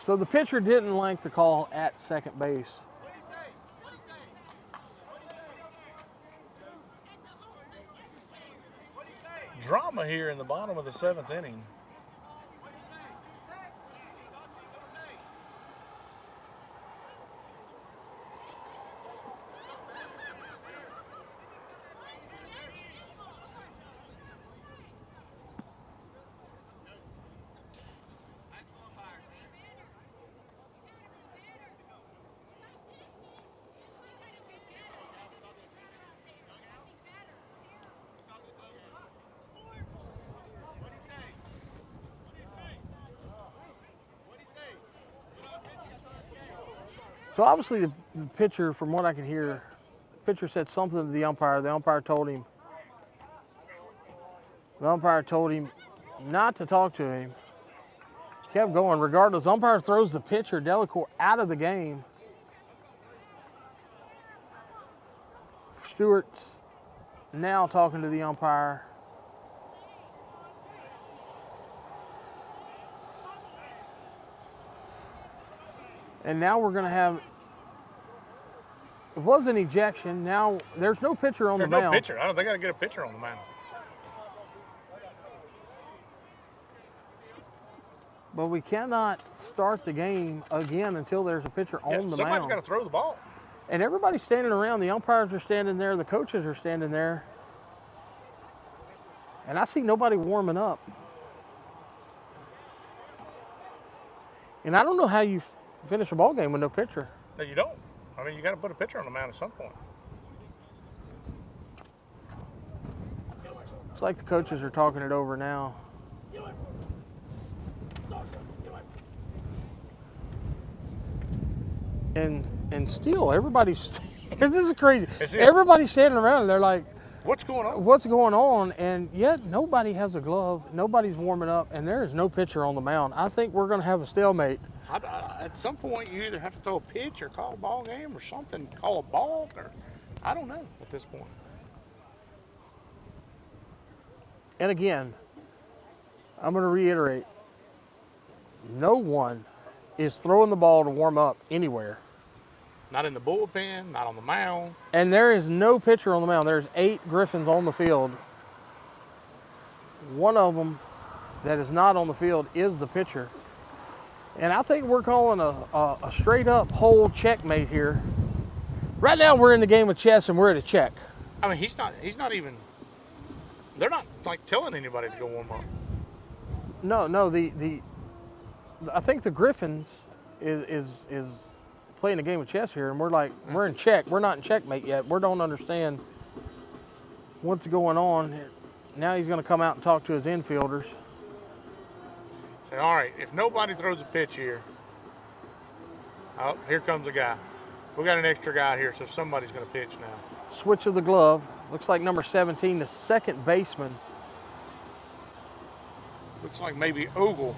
So the pitcher didn't like the call at second base. Drama here in the bottom of the 7th inning. So obviously the pitcher, from what I can hear, the pitcher said something to the umpire. The umpire told him not to talk to him. Kept going. Regardless, umpire throws the pitcher, Delacour, out of the game. Stewart's now talking to the umpire. And now we're going to have, it was an ejection. Now there's no pitcher on the mound. There's no pitcher. I don't think I got to get a pitcher on the mound. But we cannot start the game again until there's a pitcher on the mound. Somebody's got to throw the ball. And everybody's standing around. The umpires are standing there. The coaches are standing there. And I see nobody warming up. And I don't know how you finish a ball game with no pitcher. No, you don't. I mean, you got to put a pitcher on the mound at some point. It's like the coaches are talking it over now. And still, everybody's, this is crazy. Everybody's standing around and they're like, what's going on? What's going on? And yet nobody has a glove. Nobody's warming up, and there is no pitcher on the mound. I think we're going to have a stalemate. At some point, you either have to throw a pitch or call a ball game or something, call a ball, or I don't know at this point. And again, I'm going to reiterate, no one is throwing the ball to warm up anywhere. Not in the bullpen, not on the mound. And there is no pitcher on the mound. There's 8 Griffins on the field. One of them that is not on the field is the pitcher. And I think we're calling a straight up hold checkmate here. Right now we're in the game of chess and we're at a check. I mean, he's not even, they're not like telling anybody to go warm up. No, I think the Griffins is playing a game of chess here, and we're in check. We're not in checkmate yet. We don't understand what's going on. Now he's going to come out and talk to his infielders. Say, all right, if nobody throws a pitch here, oh, here comes a guy. We got an extra guy here, so somebody's going to pitch now. Switch of the glove. Looks like number 17, the second baseman. Looks like maybe Ogle.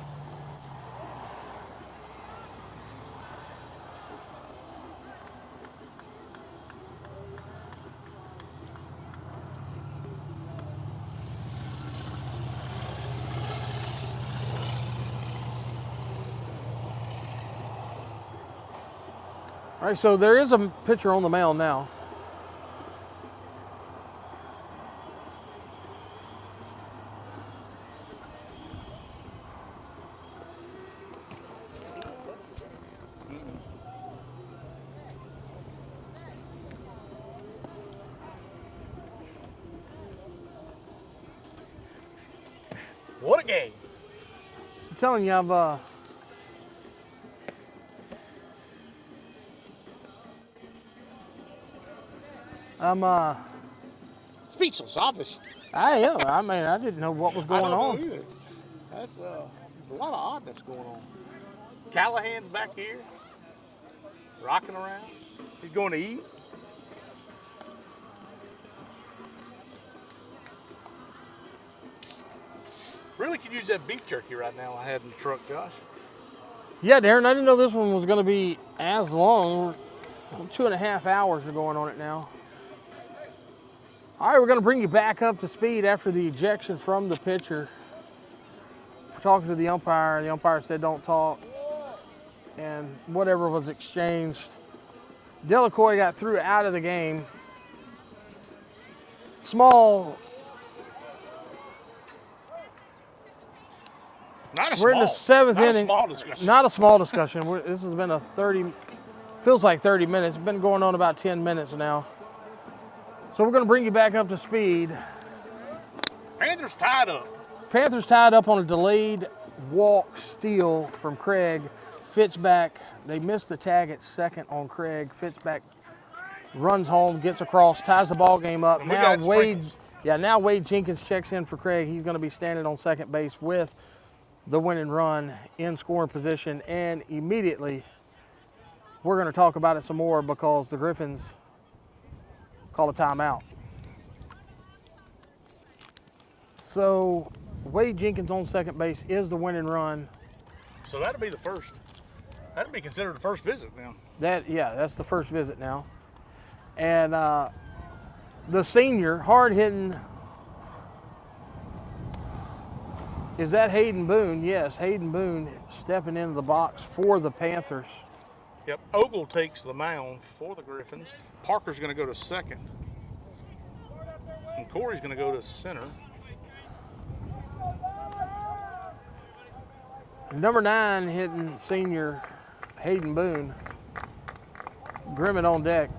All right, so there is a pitcher on the mound now. What a game. I'm telling you, I'm speechless, obviously. I am. I mean, I didn't know what was going on. I don't know either. That's there's a lot of oddness going on. Callahan's back here, rocking around. He's going to eat. Really could use that beef jerky right now I had in the truck, Josh. Yeah, Darren, I didn't know this one was going to be as long. 2.5 hours are going on it now. All right, we're going to bring you back up to speed after the ejection from the pitcher. We're talking to the umpire. The umpire said don't talk. And whatever was exchanged. Delacour got through out of the game. Small. We're in the 7th inning. Not a small discussion. This has been feels like 30 minutes. It's been going on about 10 minutes now. So we're going to bring you back up to speed. Panthers tied up. Panthers tied up on a delayed walk steal from Craig. Fitzback, they missed the tag at second on Craig. Fitzback runs home, gets across, ties the ball game up. Now Wade Jenkins checks in for Craig. He's going to be standing on second base with the winning run in scoring position, and immediately we're going to talk about it some more because the Griffins call a timeout. So Wade Jenkins on second base is the winning run. So that'd be the first. That'd be considered the first visit now. That's the first visit now. And the senior, hard-hitting, is that Hayden Boone? Yes, Hayden Boone stepping into the box for the Panthers. Yep, Ogle takes the mound for the Griffins. Parker's going to go to second. And Corey's going to go to center. Number 9 hitting senior Hayden Boone. Grimmett on deck.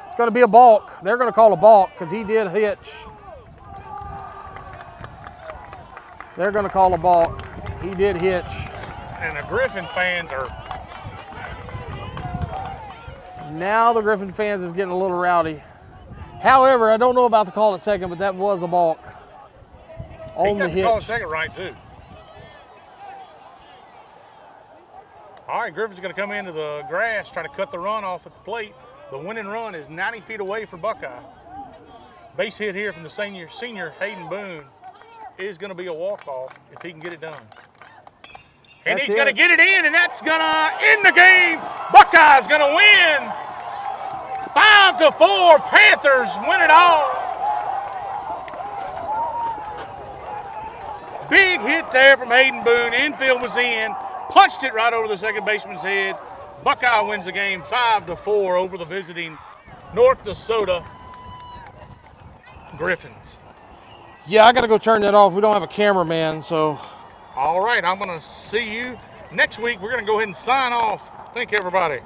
It's going to be a balk. They're going to call a balk because he did hitch. They're going to call a balk. He did hitch. And the Griffin fans are... Now the Griffin fans is getting a little rowdy. However, I don't know about the call at second, but that was a balk on the hitch. He got the call at second right, too. All right, Griffin's going to come into the grass, try to cut the run off at the plate. The winning run is 90 feet away for Buckeye. Base hit here from the senior Hayden Boone is going to be a walk-off if he can get it done. And he's going to get it in, and that's going to end the game. Buckeye's going to win. 5-4, Panthers win it all. Big hit there from Hayden Boone. Infield was in. Punched it right over the second baseman's head. Buckeye wins the game 5-4 over the visiting North Desoto Griffins. Yeah, I got to go turn that off. We don't have a cameraman, so. All right, I'm going to see you next week. We're going to go ahead and sign off. Thank you, everybody.